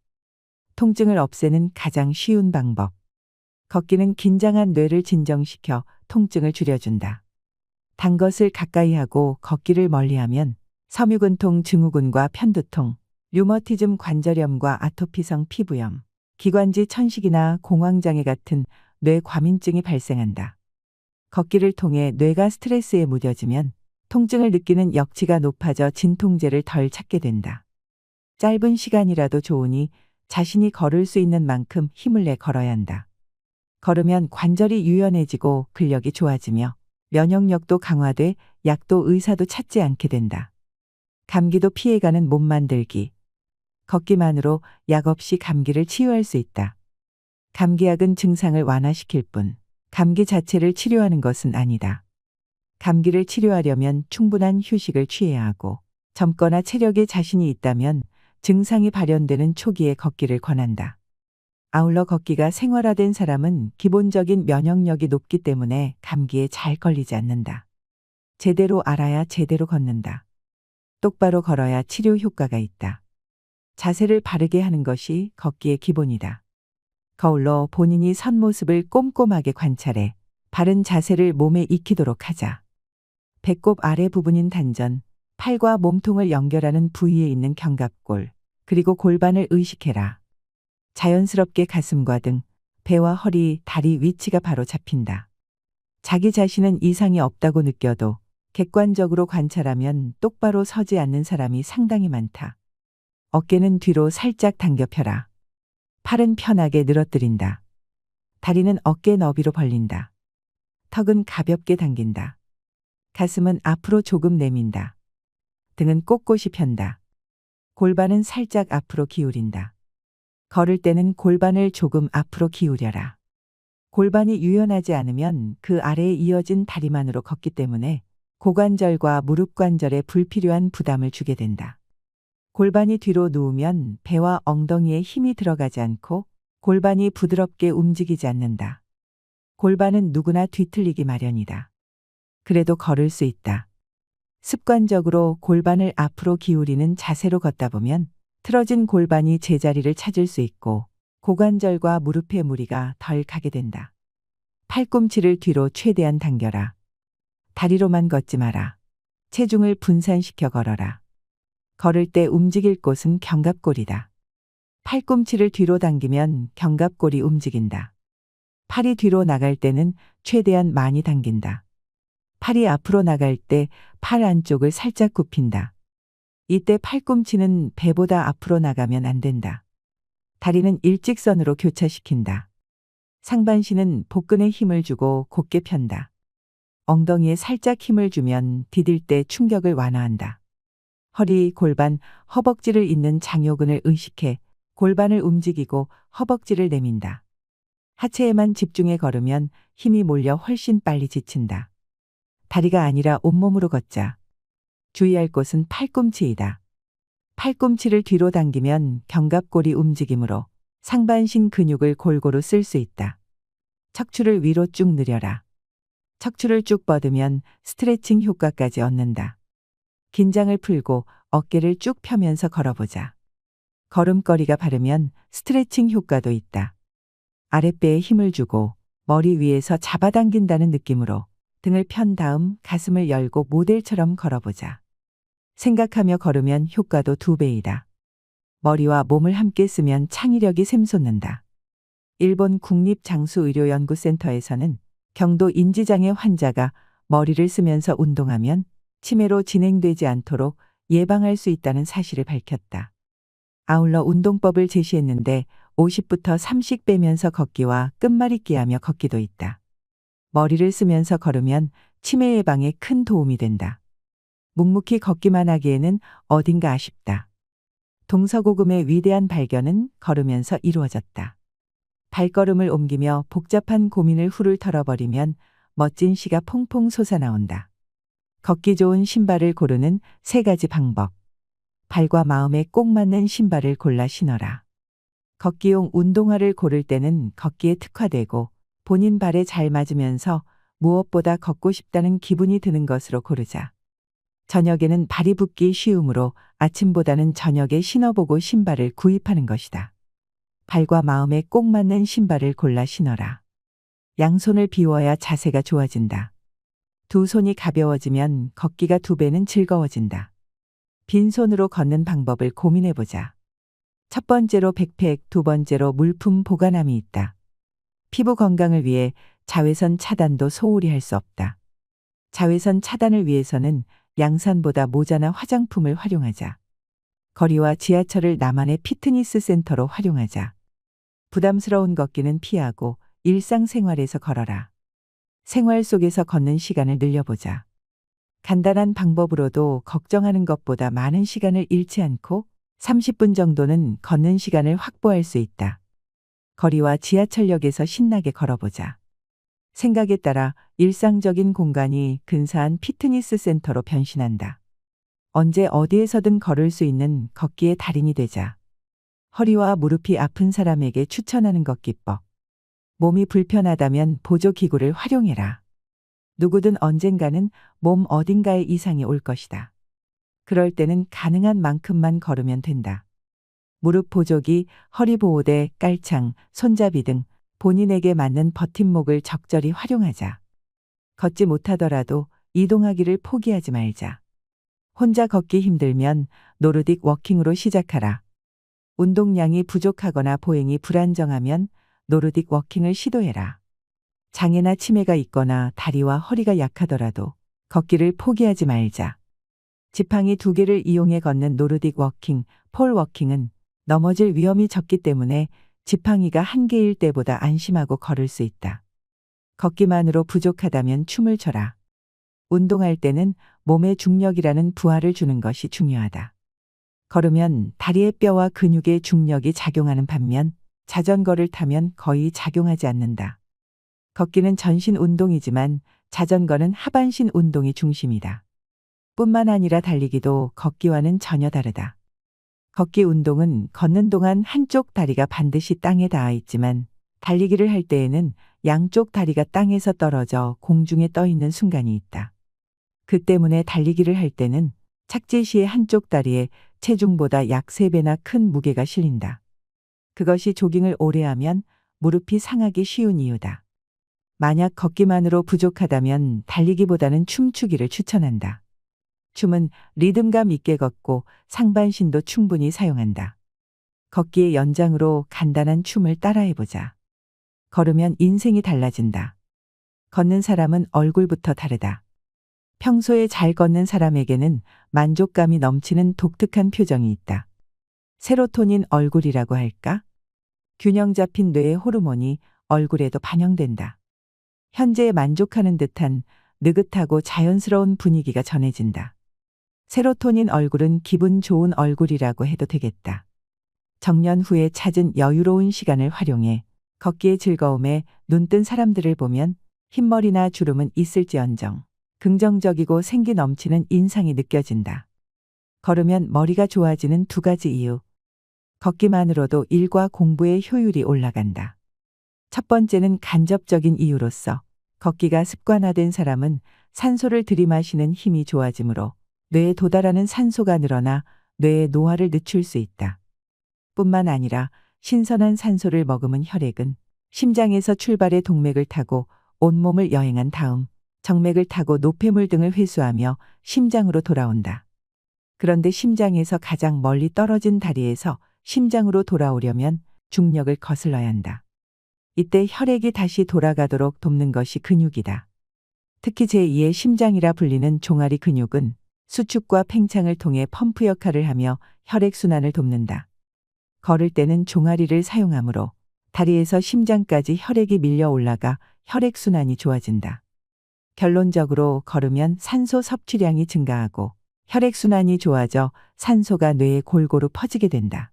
통증을 없애는 가장 쉬운 방법. 걷기는 긴장한 뇌를 진정시켜 통증을 줄여준다. 단 것을 가까이 하고 걷기를 멀리하면 섬유근통 증후군과 편두통, 류머티즘 관절염과 아토피성 피부염, 기관지 천식이나 공황장애 같은 뇌 과민증이 발생한다. 걷기를 통해 뇌가 스트레스에 무뎌지면 통증을 느끼는 역치가 높아져 진통제를 덜 찾게 된다. 짧은 시간이라도 좋으니 자신이 걸을 수 있는 만큼 힘을 내 걸어야 한다. 걸으면 관절이 유연해지고 근력이 좋아지며 면역력도 강화돼 약도 의사도 찾지 않게 된다. 감기도 피해가는 몸 만들기. 걷기만으로 약 없이 감기를 치유할 수 있다. 감기약은 증상을 완화시킬 뿐 감기 자체를 치료하는 것은 아니다. 감기를 치료하려면 충분한 휴식을 취해야 하고 젊거나 체력에 자신이 있다면 증상이 발현되는 초기에 걷기를 권한다. 아울러 걷기가 생활화된 사람은 기본적인 면역력이 높기 때문에 감기에 잘 걸리지 않는다. 제대로 알아야 제대로 걷는다. 똑바로 걸어야 치료 효과가 있다. 자세를 바르게 하는 것이 걷기의 기본이다. 거울로 본인이 선 모습을 꼼꼼하게 관찰해 바른 자세를 몸에 익히도록 하자. 배꼽 아래 부분인 단전, 팔과 몸통을 연결하는 부위에 있는 견갑골, 그리고 골반을 의식해라. 자연스럽게 가슴과 등, 배와 허리, 다리 위치가 바로 잡힌다. 자기 자신은 이상이 없다고 느껴도 객관적으로 관찰하면 똑바로 서지 않는 사람이 상당히 많다. 어깨는 뒤로 살짝 당겨 펴라. 팔은 편하게 늘어뜨린다. 다리는 어깨 너비로 벌린다. 턱은 가볍게 당긴다. 가슴은 앞으로 조금 내민다. 등은 꼿꼿이 편다. 골반은 살짝 앞으로 기울인다. 걸을 때는 골반을 조금 앞으로 기울여라. 골반이 유연하지 않으면 그 아래에 이어진 다리만으로 걷기 때문에 고관절과 무릎 관절에 불필요한 부담을 주게 된다. 골반이 뒤로 누우면 배와 엉덩이에 힘이 들어가지 않고 골반이 부드럽게 움직이지 않는다. 골반은 누구나 뒤틀리기 마련이다. 그래도 걸을 수 있다. 습관적으로 골반을 앞으로 기울이는 자세로 걷다 보면 틀어진 골반이 제자리를 찾을 수 있고 고관절과 무릎의 무리가 덜 가게 된다. 팔꿈치를 뒤로 최대한 당겨라. 다리로만 걷지 마라. 체중을 분산시켜 걸어라. 걸을 때 움직일 곳은 견갑골이다. 팔꿈치를 뒤로 당기면 견갑골이 움직인다. 팔이 뒤로 나갈 때는 최대한 많이 당긴다. 팔이 앞으로 나갈 때 팔 안쪽을 살짝 굽힌다. 이때 팔꿈치는 배보다 앞으로 나가면 안 된다. 다리는 일직선으로 교차시킨다. 상반신은 복근에 힘을 주고 곧게 편다. 엉덩이에 살짝 힘을 주면 디딜 때 충격을 완화한다. 허리, 골반, 허벅지를 잇는 장요근을 의식해 골반을 움직이고 허벅지를 내민다. 하체에만 집중해 걸으면 힘이 몰려 훨씬 빨리 지친다. 다리가 아니라 온몸으로 걷자. 주의할 곳은 팔꿈치이다. 팔꿈치를 뒤로 당기면 견갑골이 움직이므로 상반신 근육을 골고루 쓸 수 있다. 척추를 위로 쭉 늘려라. 척추를 쭉 뻗으면 스트레칭 효과까지 얻는다. 긴장을 풀고 어깨를 쭉 펴면서 걸어보자. 걸음걸이가 바르면 스트레칭 효과도 있다. 아랫배에 힘을 주고 머리 위에서 잡아당긴다는 느낌으로 등을 편 다음 가슴을 열고 모델처럼 걸어보자. 생각하며 걸으면 효과도 2배이다. 머리와 몸을 함께 쓰면 창의력이 샘솟는다. 일본 국립장수의료연구센터에서는 경도 인지장애 환자가 머리를 쓰면서 운동하면 치매로 진행되지 않도록 예방할 수 있다는 사실을 밝혔다. 아울러 운동법을 제시했는데 50부터 30 빼면서 걷기와 끝말잇기 하며 걷기도 있다. 머리를 쓰면서 걸으면 치매 예방에 큰 도움이 된다. 묵묵히 걷기만 하기에는 어딘가 아쉽다. 동서고금의 위대한 발견은 걸으면서 이루어졌다. 발걸음을 옮기며 복잡한 고민을 훌훌 털어버리면 멋진 시가 퐁퐁 솟아나온다. 걷기 좋은 신발을 고르는 3가지 방법. 발과 마음에 꼭 맞는 신발을 골라 신어라. 걷기용 운동화를 고를 때는 걷기에 특화되고 본인 발에 잘 맞으면서 무엇보다 걷고 싶다는 기분이 드는 것으로 고르자. 저녁에는 발이 붓기 쉬우므로 아침보다는 저녁에 신어보고 신발을 구입하는 것이다. 발과 마음에 꼭 맞는 신발을 골라 신어라. 양손을 비워야 자세가 좋아진다. 2손이 가벼워지면 걷기가 2배는 즐거워진다. 빈손으로 걷는 방법을 고민해보자. 첫 번째로 백팩, 2번째로 물품 보관함이 있다. 피부 건강을 위해 자외선 차단도 소홀히 할 수 없다. 자외선 차단을 위해서는 양산보다 모자나 화장품을 활용하자. 거리와 지하철을 나만의 피트니스 센터로 활용하자. 부담스러운 걷기는 피하고 일상생활에서 걸어라. 생활 속에서 걷는 시간을 늘려보자. 간단한 방법으로도 걱정하는 것보다 많은 시간을 잃지 않고 30분 정도는 걷는 시간을 확보할 수 있다. 거리와 지하철역에서 신나게 걸어보자. 생각에 따라 일상적인 공간이 근사한 피트니스 센터로 변신한다. 언제 어디에서든 걸을 수 있는 걷기의 달인이 되자. 허리와 무릎이 아픈 사람에게 추천하는 걷기법. 몸이 불편하다면 보조기구를 활용해라. 누구든 언젠가는 몸 어딘가에 이상이 올 것이다. 그럴 때는 가능한 만큼만 걸으면 된다. 무릎 보조기, 허리 보호대, 깔창, 손잡이 등 본인에게 맞는 버팀목을 적절히 활용하자. 걷지 못하더라도 이동하기를 포기하지 말자. 혼자 걷기 힘들면 노르딕 워킹으로 시작하라. 운동량이 부족하거나 보행이 불안정하면 노르딕 워킹을 시도해라. 장애나 치매가 있거나 다리와 허리가 약하더라도 걷기를 포기하지 말자. 지팡이 2개를 이용해 걷는 노르딕 워킹, 폴 워킹은 넘어질 위험이 적기 때문에 지팡이가 1개일 때보다 안심하고 걸을 수 있다. 걷기만으로 부족하다면 춤을 춰라. 운동할 때는 몸의 중력이라는 부하를 주는 것이 중요하다. 걸으면 다리의 뼈와 근육의 중력이 작용하는 반면 자전거를 타면 거의 작용하지 않는다. 걷기는 전신 운동이지만 자전거는 하반신 운동이 중심이다. 뿐만 아니라 달리기도 걷기와는 전혀 다르다. 걷기 운동은 걷는 동안 한쪽 다리가 반드시 땅에 닿아 있지만 달리기를 할 때에는 양쪽 다리가 땅에서 떨어져 공중에 떠 있는 순간이 있다. 그 때문에 달리기를 할 때는 착지 시에 한쪽 다리에 체중보다 약 3배나 큰 무게가 실린다. 그것이 조깅을 오래 하면 무릎이 상하기 쉬운 이유다. 만약 걷기만으로 부족하다면 달리기보다는 춤추기를 추천한다. 춤은 리듬감 있게 걷고 상반신도 충분히 사용한다. 걷기의 연장으로 간단한 춤을 따라해보자. 걸으면 인생이 달라진다. 걷는 사람은 얼굴부터 다르다. 평소에 잘 걷는 사람에게는 만족감이 넘치는 독특한 표정이 있다. 세로토닌 얼굴이라고 할까? 균형 잡힌 뇌의 호르몬이 얼굴에도 반영된다. 현재에 만족하는 듯한 느긋하고 자연스러운 분위기가 전해진다. 세로토닌 얼굴은 기분 좋은 얼굴이라고 해도 되겠다. 정년 후에 찾은 여유로운 시간을 활용해 걷기의 즐거움에 눈뜬 사람들을 보면 흰머리나 주름은 있을지언정 긍정적이고 생기 넘치는 인상이 느껴진다. 걸으면 머리가 좋아지는 두 가지 이유. 걷기만으로도 일과 공부의 효율이 올라간다. 첫 번째는 간접적인 이유로서 걷기가 습관화된 사람은 산소를 들이마시는 힘이 좋아지므로 뇌에 도달하는 산소가 늘어나 뇌의 노화를 늦출 수 있다. 뿐만 아니라 신선한 산소를 머금은 혈액은 심장에서 출발해 동맥을 타고 온몸을 여행한 다음 정맥을 타고 노폐물 등을 회수하며 심장으로 돌아온다. 그런데 심장에서 가장 멀리 떨어진 다리에서 심장으로 돌아오려면 중력을 거슬러야 한다. 이때 혈액이 다시 돌아가도록 돕는 것이 근육이다. 특히 제2의 심장이라 불리는 종아리 근육은 수축과 팽창을 통해 펌프 역할을 하며 혈액순환을 돕는다. 걸을 때는 종아리를 사용하므로 다리에서 심장까지 혈액이 밀려 올라가 혈액순환이 좋아진다. 결론적으로 걸으면 산소 섭취량이 증가하고 혈액순환이 좋아져 산소가 뇌에 골고루 퍼지게 된다.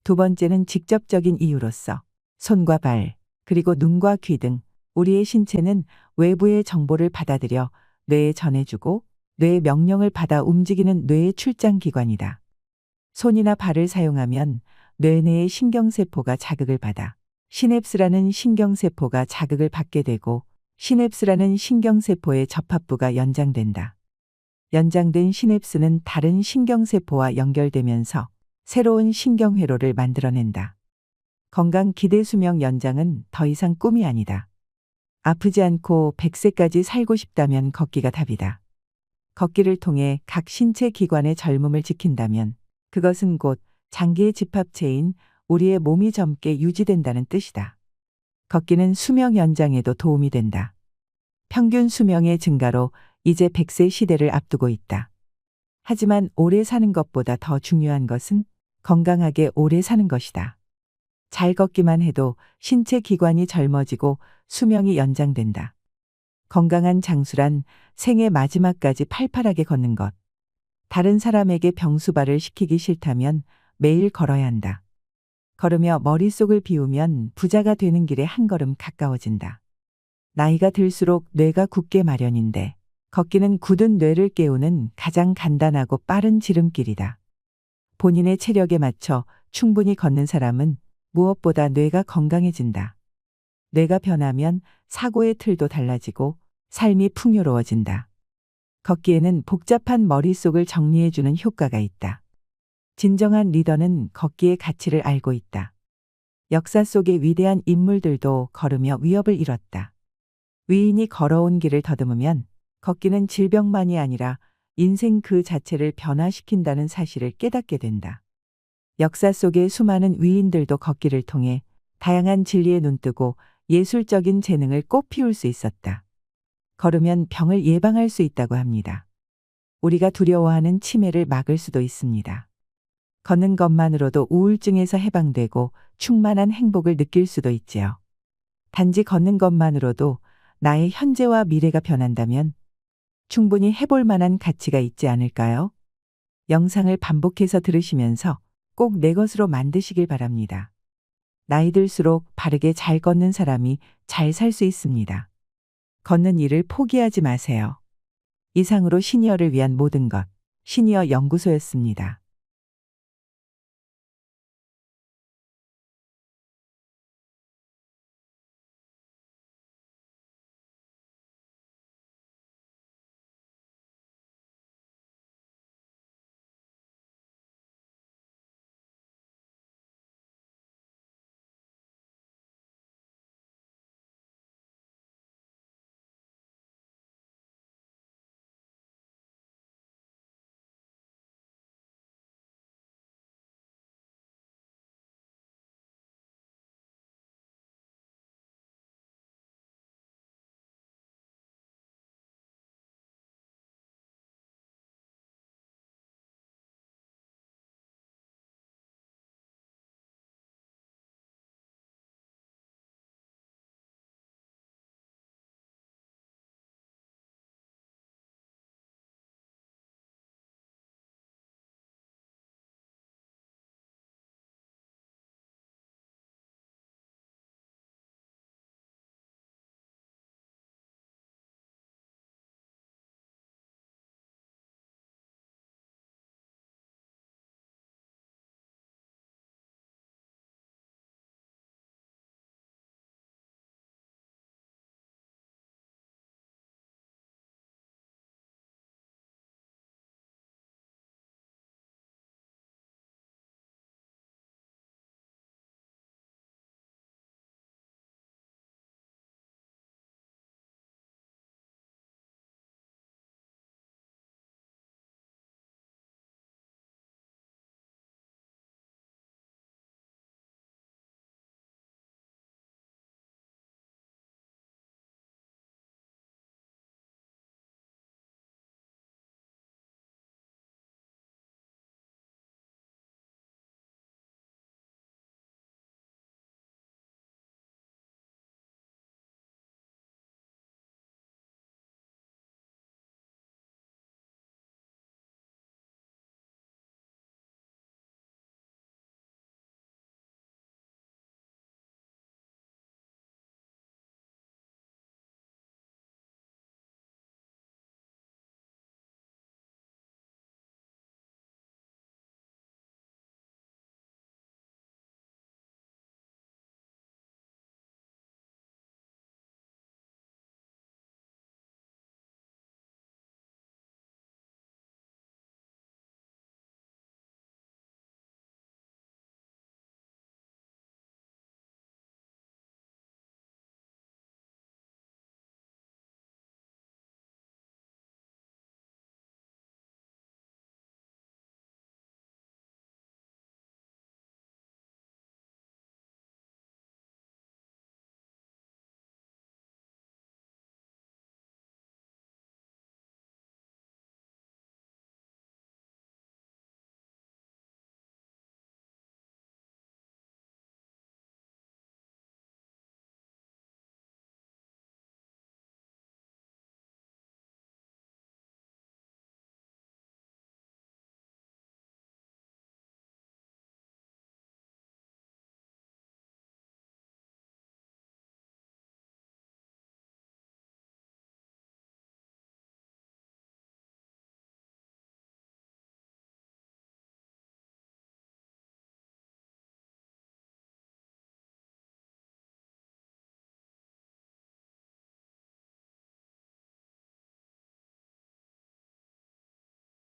두 번째는 직접적인 이유로서 손과 발, 그리고 눈과 귀 등 우리의 신체는 외부의 정보를 받아들여 뇌에 전해주고 뇌의 명령을 받아 움직이는 뇌의 출장기관이다. 손이나 발을 사용하면 뇌 내의 신경세포가 자극을 받아 시냅스라는 신경세포가 자극을 받게 되고 시냅스라는 신경세포의 접합부가 연장된다. 연장된 시냅스는 다른 신경세포와 연결되면서 새로운 신경회로를 만들어낸다. 건강 기대 수명 연장은 더 이상 꿈이 아니다. 아프지 않고 100세까지 살고 싶다면 걷기가 답이다. 걷기를 통해 각 신체 기관의 젊음을 지킨다면 그것은 곧 장기의 집합체인 우리의 몸이 젊게 유지된다는 뜻이다. 걷기는 수명 연장에도 도움이 된다. 평균 수명의 증가로 이제 100세 시대를 앞두고 있다. 하지만 오래 사는 것보다 더 중요한 것은 건강하게 오래 사는 것이다. 잘 걷기만 해도 신체 기관이 젊어지고 수명이 연장된다. 건강한 장수란 생애 마지막까지 팔팔하게 걷는 것. 다른 사람에게 병수발을 시키기 싫다면 매일 걸어야 한다. 걸으며 머릿속을 비우면 부자가 되는 길에 한 걸음 가까워진다. 나이가 들수록 뇌가 굳게 마련인데 걷기는 굳은 뇌를 깨우는 가장 간단하고 빠른 지름길이다. 본인의 체력에 맞춰 충분히 걷는 사람은 무엇보다 뇌가 건강해진다. 뇌가 변하면 사고의 틀도 달라지고 삶이 풍요로워진다. 걷기에는 복잡한 머릿속을 정리해주는 효과가 있다. 진정한 리더는 걷기의 가치를 알고 있다. 역사 속의 위대한 인물들도 걸으며 위협을 이뤘다. 위인이 걸어온 길을 더듬으면 걷기는 질병만이 아니라 인생 그 자체를 변화시킨다는 사실을 깨닫게 된다. 역사 속의 수많은 위인들도 걷기를 통해 다양한 진리에 눈뜨고 예술적인 재능을 꽃피울 수 있었다. 걸으면 병을 예방할 수 있다고 합니다. 우리가 두려워하는 치매를 막을 수도 있습니다. 걷는 것만으로도 우울증에서 해방되고 충만한 행복을 느낄 수도 있지요. 단지 걷는 것만으로도 나의 현재와 미래가 변한다면 충분히 해볼 만한 가치가 있지 않을까요? 영상을 반복해서 들으시면서 꼭 내 것으로 만드시길 바랍니다. 나이 들수록 바르게 잘 걷는 사람이 잘 살 수 있습니다. 걷는 일을 포기하지 마세요. 이상으로 시니어를 위한 모든 것, 시니어 연구소였습니다.